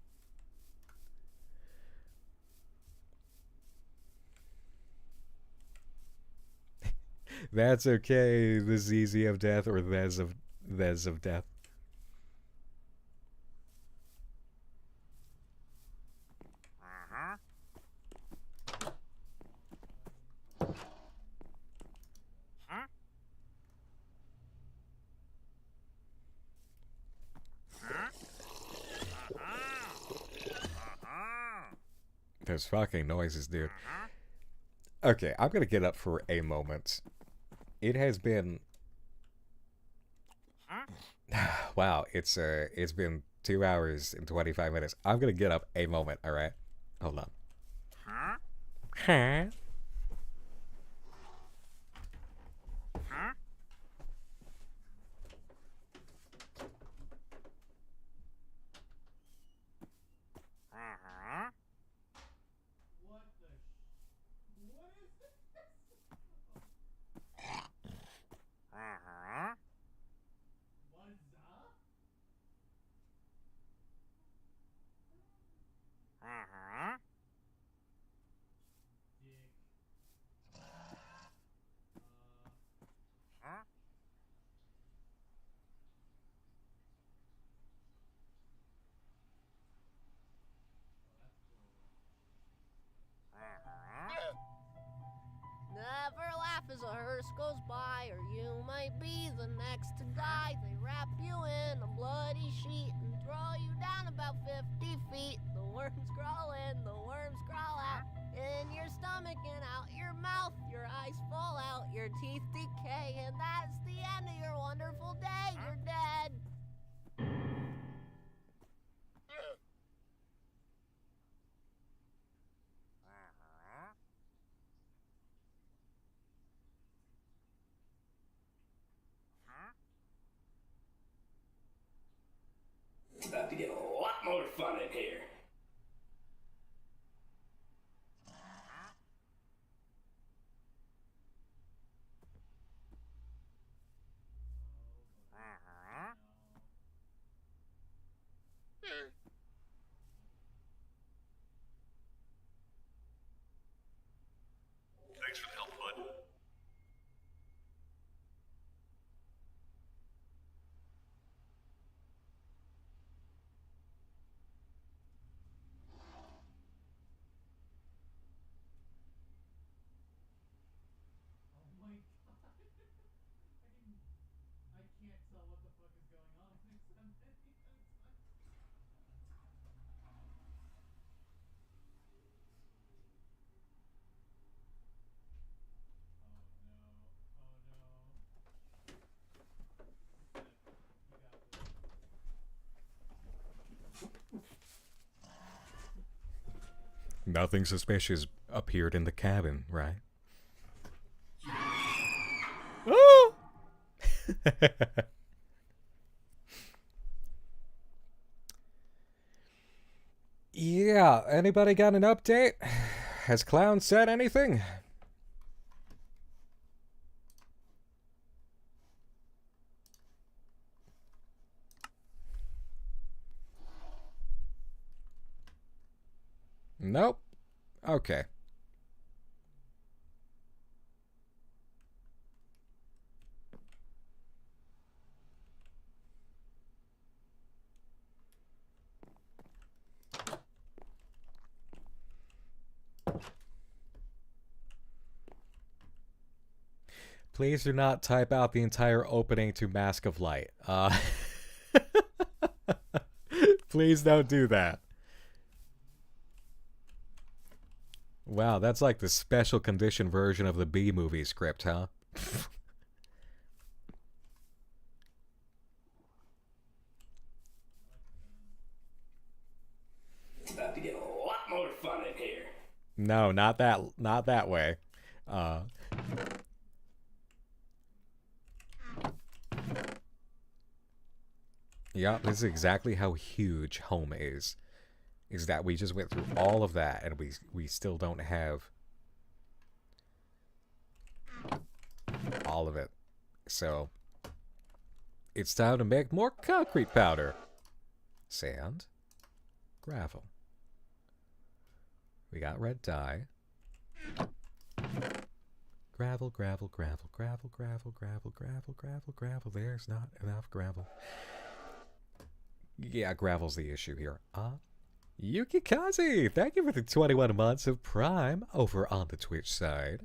That's okay, the ZZ of death or Thez of death. Those fucking noises, dude. Okay, I'm gonna get up for a moment. It has been... Wow, it's been 2 hours and 25 minutes. I'm gonna get up a moment, alright? Hold on. Huh? Never laugh as a hearse goes by, or you might be the next to die. They wrap you in a bloody sheet and throw you down about 50 feet. The worms crawl in, the worms crawl out, in your stomach and out your mouth. Your eyes fall out, your your teeth decay, and that's the end of your wonderful day. You're dead. It's about to get a lot more fun in here. Thanks for the help, bud. Nothing suspicious appeared in the cabin, right? Oh! Yeah, anybody got an update? Has Clown said anything? Nope. Okay. Please do not type out the entire opening to Mask of Light. Please don't do that. Wow, that's like the special condition version of the B-movie script, huh? It's about to get a lot more fun in here. No, not that way. Yeah, this is exactly how huge home is. Is that we just went through all of that and we still don't have all of it. So it's time to make more concrete powder. Sand, gravel. We got red dye. Gravel, gravel, gravel, gravel, gravel, gravel, gravel, gravel, gravel. There's not enough gravel. Yeah, gravel's the issue here. Yukikaze, thank you for the 21 months of Prime over on the Twitch side.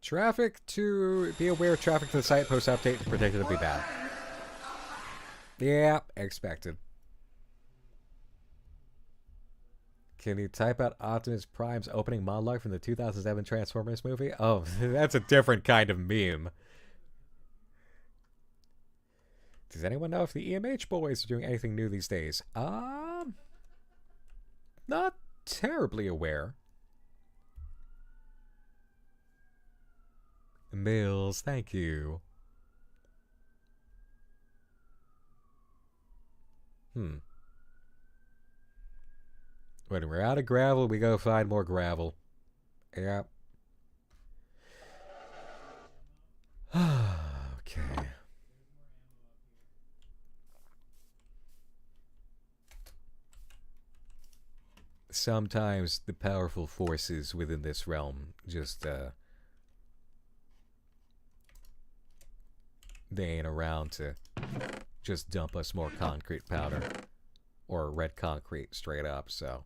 Traffic to be aware, traffic to the site post update is predicted to be bad. Yeah, expected. Can you type out Optimus Prime's opening monologue from the 2007 Transformers movie? Oh, that's a different kind of meme. Does anyone know if the EMH boys are doing anything new these days? Not terribly aware. Mills, thank you. When we're out of gravel, we go find more gravel. Yep. Okay. Sometimes the powerful forces within this realm just, they ain't around to just dump us more concrete powder. Or red concrete straight up, so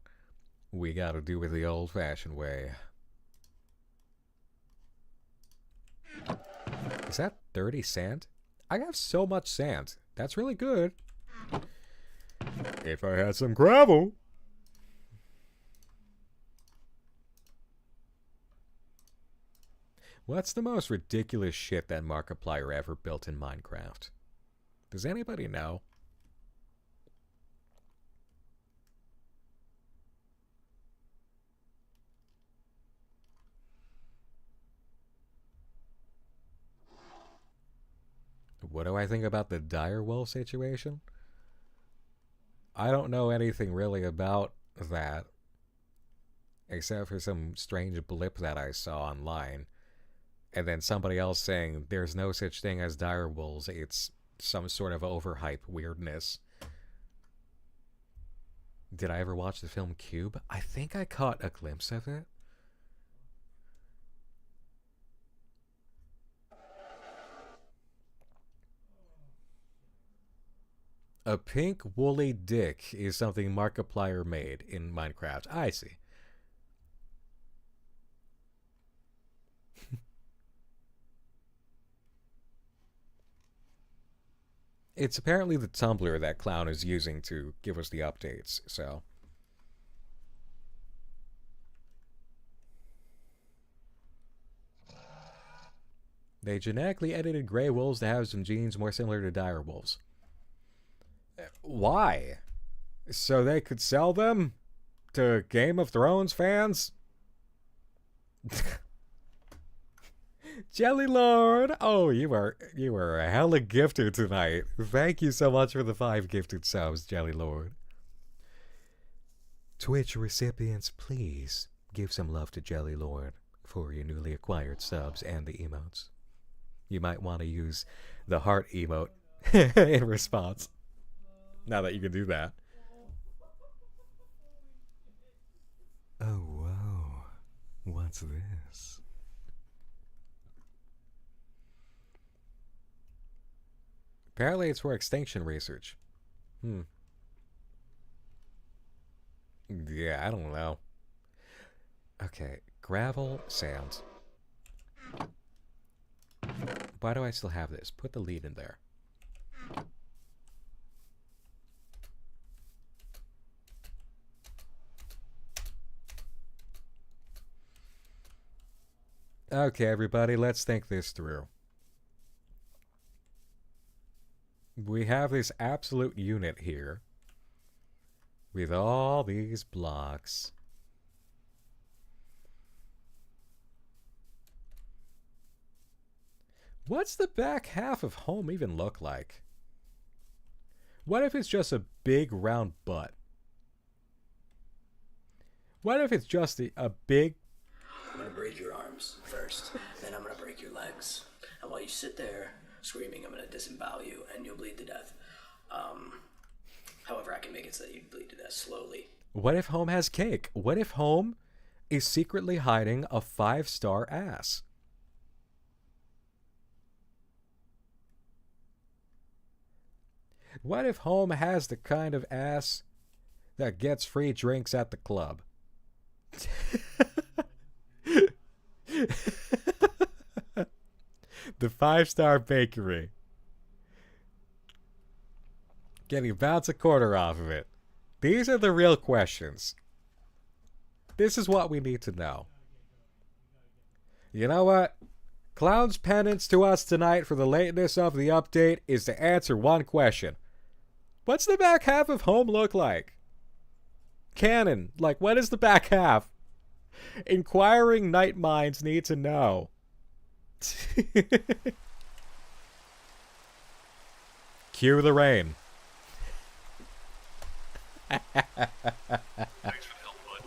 we gotta do it the old-fashioned way. Is that dirty sand? I have so much sand. That's really good. If I had some gravel... What's the most ridiculous shit that Markiplier ever built in Minecraft? Does anybody know? What do I think about the direwolf situation? I don't know anything really about that, except for some strange blip that I saw online. And then somebody else saying there's no such thing as direwolves, it's some sort of overhype weirdness. Did I ever watch the film Cube? I think I caught a glimpse of it. A pink woolly dick is something Markiplier made in Minecraft. I see. It's apparently the Tumblr that Clown is using to give us the updates, so... They genetically edited gray wolves to have some genes more similar to dire wolves. Why? So they could sell them to Game of Thrones fans? Jelly Lord! Oh, you are a hella gifted tonight. Thank you so much for the 5 gifted subs, Jelly Lord. Twitch recipients, please give some love to Jelly Lord for your newly acquired subs and the emotes. You might want to use the heart emote in response. Now that you can do that. Oh, wow. What's this? Apparently it's for extinction research. Yeah, I don't know. Okay, gravel, sand. Why do I still have this? Put the lead in there. Okay, everybody, let's think this through. We have this absolute unit here with all these blocks. What's the back half of home even look like? What if it's just a big round butt? What if it's just a big... I'm gonna break your arms first, then I'm gonna break your legs. And while you sit there screaming, I'm gonna disembowel you and you'll bleed to death. However, I can make it so that you bleed to death slowly. What if home has cake? What if home is secretly hiding a 5-star ass? What if home has the kind of ass that gets free drinks at the club? The 5-star bakery. Getting about a quarter off of it. These are the real questions. This is what we need to know. You know what? Clown's penance to us tonight for the lateness of the update is to answer one question. What's the back half of home look like? Canon. Like, what is the back half? Inquiring night minds need to know. Cue the rain. Thanks for the help, bud.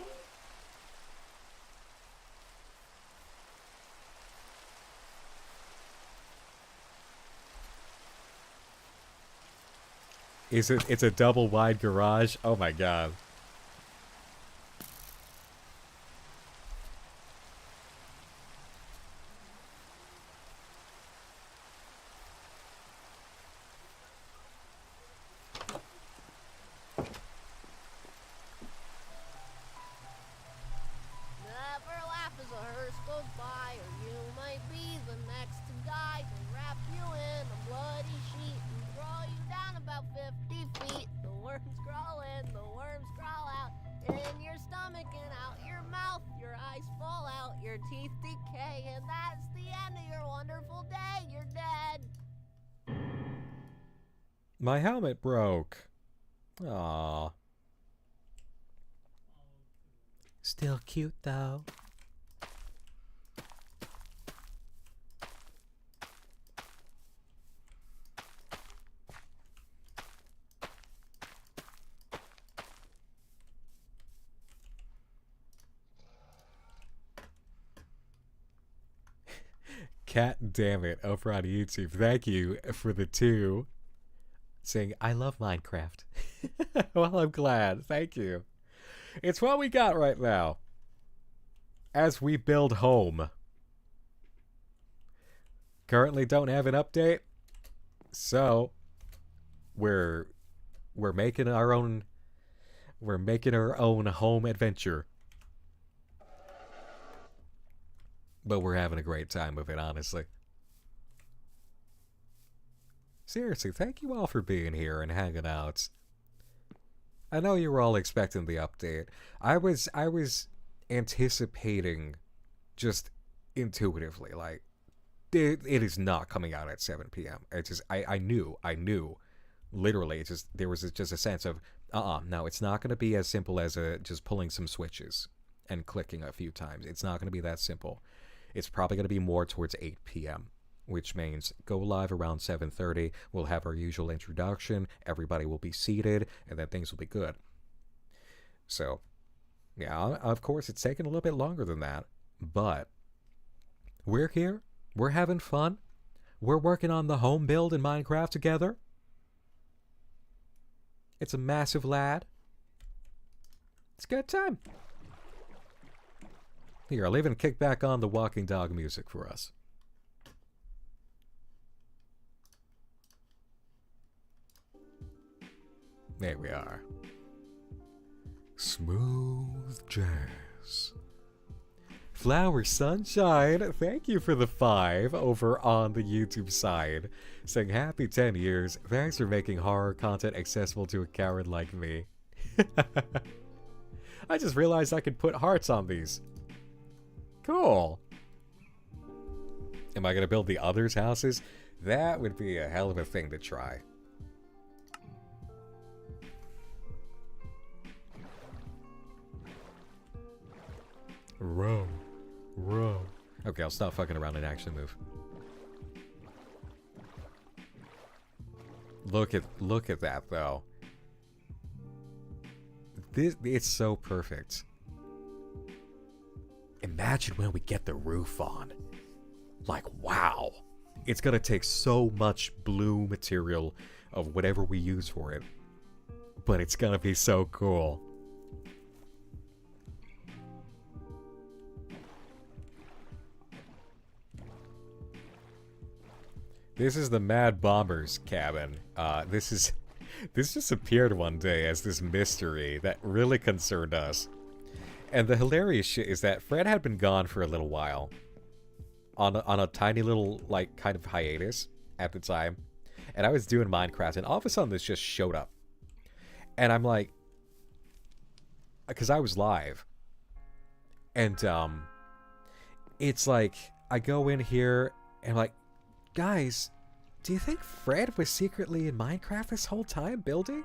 It's a double wide garage? Oh my god. Never laugh as a hearse goes by, or you might be the next guy to wrap you in a bloody sheet and throw you down about 50 feet. The worms crawl in, the worms crawl eyes fall out, your teeth decay, and that's the end of your wonderful day. You're dead. My helmet broke. Aww. Still cute though. Cat damn it over on YouTube. Thank you for the 2 saying I love Minecraft. Well, I'm glad. Thank you. It's what we got right now as we build home. Currently don't have an update, so we're making our own home adventure. But we're having a great time with it, honestly. Seriously, thank you all for being here and hanging out. I know you were all expecting the update. I was anticipating just intuitively, like, it is not coming out at 7 p.m. It's just, I knew. Literally, it's just, there was just a sense of, no, it's not going to be as simple as just pulling some switches and clicking a few times. It's not going to be that simple. It's probably going to be more towards 8 p.m., which means go live around 7:30. We'll have our usual introduction. Everybody will be seated, and then things will be good. So, yeah, of course, it's taken a little bit longer than that, but we're here. We're having fun. We're working on the home build in Minecraft together. It's a massive lad. It's a good time. Here, I'll even kick back on the walking dog music for us. There we are. Smooth jazz. Flower Sunshine, thank you for the 5 over on the YouTube side. Saying happy 10 years. Thanks for making horror content accessible to a coward like me. I just realized I could put hearts on these. Cool. Am I going to build the others' houses? That would be a hell of a thing to try. Row. Okay, I'll stop fucking around and actually move. Look at that though. It's so perfect. Imagine when we get the roof on. Like, wow. It's gonna take so much blue material of whatever we use for it. But it's gonna be so cool. This is the Mad Bomber's cabin. This just appeared one day as this mystery that really concerned us. And the hilarious shit is that Fred had been gone for a little while. On a tiny little, like, kind of hiatus at the time. And I was doing Minecraft, and all of a sudden this just showed up. And I'm like... Because I was live. And, it's like, I go in here, and I'm like, guys, do you think Fred was secretly in Minecraft this whole time building?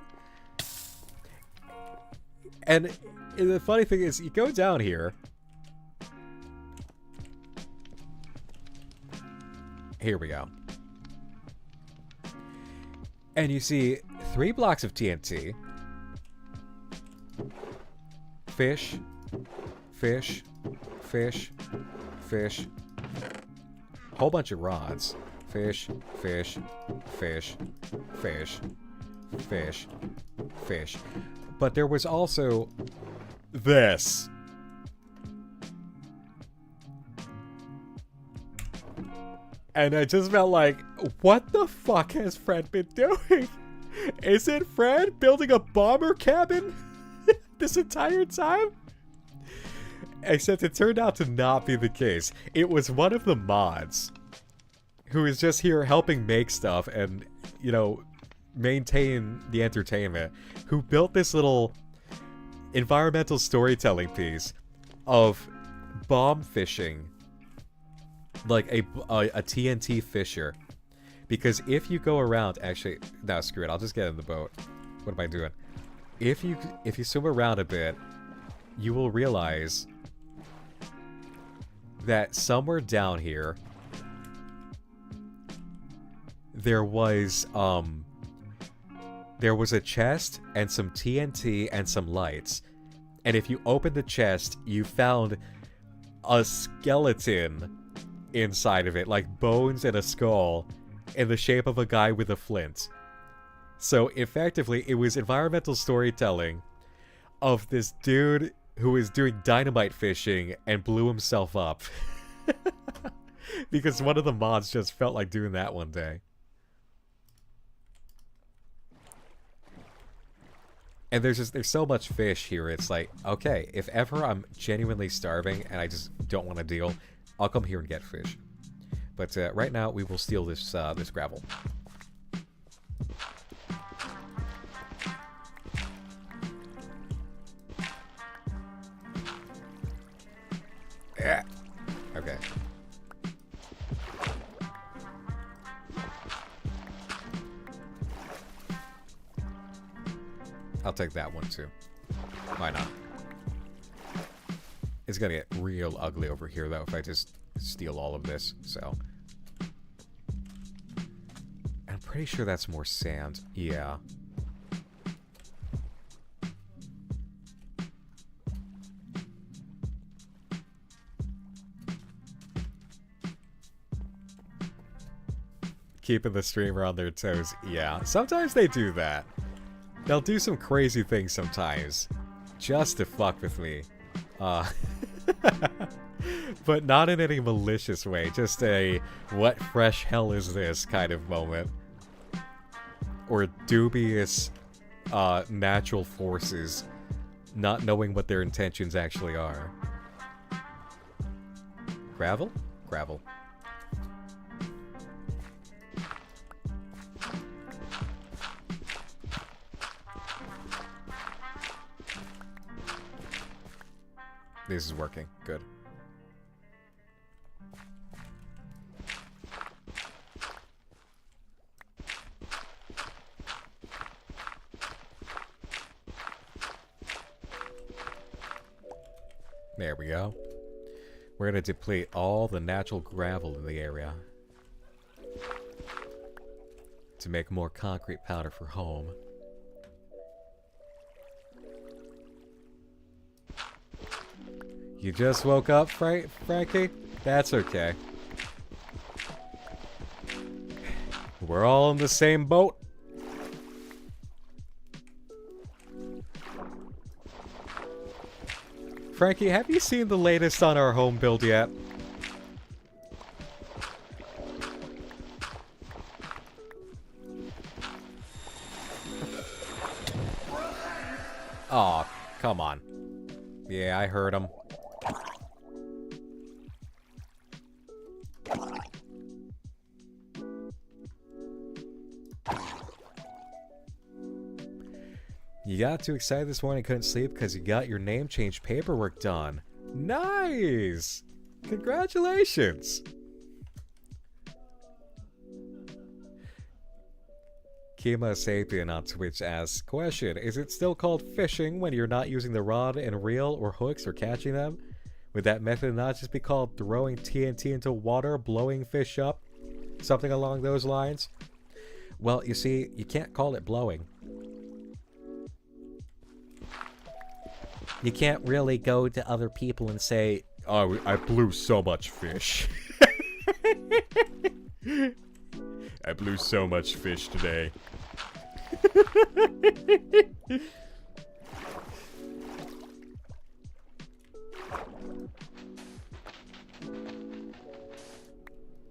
And the funny thing is, you go down here. Here we go. And you see 3 blocks of TNT. Fish. Fish. Fish. Fish. Whole bunch of rods. Fish. Fish. Fish. Fish. Fish. Fish. But there was also this. And I just felt like, what the fuck has Fred been doing? Isn't Fred building a bomber cabin this entire time? Except it turned out to not be the case. It was one of the mods who is just here helping make stuff and, you know, maintain the entertainment, who built this little environmental storytelling piece of bomb fishing. Like a TNT fisher. Because if you go around, actually, no, screw it, I'll just get in the boat. What am I doing? If you swim around a bit, you will realize that somewhere down here there was a chest and some TNT and some lights. And if you opened the chest, you found a skeleton inside of it, like bones and a skull, in the shape of a guy with a flint. So effectively, it was environmental storytelling of this dude who was doing dynamite fishing and blew himself up. Because one of the mods just felt like doing that one day. And there's so much fish here, it's like, okay, if ever I'm genuinely starving and I just don't want to deal, I'll come here and get fish. But right now, we will steal this this gravel. Yeah. Okay. I'll take that one too. Why not? It's gonna get real ugly over here though if I just steal all of this, so. I'm pretty sure that's more sand. Yeah. Keeping the streamer on their toes. Yeah, sometimes they do that. They'll do some crazy things sometimes, just to fuck with me. But not in any malicious way, just a what fresh hell is this kind of moment. Or dubious natural forces not knowing what their intentions actually are. Gravel? Gravel. This is working. Good. There we go. We're going to deplete all the natural gravel in the area to make more concrete powder for home. You just woke up, Frankie? That's okay. We're all in the same boat. Frankie, have you seen the latest on our home build yet? Aw, come on. Yeah, I heard him. You got too excited this morning, couldn't sleep because you got your name change paperwork done. Nice! Congratulations! Kima Sapien on Twitch asks, question, is it still called fishing when you're not using the rod and reel or hooks or catching them? Would that method not just be called throwing TNT into water, blowing fish up? Something along those lines? Well, you see, you can't call it blowing. You can't really go to other people and say, oh, I blew so much fish. I blew so much fish today.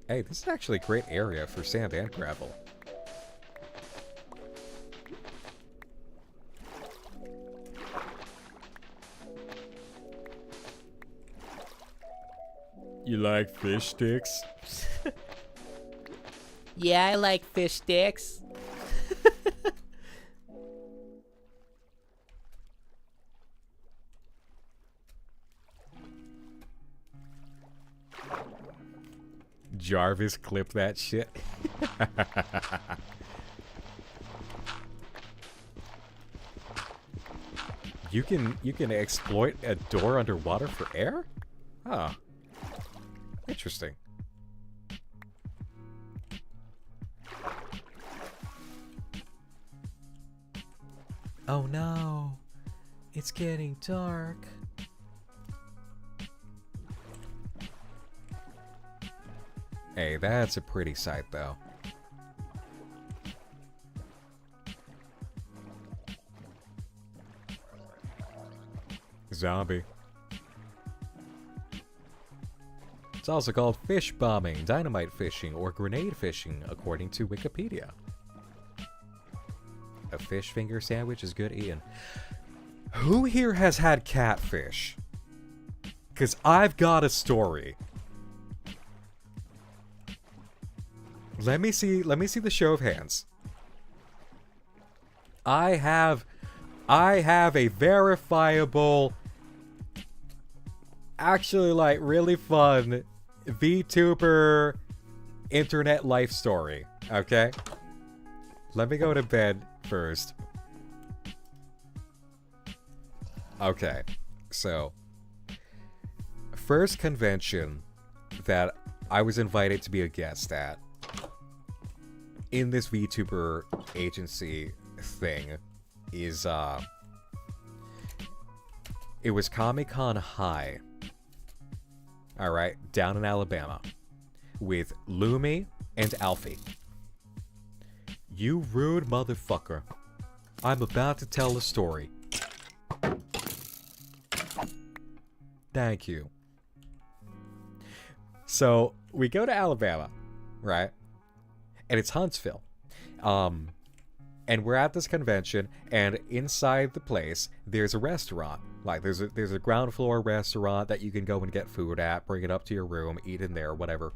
Hey, this is actually a great area for sand and gravel. You like fish sticks? Yeah, I like fish sticks. Jarvis clip that shit. You can exploit a door underwater for air? Huh. Interesting. Oh no. It's getting dark. Hey, that's a pretty sight, though. Zombie. It's also called fish bombing, dynamite fishing, or grenade fishing, according to Wikipedia. A fish finger sandwich is good eating. Who here has had catfish? Because I've got a story. Let me see the show of hands. I have a verifiable, actually like really fun VTuber internet life story. Okay? Let me go to bed first. Okay. So, first convention that I was invited to be a guest at in this VTuber agency thing is it was Comic-Con High, alright, down in Alabama, with Lumi and Alfie. You rude motherfucker. I'm about to tell a story. Thank you. So, we go to Alabama, right? And it's Huntsville. And we're at this convention, and inside the place, there's a restaurant. Like, there's a ground floor restaurant that you can go and get food at, bring it up to your room, eat in there, whatever.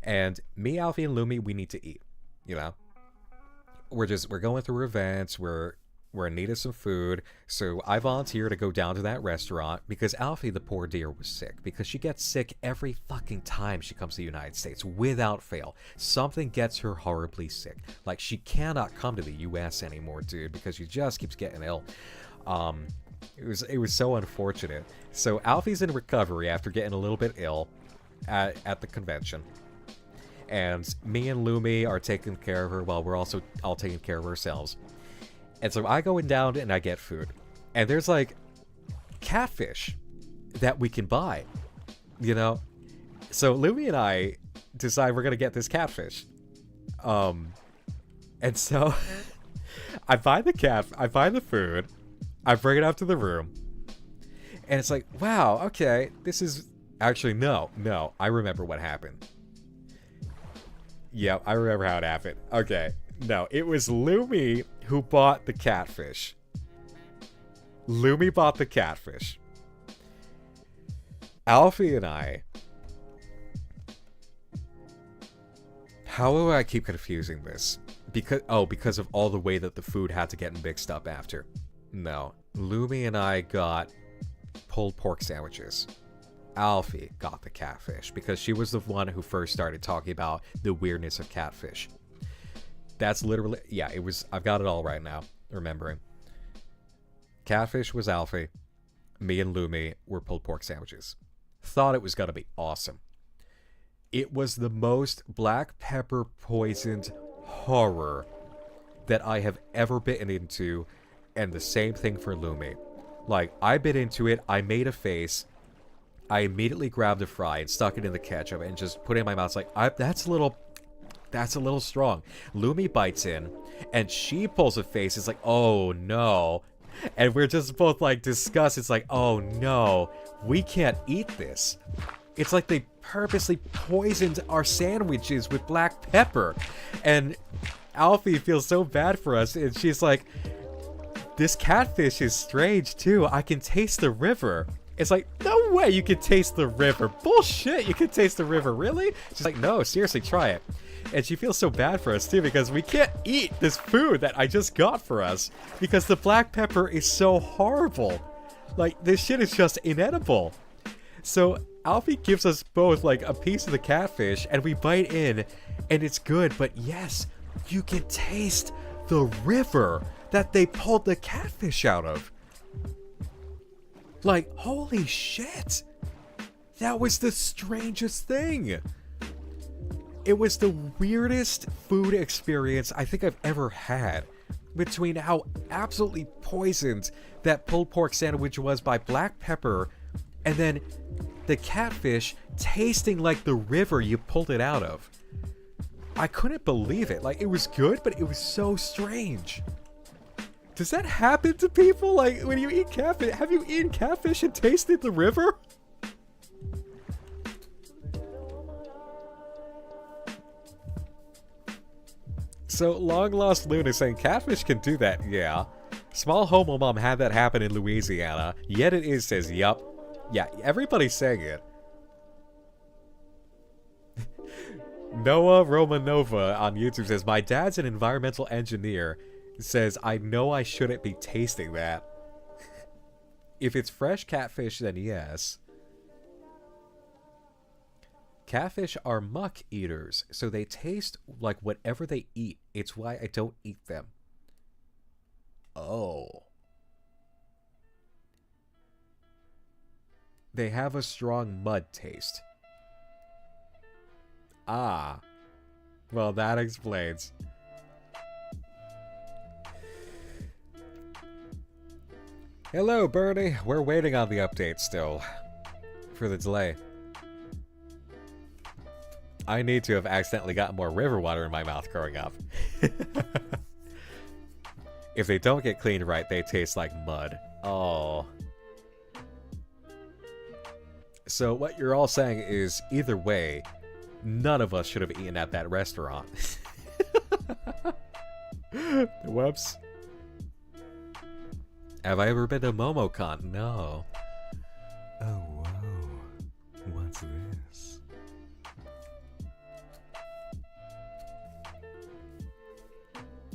And me, Alfie, and Lumi, we need to eat, you know? We're going through events, we're in need of some food, so I volunteer to go down to that restaurant because Alfie, the poor dear, was sick. Because she gets sick every fucking time she comes to the United States, without fail. Something gets her horribly sick. Like, she cannot come to the US anymore, dude, because she just keeps getting ill. It was so unfortunate. So Alfie's in recovery after getting a little bit ill at the convention. And me and Lumi are taking care of her while we're also all taking care of ourselves. And so I go in down and I get food. And there's like catfish that we can buy, you know? So Lumi and I decide we're going to get this catfish. And so I buy the food, I bring it up to the room. And it's like, wow, okay, this is actually, no, I remember what happened. Yep, I remember how it happened. Okay, no, it was Lumi who bought the catfish. Lumi bought the catfish. Alfie and I... How do I keep confusing this? Because of all the way that the food had to get mixed up after. No, Lumi and I got pulled pork sandwiches. Alfie got the catfish because she was the one who first started talking about the weirdness of catfish. That's literally, yeah, it was, I've got it all right now, remembering. Catfish was Alfie. Me and Lumi were pulled pork sandwiches. Thought it was gonna be awesome. It was the most black pepper poisoned horror that I have ever bitten into, and the same thing for Lumi. Like, I bit into it, I made a face, I immediately grabbed a fry and stuck it in the ketchup and just put it in my mouth. It's like, that's a little strong. Lumi bites in, and she pulls a face. It's like, oh no. And we're just both like disgusted. It's like, oh no, we can't eat this. It's like they purposely poisoned our sandwiches with black pepper. And Alfie feels so bad for us, and she's like, this catfish is strange too. I can taste the river. It's like, no way you can taste the river. Bullshit, you can taste the river, really? She's like, no, seriously, try it. And she feels so bad for us too because we can't eat this food that I just got for us because the black pepper is so horrible. Like, this shit is just inedible. So Alfie gives us both like a piece of the catfish and we bite in and it's good, but yes, you can taste the river that they pulled the catfish out of. Like, holy shit. That was the strangest thing. It was the weirdest food experience I think I've ever had. Between how absolutely poisoned that pulled pork sandwich was by black pepper, and then the catfish tasting like the river you pulled it out of. I couldn't believe it. Like, it was good, but it was so strange. Does that happen to people? Like, when you eat catfish, have you eaten catfish and tasted the river? So, Long Lost Loon is saying catfish can do that, yeah. Small Homo Mom had that happen in Louisiana. Yet It Is says, yup. Yeah, everybody's saying it. Noah Romanova on YouTube says, my dad's an environmental engineer. Says, I know I shouldn't be tasting that. If it's fresh catfish, then yes. Catfish are muck eaters, so they taste like whatever they eat. It's why I don't eat them. Oh. They have a strong mud taste. Ah. Well, that explains. Hello, Bernie. We're waiting on the update still. For the delay. I need to have accidentally gotten more river water in my mouth growing up. If they don't get cleaned right, they taste like mud. Oh. So what you're all saying is, either way, none of us should have eaten at that restaurant. Whoops. Have I ever been to MomoCon? No. Oh, whoa. What's this?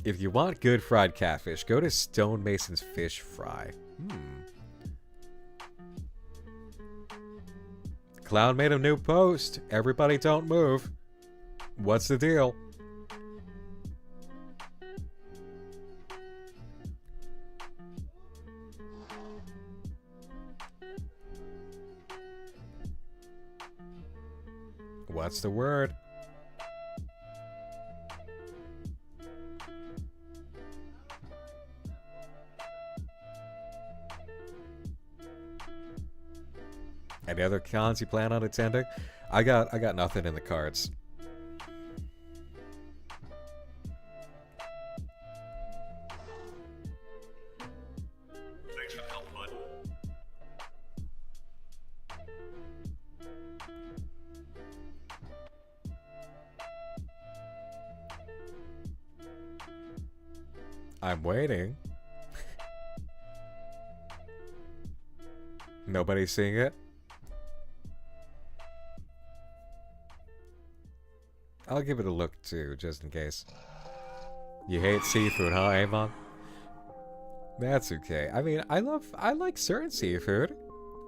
If you want good fried catfish, go to Stone Mason's Fish Fry. Clown made a new post. Everybody don't move. What's the deal? What's the word? Any other cons you plan on attending? I got nothing in the cards. Thanks for the help, bud. I'm waiting. Nobody's seeing it? I'll give it a look too, just in case. You hate seafood, huh, Amon? That's okay. I mean, I like certain seafood.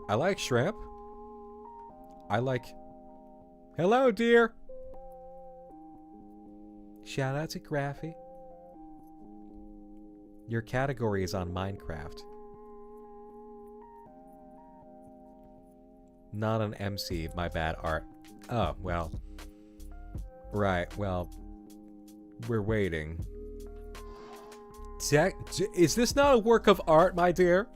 I like shrimp. I like... Hello, dear! Shout out to Graffy. Your category is on Minecraft. Not an MC, my bad, Art. Oh, well... Right, well, we're waiting. Is this not a work of art, my dear?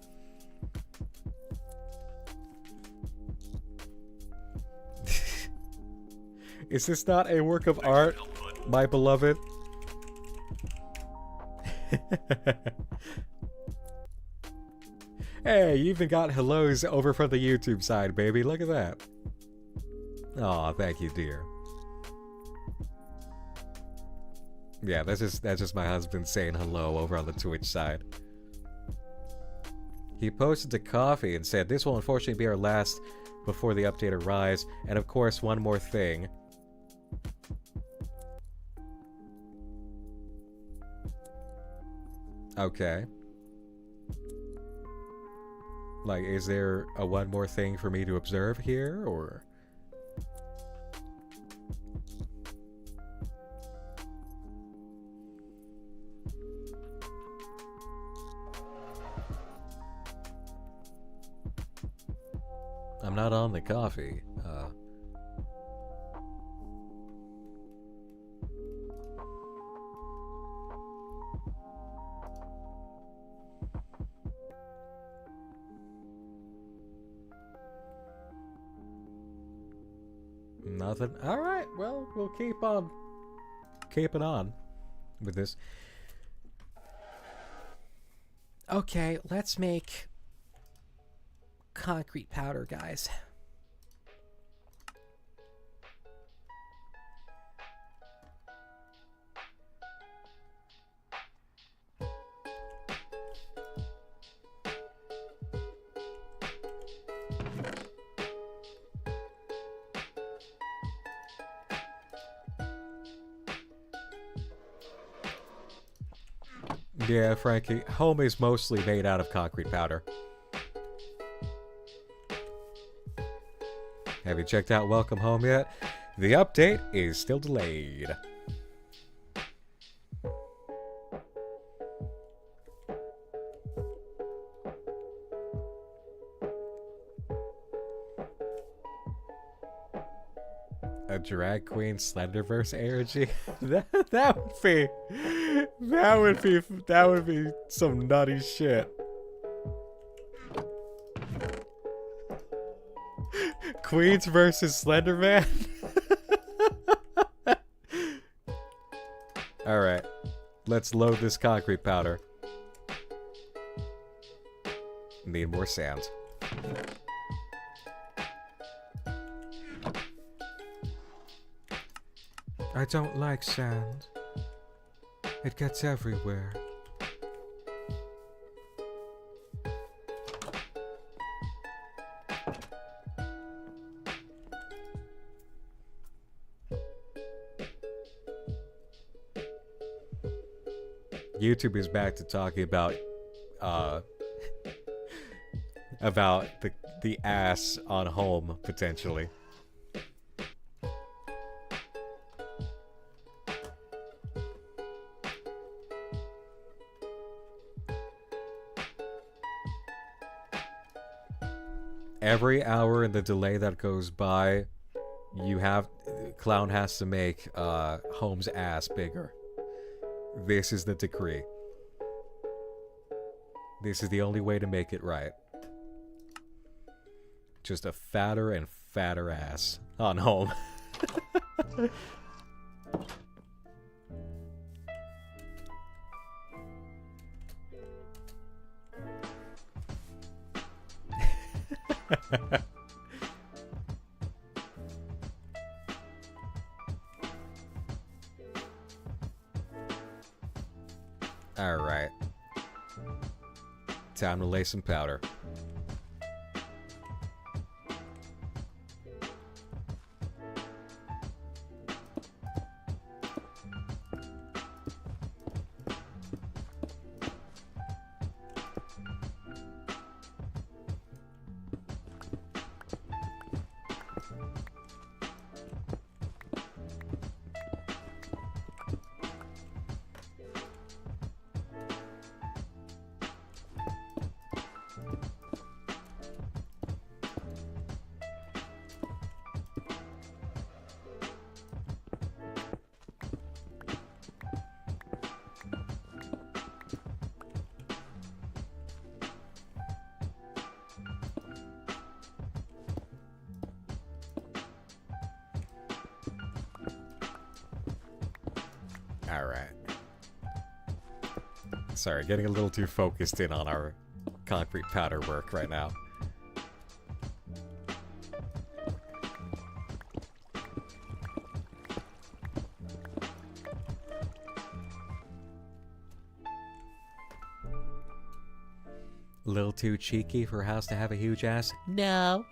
Is this not a work of art, my beloved? Hey, you even got hellos over from the YouTube side, baby. Look at that. Aw, thank you, dear. Yeah, that's just my husband saying hello over on the Twitch side. He posted to Coffee and said, this will unfortunately be our last before the update arrives. And of course, one more thing. Okay. Like, is there a one more thing for me to observe here, or? I'm not on the coffee. Nothing. All right. Well, we'll keep on keeping on with this. Okay, let's make concrete powder, guys. Yeah, Frankie, home is mostly made out of concrete powder. Have you checked out Welcome Home yet? The update is still delayed. A drag queen Slenderverse energy? that would be some nutty shit. Queens versus Slenderman? Alright. Let's load this concrete powder. Need more sand. I don't like sand. It gets everywhere. YouTube is back to talking about the ass on home potentially. Every hour in the delay that goes by, Clown has to make Home's ass bigger. This is the decree. This is the only way to make it right. Just a fatter and fatter ass on Home. Alright. Time to lay some powder. Alright. Sorry, getting a little too focused in on our concrete powder work right now. A little too cheeky for a house to have a huge ass? No.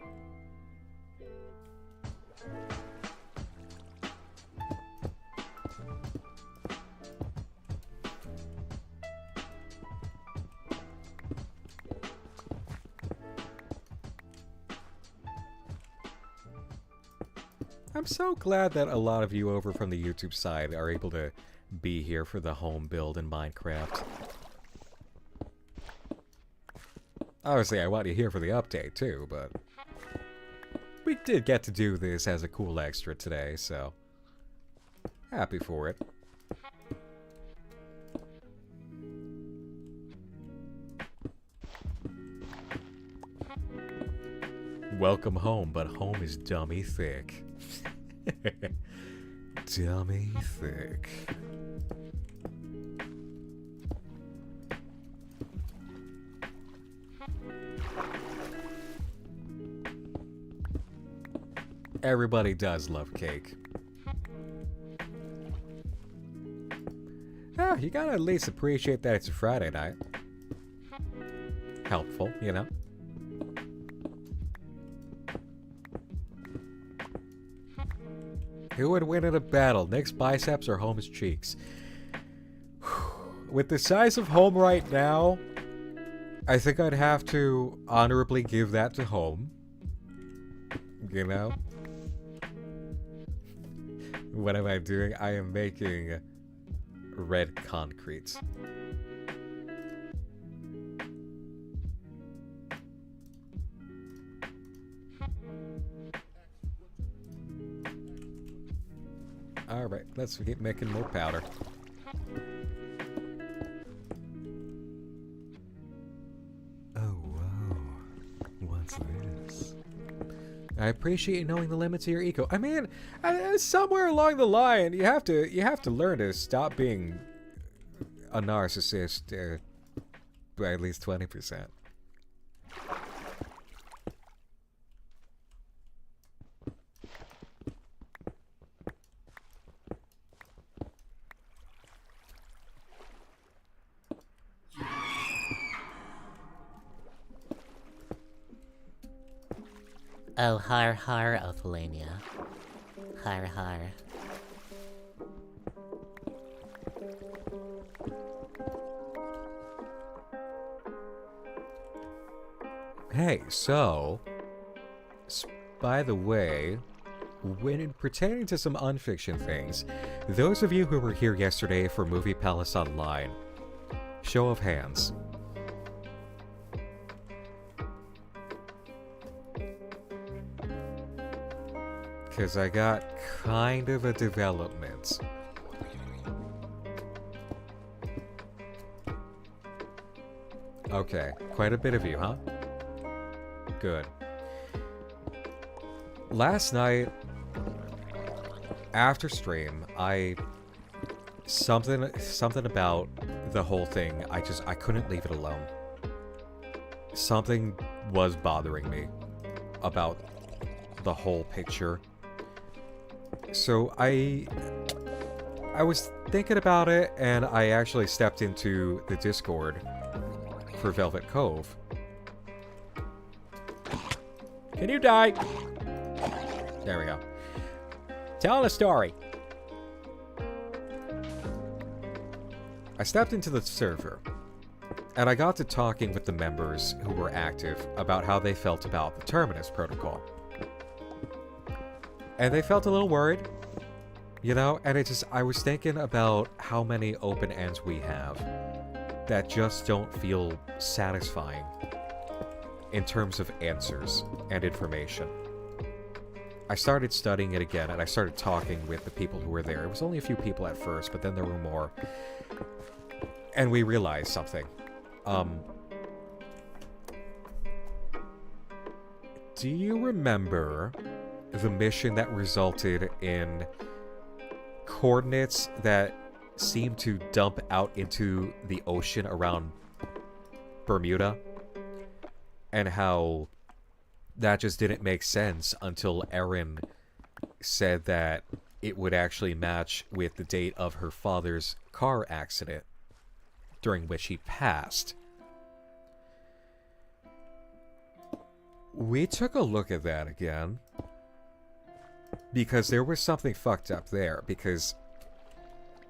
I'm so glad that a lot of you over from the YouTube side are able to be here for the home build in Minecraft. Obviously, I want you here for the update, too, but we did get to do this as a cool extra today, so happy for it. Welcome home, but home is dummy thick. Dummy thick. Everybody does love cake. Oh, you gotta at least appreciate that it's a Friday night. Helpful, you know? Who would win in a battle, Nick's biceps or Home's cheeks? With the size of Home right now, I think I'd have to honorably give that to Home. You know? What am I doing? I am making red concrete. Alright, let's keep making more powder. Oh, wow. What's this? I appreciate you knowing the limits of your eco. I mean, somewhere along the line, you have to learn to stop being a narcissist by at least 20%. Oh, har har, Ophelania. Har har. Hey, so, by the way, when pertaining to some Unfiction things, those of you who were here yesterday for Movie Palace Online, show of hands. Because I got kind of a development. Okay, quite a bit of you, huh? Good. Last night, after stream, something about the whole thing, I couldn't leave it alone. Something was bothering me about the whole picture. So I was thinking about it, and I actually stepped into the Discord for Velvet Cove. Can you die? There we go. Telling a story. I stepped into the server, and I got to talking with the members who were active about how they felt about the Terminus protocol. And they felt a little worried, you know, and I was thinking about how many open ends we have that just don't feel satisfying in terms of answers and information. I started studying it again, and I started talking with the people who were there. It was only a few people at first, but then there were more. And we realized something. Do you remember the mission that resulted in coordinates that seemed to dump out into the ocean around Bermuda? And how that just didn't make sense until Erin said that it would actually match with the date of her father's car accident during which he passed. We took a look at that again, because there was something fucked up there, because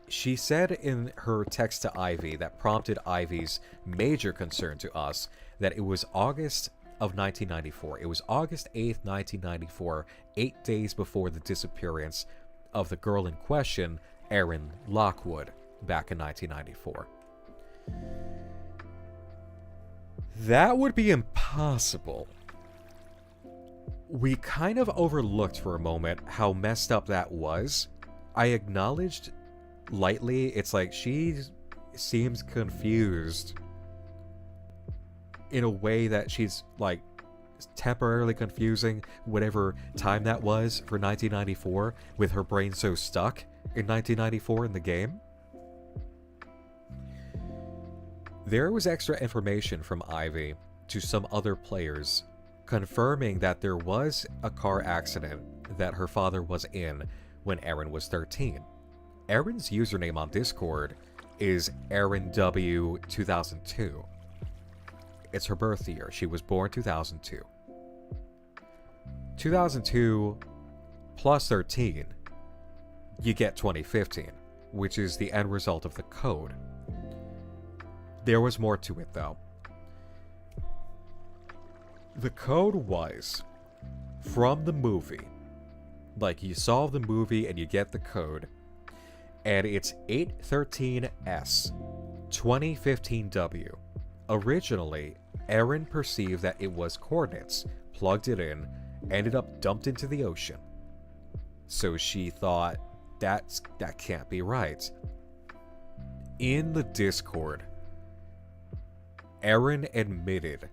she said in her text to Ivy that prompted Ivy's major concern to us that it was August of 1994. It was August 8th, 1994, 8 days before the disappearance of the girl in question, Erin Lockwood, back in 1994. That would be impossible. We kind of overlooked for a moment how messed up that was. I acknowledged lightly, it's like she seems confused in a way that she's like temporarily confusing whatever time that was for 1994, with her brain so stuck in 1994 in the game. There was extra information from Ivy to some other players confirming that there was a car accident that her father was in when Erin was 13. Erin's username on Discord is ErinW2002. It's her birth year. She was born 2002. 2002 plus 13, you get 2015, which is the end result of the code. There was more to it, though. The code was from the movie. Like, you saw the movie and you get the code, and it's 813S 2015W. Originally, Erin perceived that it was coordinates, plugged it in, ended up dumped into the ocean. So she thought, that can't be right. In the Discord, Erin admitted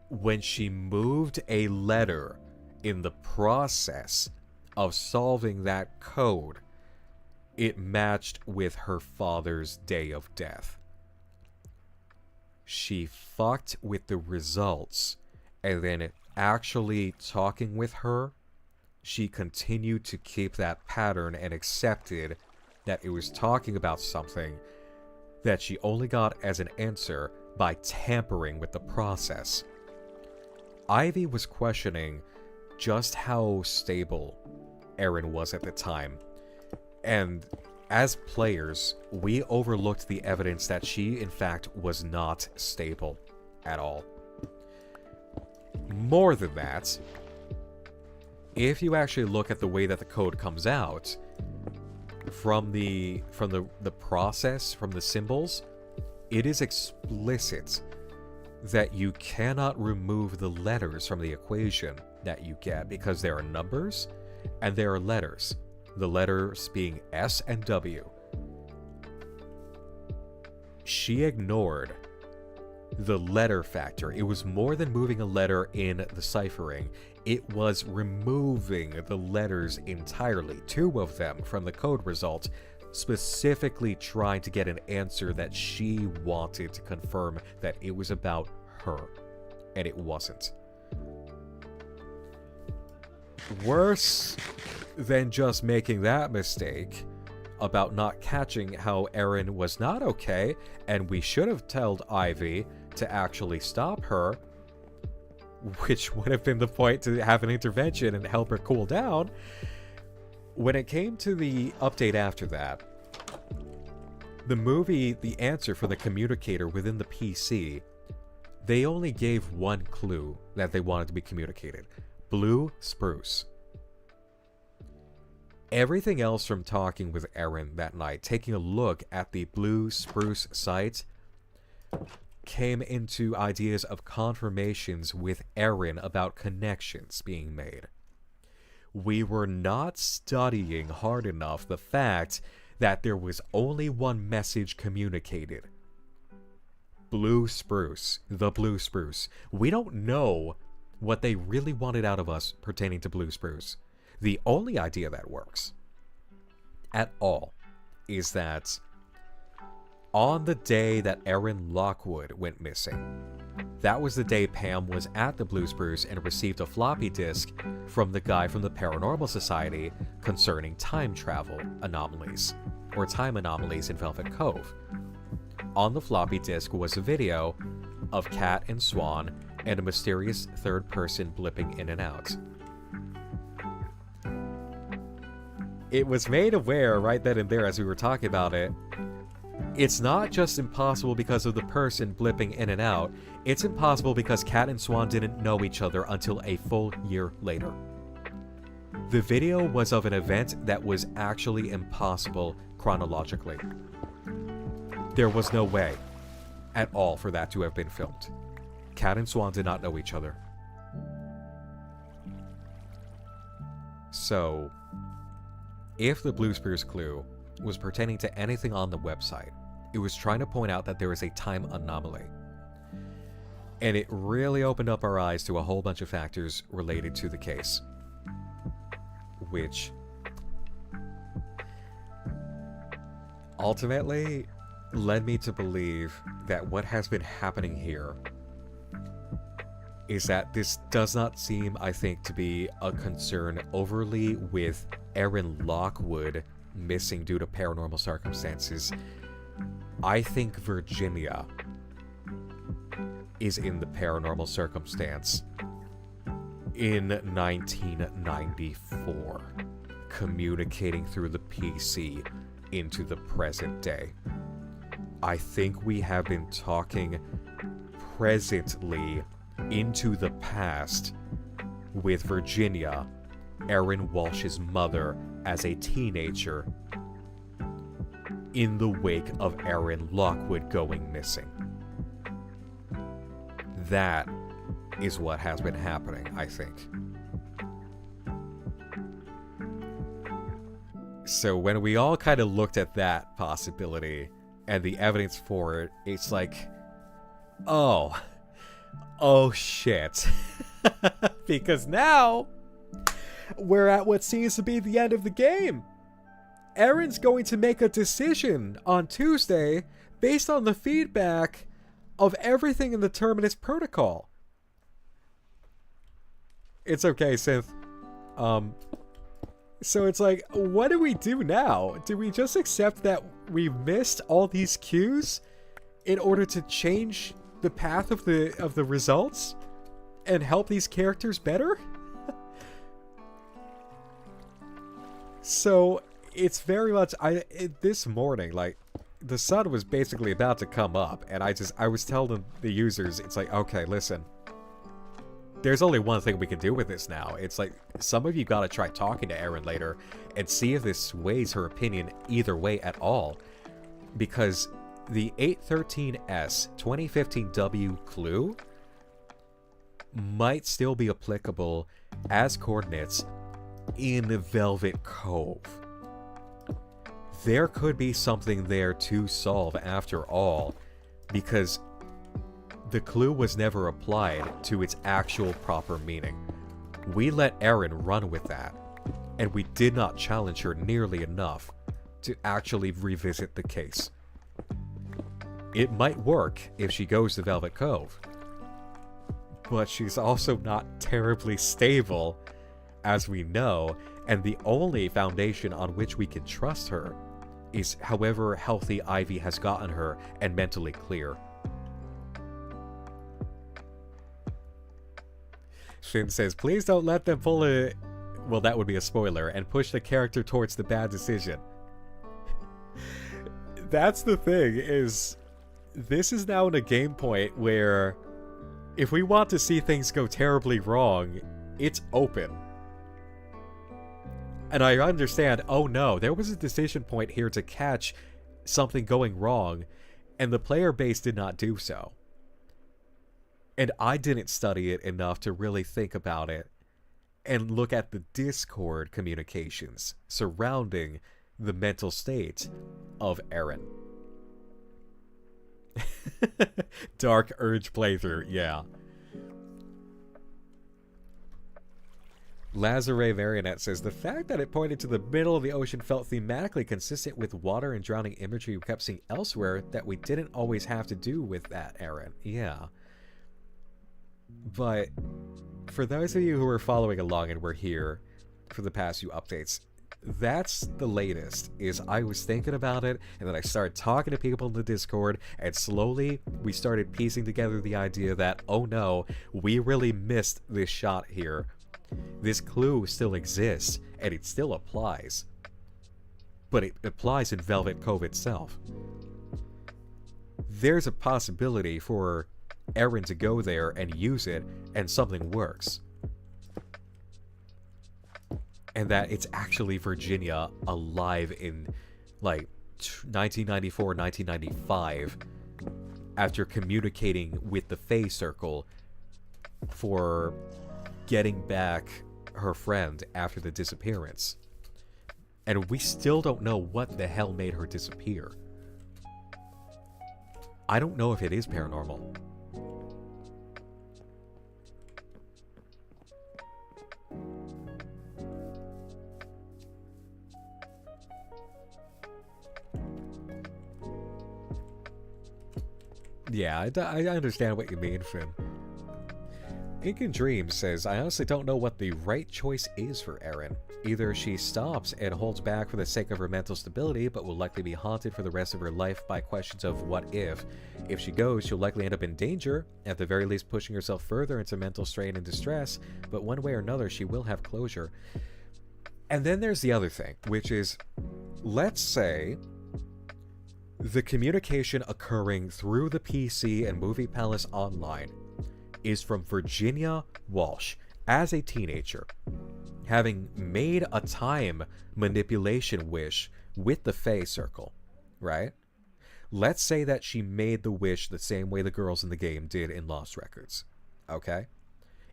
when she moved a letter in the process of solving that code, it matched with her father's day of death. She fucked with the results, and then actually talking with her, she continued to keep that pattern and accepted that it was talking about something that she only got as an answer by tampering with the process. Ivy was questioning just how stable Erin was at the time, and as players, we overlooked the evidence that she, in fact, was not stable at all. More than that, if you actually look at the way that the code comes out, from the process, from the symbols, it is explicit that you cannot remove the letters from the equation that you get, because there are numbers and there are letters. The letters being S and W. She ignored the letter factor. It was more than moving a letter in the ciphering. It was removing the letters entirely, 2 of them from the code result, specifically trying to get an answer that she wanted to confirm that it was about her, and it wasn't. Worse than just making that mistake about not catching how Erin was not okay, and we should have told Ivy to actually stop her, which would have been the point to have an intervention and help her cool down. When it came to the update after that, the movie, the answer for the communicator within the PC, they only gave one clue that they wanted to be communicated. Blue spruce. Everything else from talking with Erin that night, taking a look at the blue spruce site, came into ideas of confirmations with Erin about connections being made. We were not studying hard enough the fact that there was only one message communicated. Blue spruce. The blue spruce. We don't know what they really wanted out of us pertaining to blue spruce. The only idea that works at all is that on the day that Erin Lockwood went missing, that was the day Pam was at the Blue Spruce and received a floppy disk from the guy from the Paranormal Society concerning time travel anomalies, or time anomalies in Velvet Cove. On the floppy disk was a video of Cat and Swan and a mysterious third person blipping in and out. It was made aware right then and there as we were talking about it. It's not just impossible because of the person blipping in and out, it's impossible because Cat and Swan didn't know each other until a full year later. The video was of an event that was actually impossible chronologically. There was no way at all for that to have been filmed. Cat and Swan did not know each other. So, if the Blue Spears clue was pertaining to anything on the website, it was trying to point out that there is a time anomaly. And it really opened up our eyes to a whole bunch of factors related to the case. Which ultimately led me to believe that what has been happening here is that this does not seem, I think, to be a concern overly with Aaron Lockwood missing due to paranormal circumstances. I think Virginia is in the paranormal circumstance in 1994, communicating through the PC into the present day. I think we have been talking presently into the past with Virginia, Aaron Walsh's mother, as a teenager in the wake of Aaron Lockwood going missing. That is what has been happening, I think. So when we all kind of looked at that possibility and the evidence for it, it's like, oh shit. Because now we're at what seems to be the end of the game. Aaron's going to make a decision on Tuesday based on the feedback of everything in the Terminus protocol. It's okay, Synth. So it's like, what do we do now? Do we just accept that we missed all these cues in order to change the path of the results and help these characters better? So it's very much this morning, like, the sun was basically about to come up, and I was telling the users, it's like, okay, listen, there's only one thing we can do with this now. It's like, some of you gotta try talking to Erin later and see if this sways her opinion either way at all. Because the 813S 2015W clue might still be applicable as coordinates in Velvet Cove. There could be something there to solve after all, because the clue was never applied to its actual proper meaning. We let Erin run with that, and we did not challenge her nearly enough to actually revisit the case. It might work if she goes to Velvet Cove, but she's also not terribly stable, as we know, and the only foundation on which we can trust her is however healthy Ivy has gotten her and mentally clear. Shin says, please don't let them pull a... Well, that would be a spoiler, and push the character towards the bad decision. That's the thing, is... This is now in a game point where... If we want to see things go terribly wrong, it's open. And I understand, oh no, there was a decision point here to catch something going wrong, and the player base did not do so. And I didn't study it enough to really think about it and look at the Discord communications surrounding the mental state of Erin. Dark Urge playthrough, yeah. Lazare Marionette says, the fact that it pointed to the middle of the ocean felt thematically consistent with water and drowning imagery we kept seeing elsewhere that we didn't always have to do with that, Erin. Yeah. But for those of you who are following along and were here for the past few updates, that's the latest, is I was thinking about it, and then I started talking to people in the Discord, and slowly we started piecing together the idea that, oh no, we really missed this shot here. This clue still exists, and it still applies. But it applies in Velvet Cove itself. there's a possibility for Erin to go there and use it and something works. And that it's actually Virginia alive in like 1994, 1995 after communicating with the Fae Circle for getting back her friend after the disappearance. And we still don't know what the hell made her disappear. I don't know if it is paranormal. Yeah, I understand what you mean, Finn. Ink and Dreams says, I honestly don't know what the right choice is for Erin. Either she stops and holds back for the sake of her mental stability, but will likely be haunted for the rest of her life by questions of what if. If she goes, she'll likely end up in danger, at the very least pushing herself further into mental strain and distress, but one way or another she will have closure. And then there's the other thing, which is, let's say the communication occurring through the PC and Movie Palace Online is from Virginia Walsh as a teenager, having made a time manipulation wish with the Fae Circle, right? Let's say that she made the wish the same way the girls in the game did in Lost Records, okay?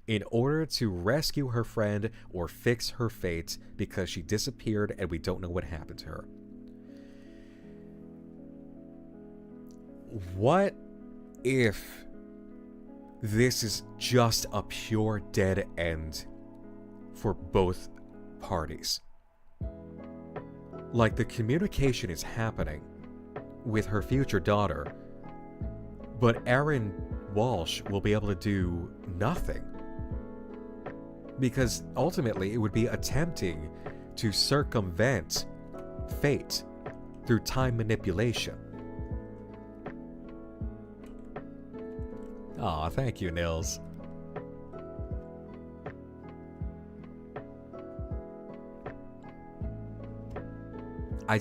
In order to rescue her friend or fix her fate because she disappeared and we don't know what happened to her. What if this is just a pure dead end for both parties? Like, the communication is happening with her future daughter, but Erin Walsh will be able to do nothing. Because ultimately it would be attempting to circumvent fate through time manipulation. Aw, thank you, Nils. I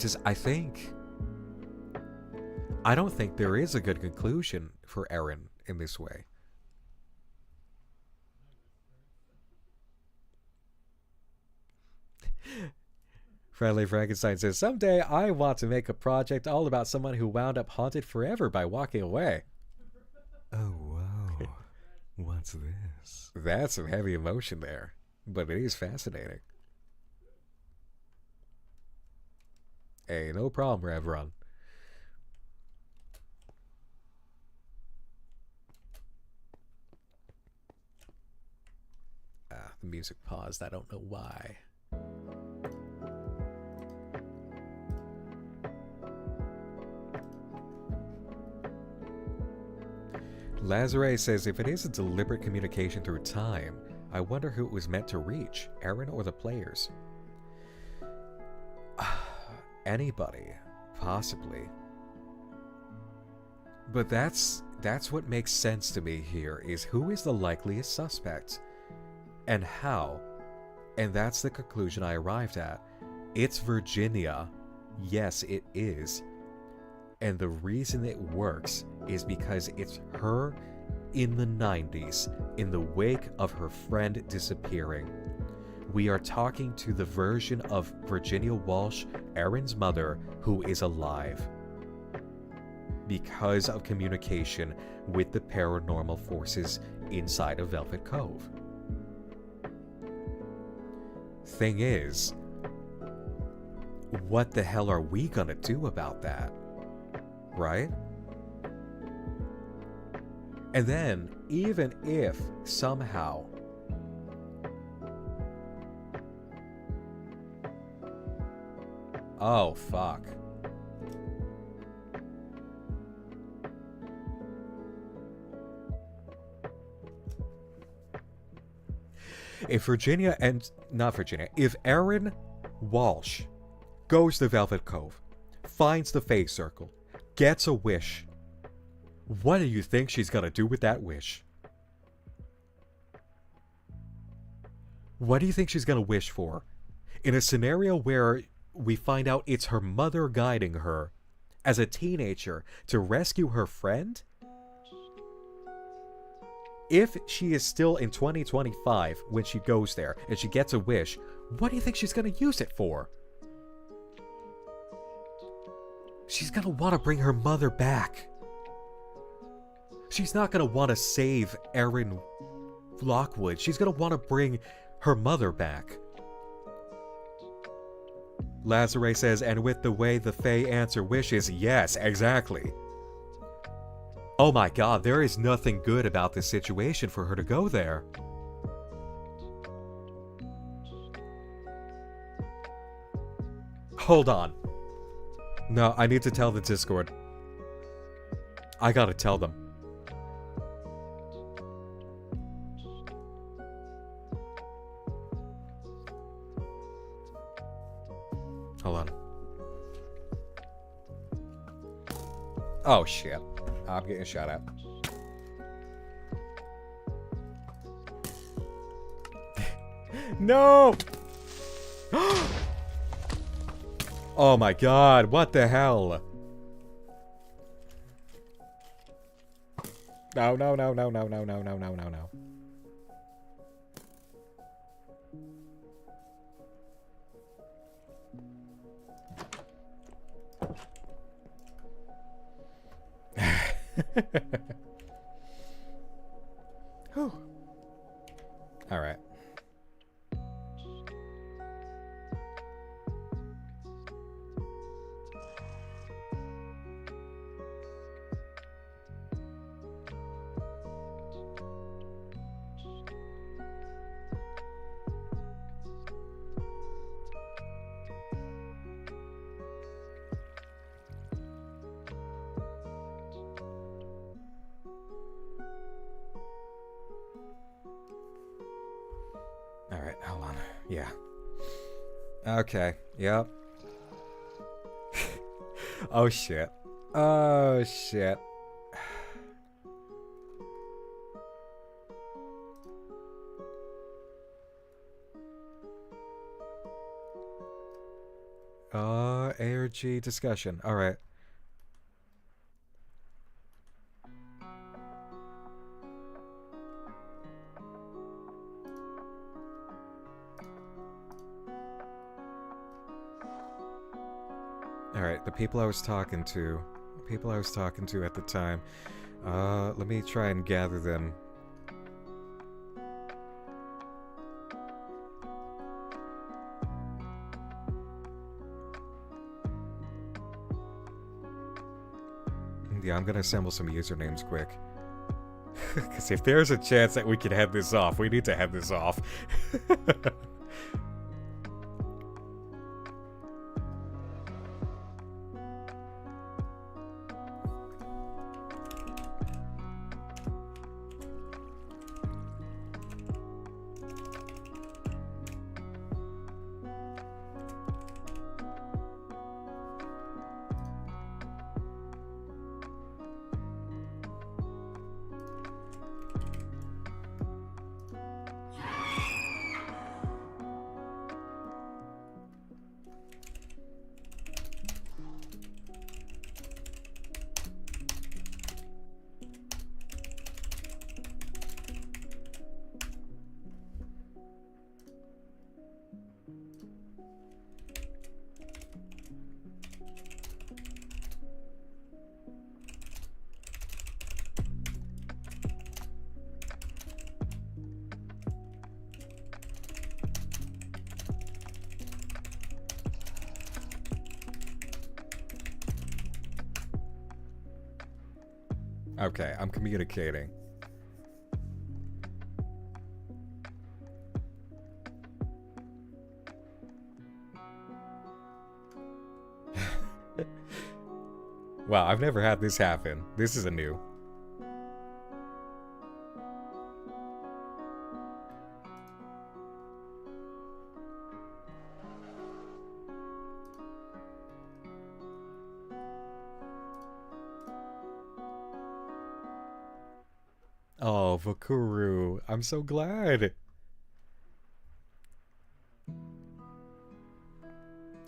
don't think there is a good conclusion for Erin in this way. Friendly Frankenstein says, someday I want to make a project all about someone who wound up haunted forever by walking away. Oh, wow. What's this? That's some heavy emotion there, but it is fascinating. Hey, no problem, Rev Run. The music paused. I don't know why. Lazare says, if it is a deliberate communication through time, I wonder who it was meant to reach, Erin or the players. Anybody, possibly. But that's what makes sense to me here, is who is the likeliest suspect? And how? And that's the conclusion I arrived at. It's Virginia. Yes, it is. And the reason it works is because it's her in the 90s, in the wake of her friend disappearing. We are talking to the version of Virginia Walsh, Erin's mother, who is alive. Because of communication with the paranormal forces inside of Velvet Cove. Thing is, what the hell are we gonna do about that? Right? And then, even if somehow oh, fuck. If Erin Walsh goes to Velvet Cove, finds the Fae Circle, gets a wish, what do you think she's gonna do with that wish? What do you think she's gonna wish for? In a scenario where we find out it's her mother guiding her, as a teenager to rescue her friend? If she is still in 2025 when she goes there and she gets a wish, what do you think she's going to use it for? She's going to want to bring her mother back. She's not going to want to save Erin Lockwood. She's going to want to bring her mother back. Lazare says, and with the way the Fae answer wishes, yes, exactly. Oh my god, there is nothing good about this situation for her to go there. Hold on. No, I need to tell the Discord. I gotta tell them. Hold on. Oh shit. I'm getting shot at. No! Oh my god, what the hell? No, no, no, no, no, no, no, no, no, no, no. Whew. All right. Alright, hold on. Yeah. Okay, yep. Oh shit. Oh shit. ARG discussion. Alright. Alright, the people I was talking to at the time, let me try and gather them. Yeah, I'm gonna assemble some usernames quick. Because if there's a chance that we can head this off, we need to head this off. Okay, I'm communicating. Wow, I've never had this happen. This is a new. Oh, Vakuru. I'm so glad.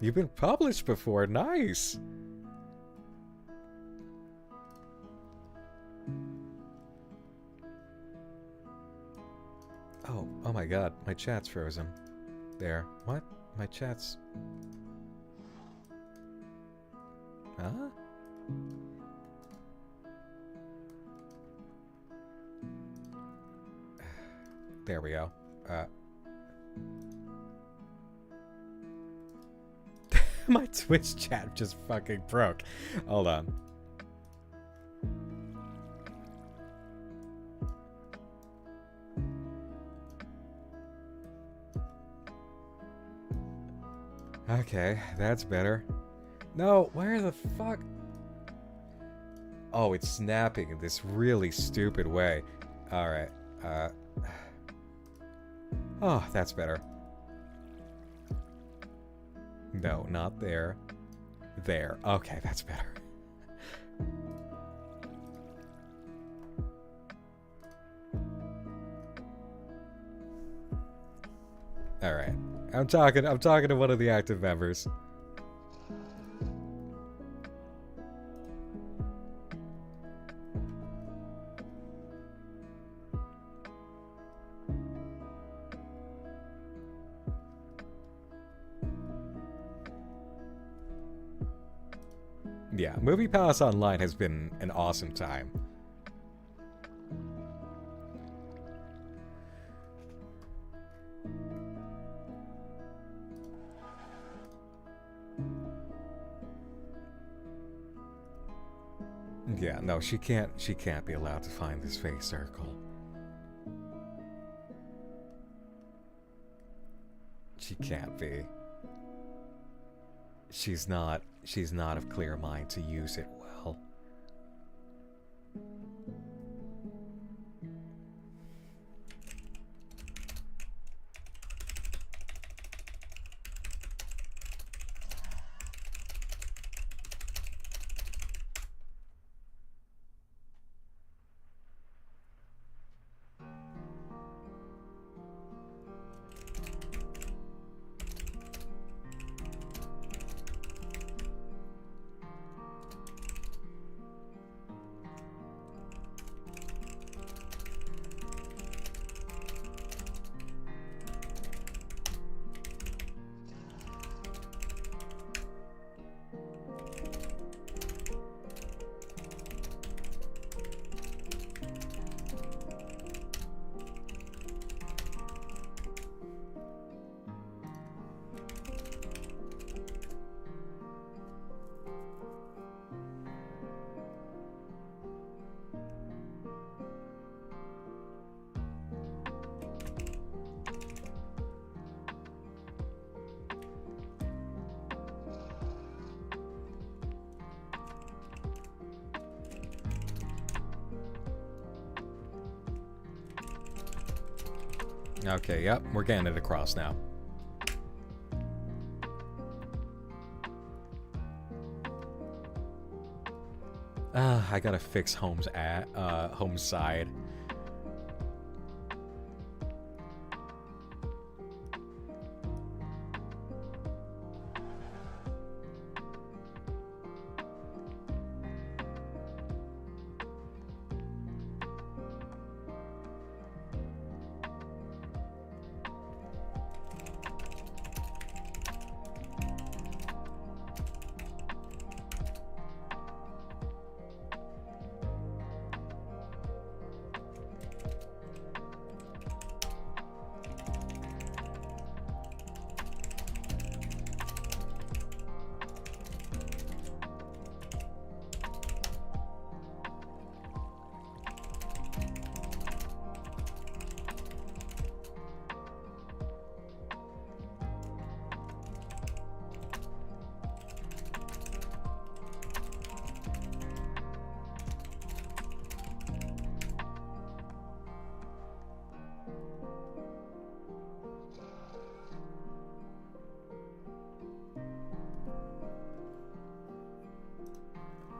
You've been published before. Nice. Oh my god, my chat's frozen. There. What? My chat's... Huh? There we go. My Twitch chat just fucking broke. Hold on. Okay, that's better. No, where the fuck? Oh, it's snapping in this really stupid way. Alright, oh, that's better. No, not there. There. Okay, that's better. Alright. I'm talking to one of the active members. Yeah, Movie Palace Online has been an awesome time. Yeah, no, she can't be allowed to find this fake circle. She can't be. She's not of clear mind to use it well. Okay, yep, we're getting it across now. I gotta fix Home's side.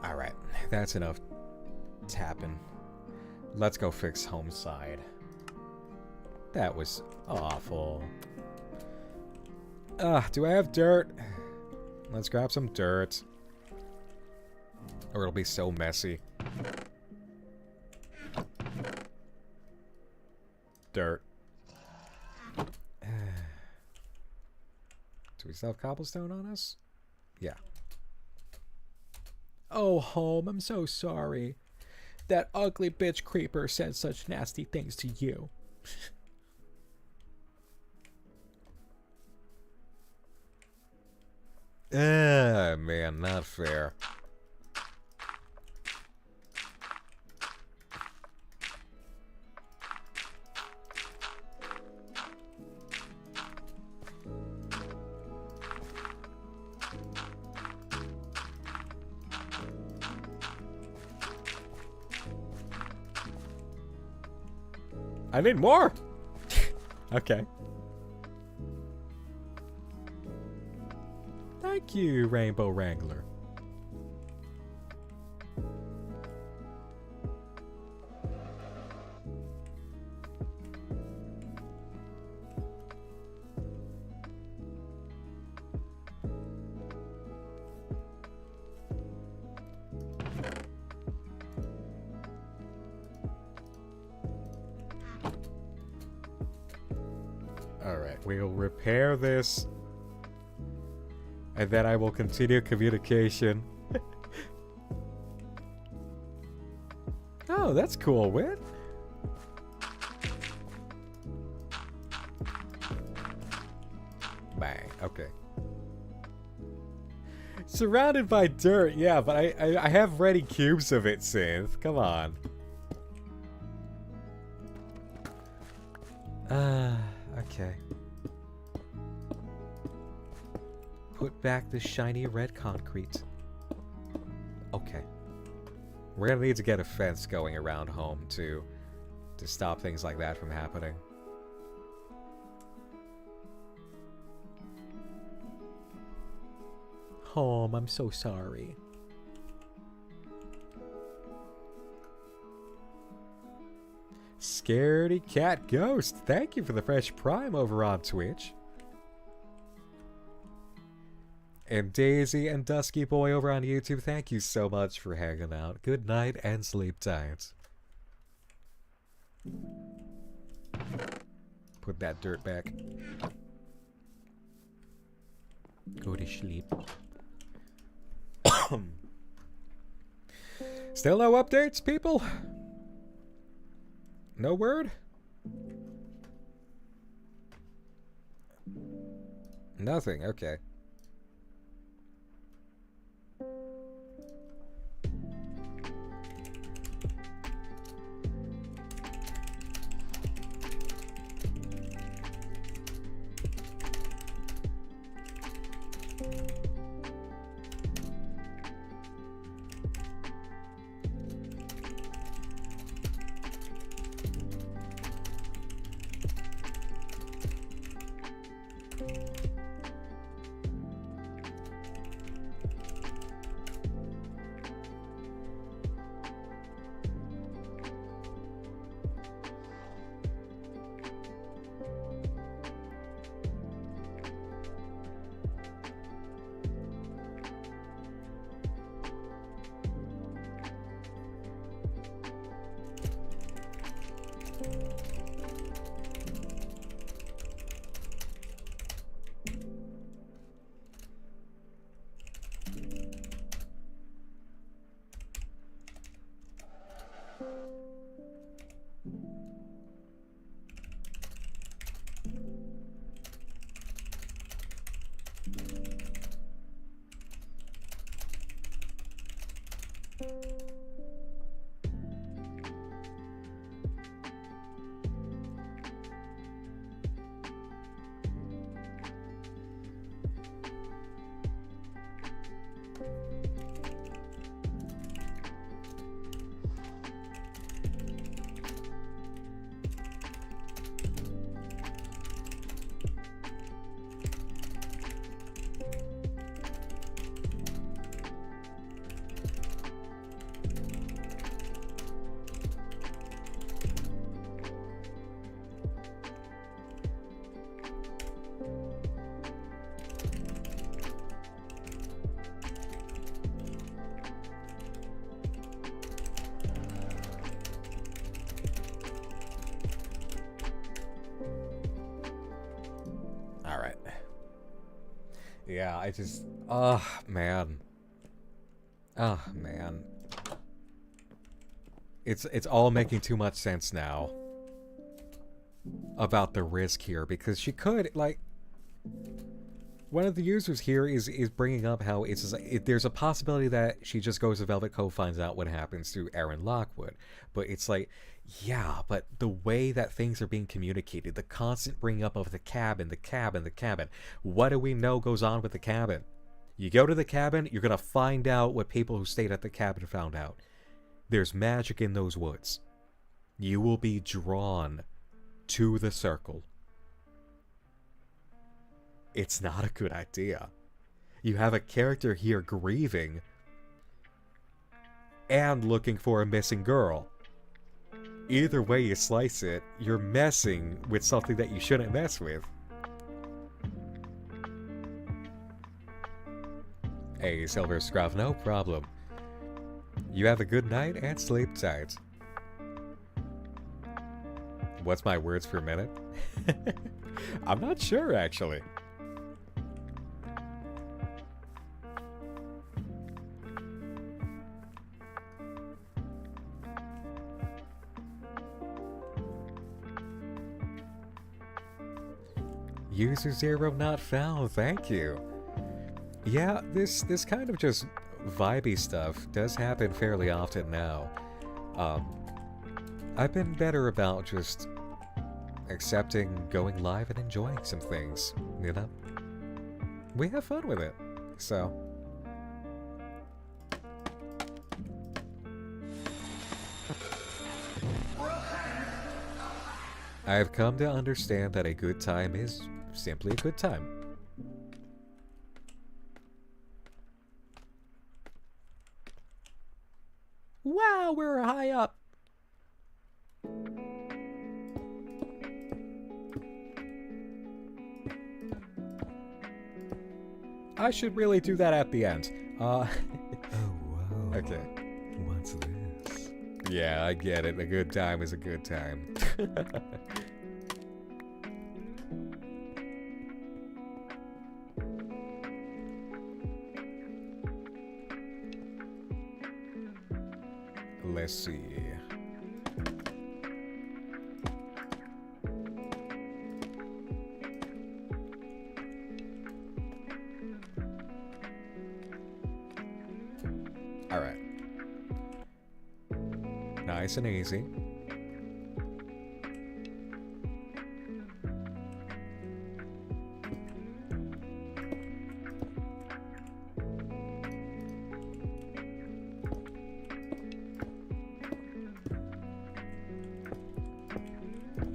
Alright, that's enough tapping. Let's go fix Home's side. That was awful. Do I have dirt? Let's grab some dirt. Or it'll be so messy. Dirt. still have cobblestone on us? Yeah. Oh, home, I'm so sorry. That ugly bitch creeper said such nasty things to you. Ah, man, not fair. I need more! Okay. Thank you, Rainbow Wrangler. Alright, we'll repair this. And then I will continue communication. Oh, that's cool, Wit. Bang, okay. Surrounded by dirt, yeah, but I have ready cubes of it, Synth. Come on. Okay. Put back the shiny red concrete. Okay. We're gonna need to get a fence going around home to stop things like that from happening. Home, I'm so sorry. Scaredy Cat Ghost, thank you for the fresh prime over on Twitch. And Daisy and Dusky Boy over on YouTube, thank you so much for hanging out. Good night and sleep tight. Put that dirt back. Go to sleep. Still no updates, people? No word? Nothing, okay. Yeah, I just... Oh, man. Oh, man. It's all making too much sense now. About the risk here, because she could, like... One of the users here is bringing up how there's a possibility that she just goes to Velvet Cove, finds out what happens to Aaron Lockwood. But it's like, yeah, but the way that things are being communicated, the constant bringing up of the cabin, what do we know goes on with the cabin? You go to the cabin, you're going to find out what people who stayed at the cabin found out. There's magic in those woods. You will be drawn to the circle. It's not a good idea. You have a character here grieving and looking for a missing girl. Either way you slice it, you're messing with something that you shouldn't mess with. Hey, Silver Scruff, no problem. You have a good night and sleep tight. What's my words per minute? I'm not sure, actually. User 0 not found, thank you. Yeah, this kind of just vibey stuff does happen fairly often now. I've been better about just accepting going live and enjoying some things, you know? We have fun with it, so... I've come to understand that a good time is simply a good time. Wow, we're high up. I should really do that at the end. Oh, wow. Okay. What's this? Yeah, I get it. A good time is a good time. Let's see. All right. Nice and easy.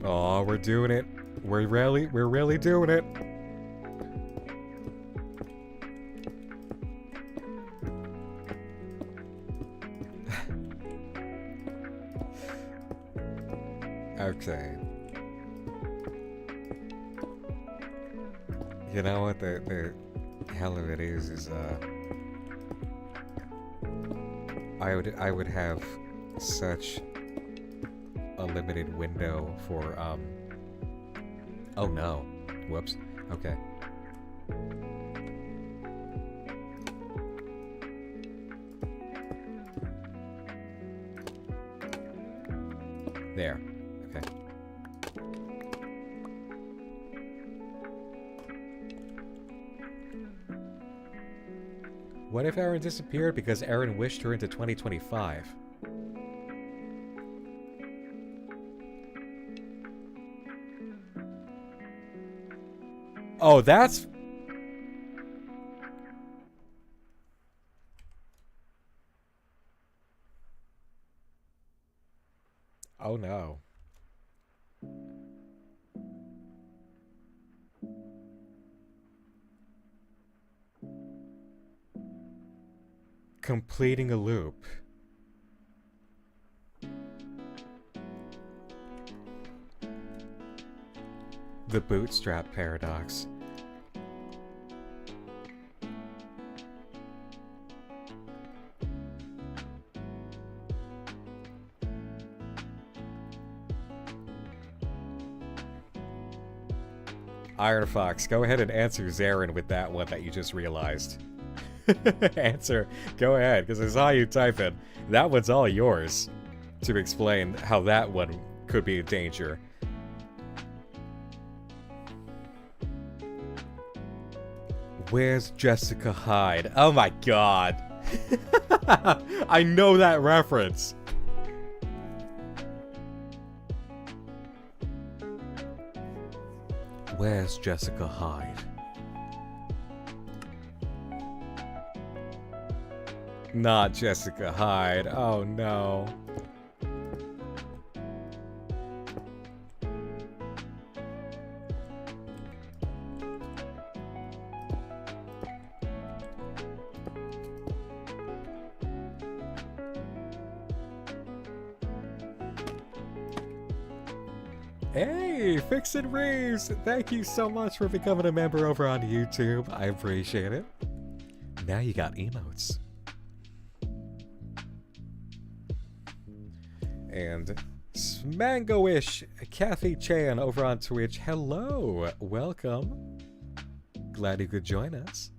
Oh, we're doing it. We're really doing it. Okay. You know what the hell of it is I would have such a limited window for oh no. Whoops. Okay. There. Okay. What if Aaron disappeared because Aaron wished her into 2025? Oh, that's... Oh no. Completing a loop. The bootstrap paradox. Iron Fox, go ahead and answer Zarin with that one that you just realized. Answer. Go ahead, because I saw you type it. That one's all yours to explain how that one could be a danger. Where's Jessica Hyde? Oh my god. I know that reference. Where's Jessica Hyde? Not Jessica Hyde. Oh no. Hey, Fixin' Reeves! Thank you so much for becoming a member over on YouTube. I appreciate it. Now you got emotes. And Smangoish Kathy Chan over on Twitch. Hello! Welcome. Glad you could join us.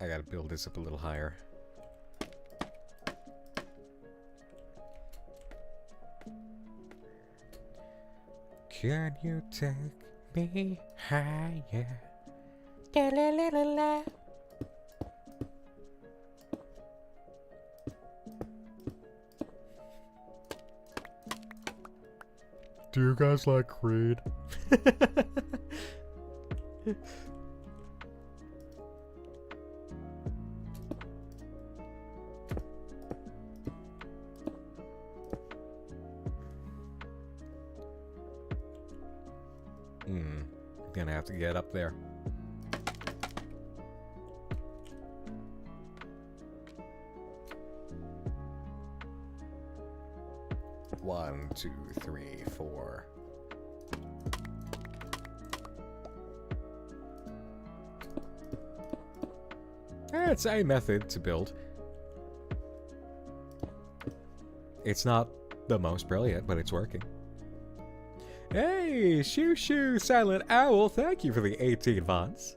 I gotta build this up a little higher. Can you take me higher? Da la la la la. Do you guys like Creed? Gonna have to get up there. One, two, three, four. It's a method to build. It's not the most brilliant, but it's working. Hey, Shoo Shoo Silent Owl, thank you for the 18 months.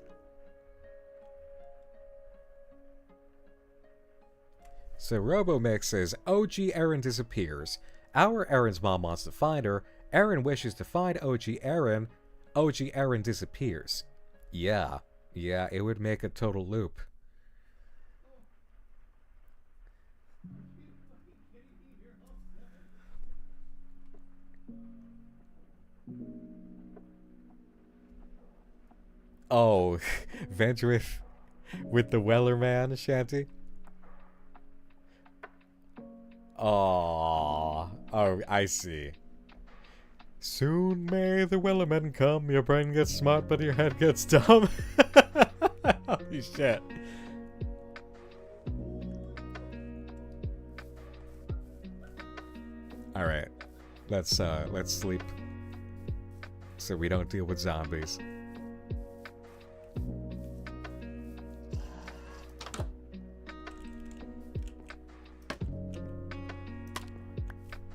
So RoboMix says, OG Erin disappears. Our Erin's mom wants to find her. Erin wishes to find OG Erin. OG Erin disappears. Yeah, it would make a total loop. Oh, veg with the Weller man, Shanty? Oh, I see. Soon may the Wellerman come, your brain gets smart but your head gets dumb. Holy shit. Alright, let's sleep so we don't deal with zombies.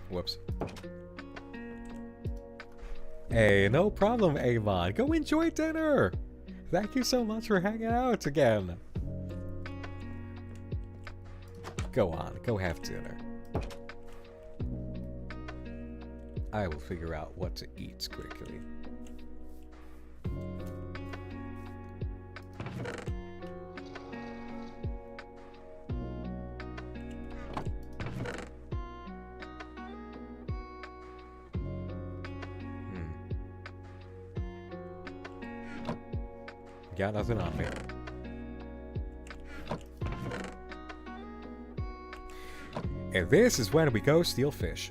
Whoops. Hey, no problem, Avon. Go enjoy dinner. Thank you so much for hanging out again. Go on, go have dinner. I will figure out what to eat quickly. Got nothing on me. And this is when we go steal fish.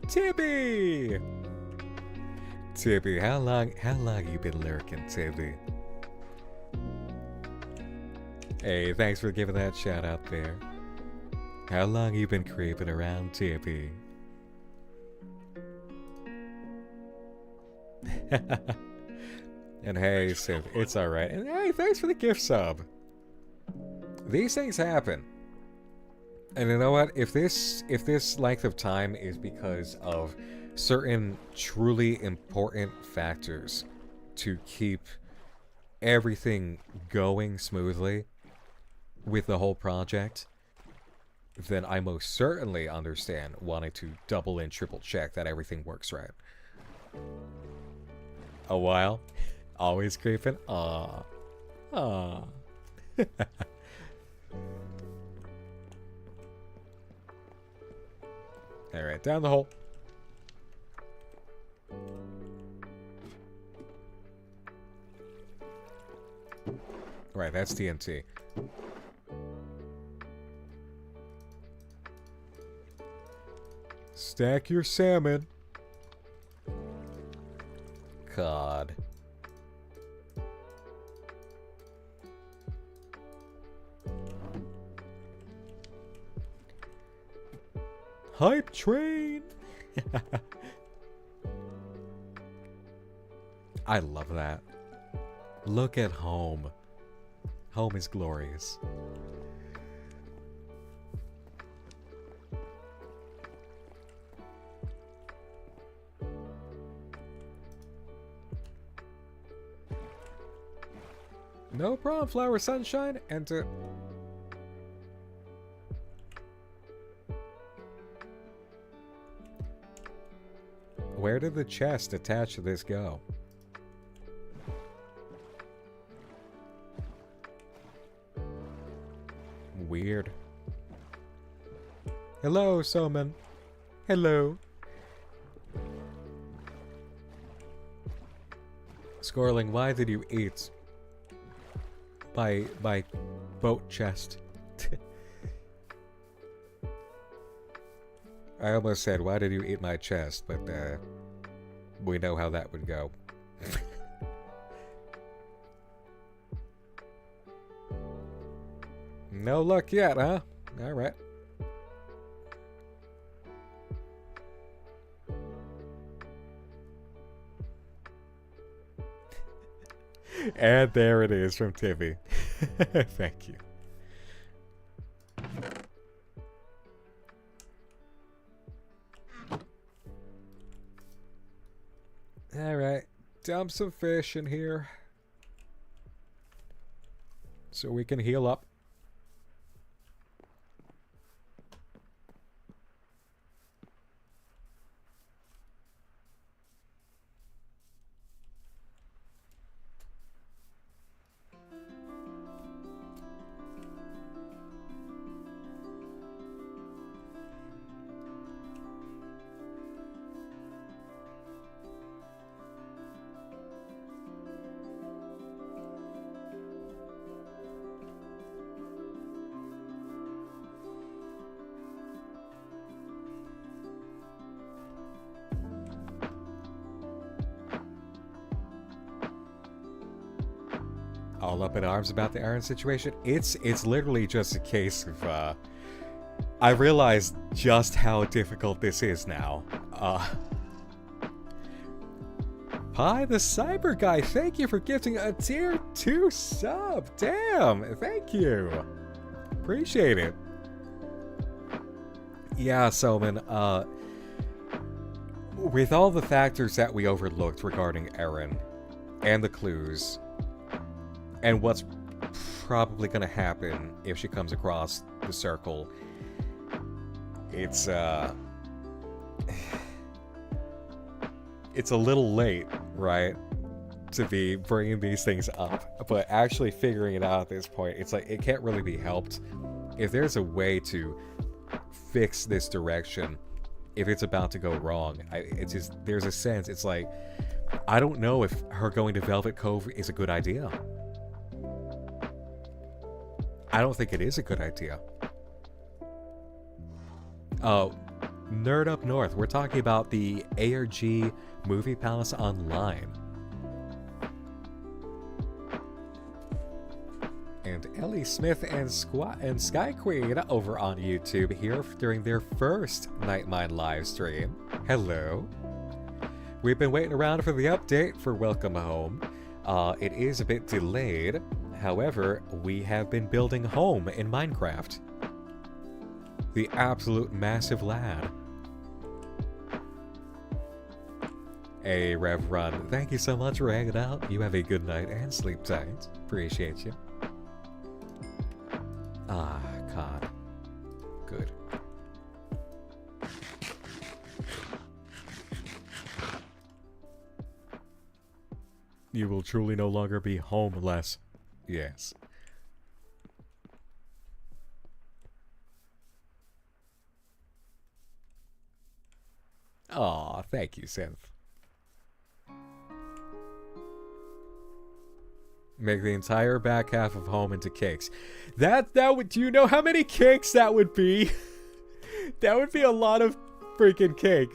Tibby! Tibby, how long you been lurking, Tibby? Hey, thanks for giving that shout out there. How long you been creeping around, Tippy? And hey, Sif, it's alright. And hey, thanks for the gift sub. These things happen. And you know what? If this length of time is because of certain truly important factors to keep everything going smoothly with the whole project, then I most certainly understand wanting to double and triple check that everything works right. A while? Always creeping? Aww. Aww. Alright, down the hole. Right, that's TNT. Stack your salmon. God. Hype train. I love that. Look at home. Home is glorious. No problem, Flower Sunshine. Enter. Where did the chest attached to this go? Weird. Hello, Soman. Hello. Scorling, why did you eat my boat chest? I almost said, why did you eat my chest? But we know how that would go. No luck yet, huh? Alright. And there it is from Timmy. Thank you. Alright, dump some fish in here so we can heal up. All up in arms about the Aaron situation. It's literally just a case of I realize just how difficult this is now. Pi the Cyber Guy, thank you for gifting a tier 2 sub. Damn, thank you. Appreciate it. Yeah, Soman, with all the factors that we overlooked regarding Erin and the clues, and what's probably going to happen if she comes across the circle, it's a little late, right, to be bringing these things up. But actually figuring it out at this point, it's like, it can't really be helped. If there's a way to fix this direction, if it's about to go wrong, it's just, there's a sense, it's like, I don't know if her going to Velvet Cove is a good idea. I don't think it is a good idea. Oh, Nerd Up North, we're talking about the ARG Movie Palace Online. And Ellie Smith and Sky Queen over on YouTube here during their first Nightmind live stream. Hello. We've been waiting around for the update for Welcome Home. It is a bit delayed. However, we have been building home in Minecraft. The absolute massive lad. Hey, Rev Run, thank you so much for hanging out. You have a good night and sleep tight. Appreciate you. Ah, God. Good. You will truly no longer be homeless. Yes. Aw, thank you, Synth. Make the entire back half of home into cakes. That would, do you know how many cakes that would be? That would be a lot of freaking cake.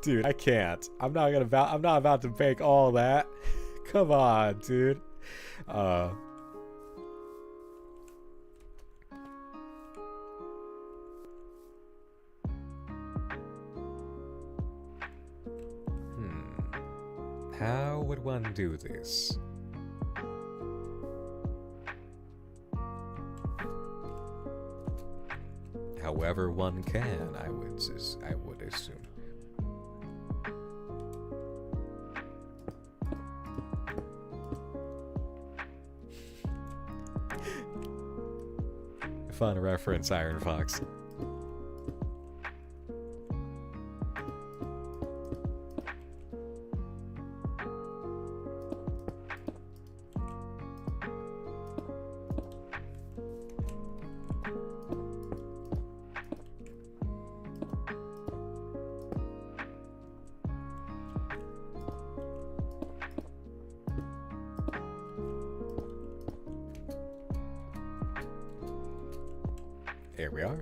Dude, I can't. I'm not about to bake all that. Come on, dude. How would one do this? However one can, I would assume. Fun reference, Iron Fox. Here we are.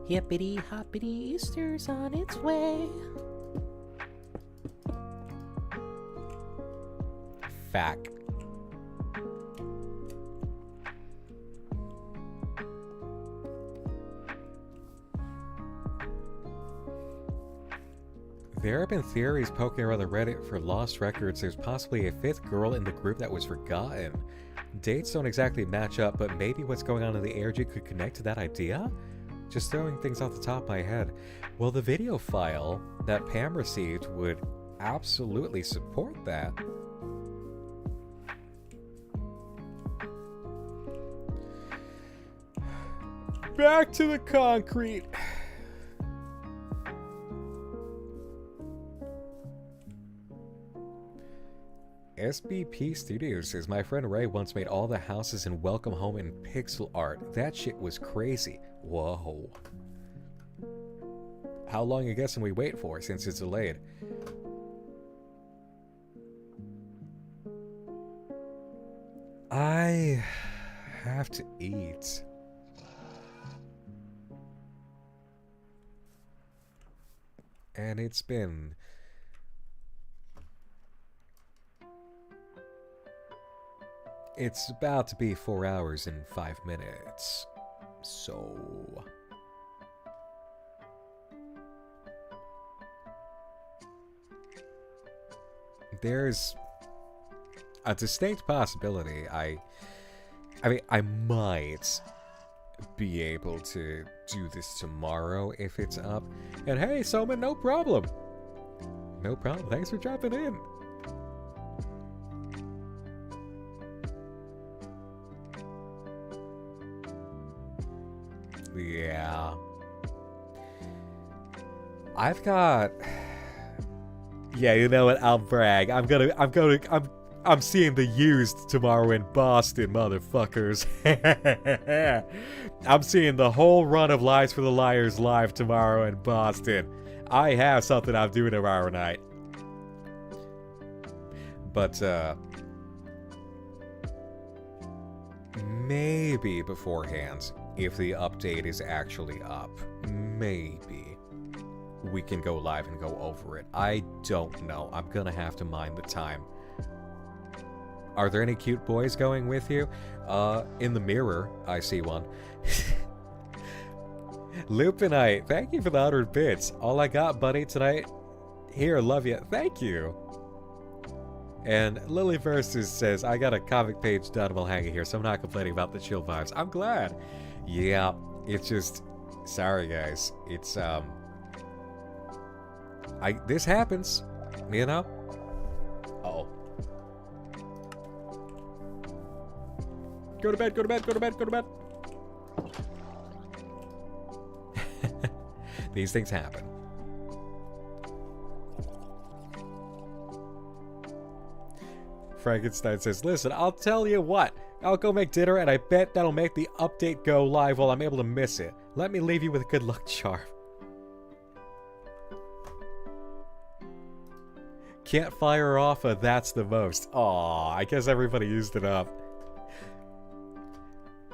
Hippity hoppity Easter's on its way. Fact. There have been theories poking around the Reddit for lost records. There's possibly a fifth girl in the group that was forgotten. Dates don't exactly match up, but maybe what's going on in the ARG could connect to that idea? Just throwing things off the top of my head. Well, the video file that Pam received would absolutely support that. Back to the concrete. SBP Studios says, my friend Ray once made all the houses in Welcome Home in pixel art. That shit was crazy. Whoa. How long you guessing we wait for since it's delayed? I have to eat. And it's been... It's about to be 4 hours and 5 minutes. So... There's a distinct possibility I mean, I might be able to do this tomorrow if it's up. And hey, Soman, no problem. No problem. Thanks for dropping in. Yeah. I've got... Yeah, you know what? I'll brag. I'm seeing The Used tomorrow in Boston, motherfuckers. I'm seeing the whole run of Lives for the Liars live tomorrow in Boston. I have something I'm doing tomorrow night. But, maybe beforehand, if the update is actually up, maybe we can go live and go over it. I don't know. I'm gonna have to mind the time. Are there any cute boys going with you? In the mirror, I see one. Lupinite, thank you for the 100 bits. All I got, buddy, tonight. Here, love you. Thank you. And Lily Versus says, I got a comic page done while hanging here, so I'm not complaining about the chill vibes. I'm glad. Yeah, it's just... Sorry, guys. It's, this happens, you know? Uh-oh. Go to bed, go to bed, go to bed, go to bed. These things happen. Frankenstein says, listen, I'll tell you what. I'll go make dinner, and I bet that'll make the update go live while I'm able to miss it. Let me leave you with a good luck charm. Can't fire off a that's the most. Aw, I guess everybody used it up.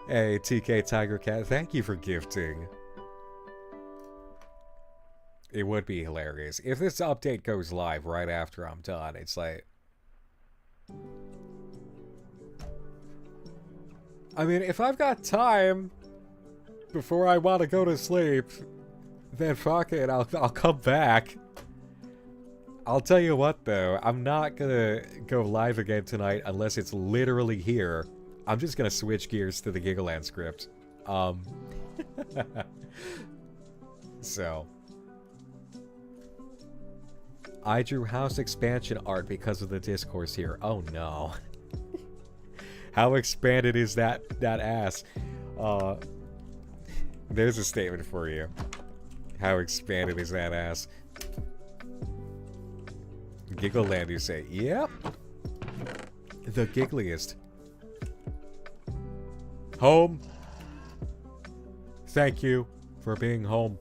Hey, TK Tiger Cat, thank you for gifting. It would be hilarious. If this update goes live right after I'm done, it's like... I mean, if I've got time before I want to go to sleep, then fuck it, I'll come back. I'll tell you what, though, I'm not gonna go live again tonight unless it's literally here. I'm just gonna switch gears to the Gigaland script. So... I drew house expansion art because of the discourse here. Oh no. How expanded is that ass? There's a statement for you. How expanded is that ass? Giggleland, you say? Yep. The giggliest. Home. Thank you for being home.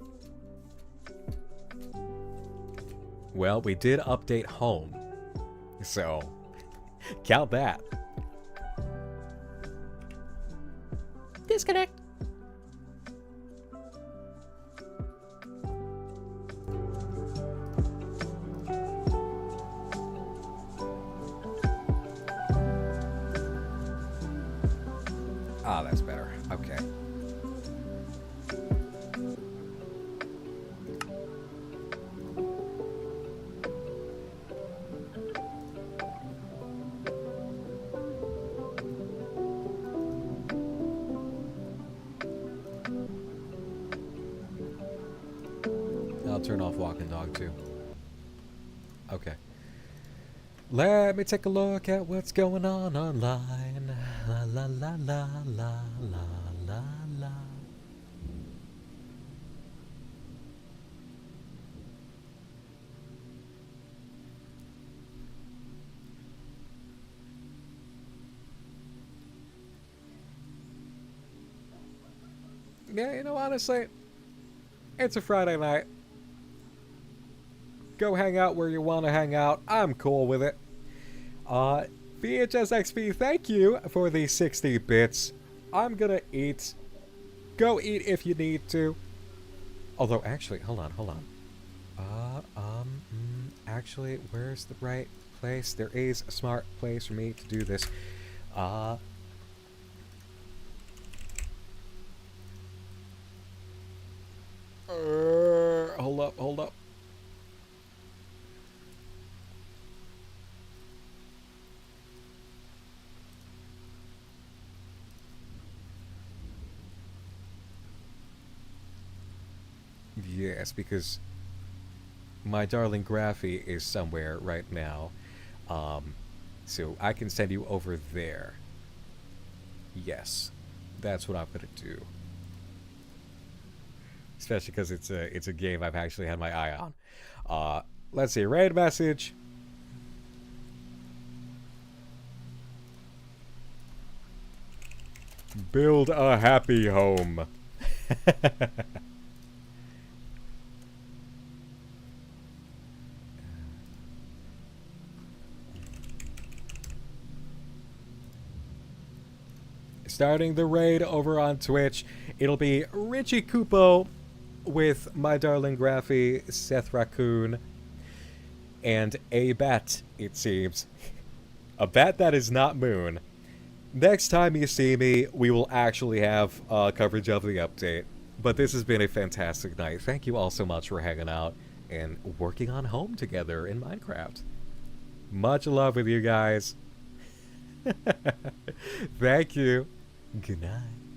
Well, we did update home, so count that. Disconnect. Ah, that's better. Okay. I'll turn off walking dog too. Okay. Let me take a look at what's going on online. La la la la la la la la. Yeah, you know, honestly, it's a Friday night. Go hang out where you want to hang out. I'm cool with it. VHS XP, thank you for the 60 bits. I'm gonna eat. Go eat if you need to. Although, actually, hold on. Actually, where's the right place? There is a smart place for me to do this. Hold up. Yes, because my darling Graphy is somewhere right now. So I can send you over there. Yes, that's what I'm gonna do. Especially because it's a game I've actually had my eye on. Let's see, raid message. Build a happy home. Starting the raid over on Twitch. It'll be Richie Kupo with my darling Graphy, Seth Raccoon, and a bat, it seems. A bat that is not Moone. Next time you see me, we will actually have coverage of the update. But this has been a fantastic night. Thank you all so much for hanging out and working on home together in Minecraft. Much love with you guys. Thank you. Good night.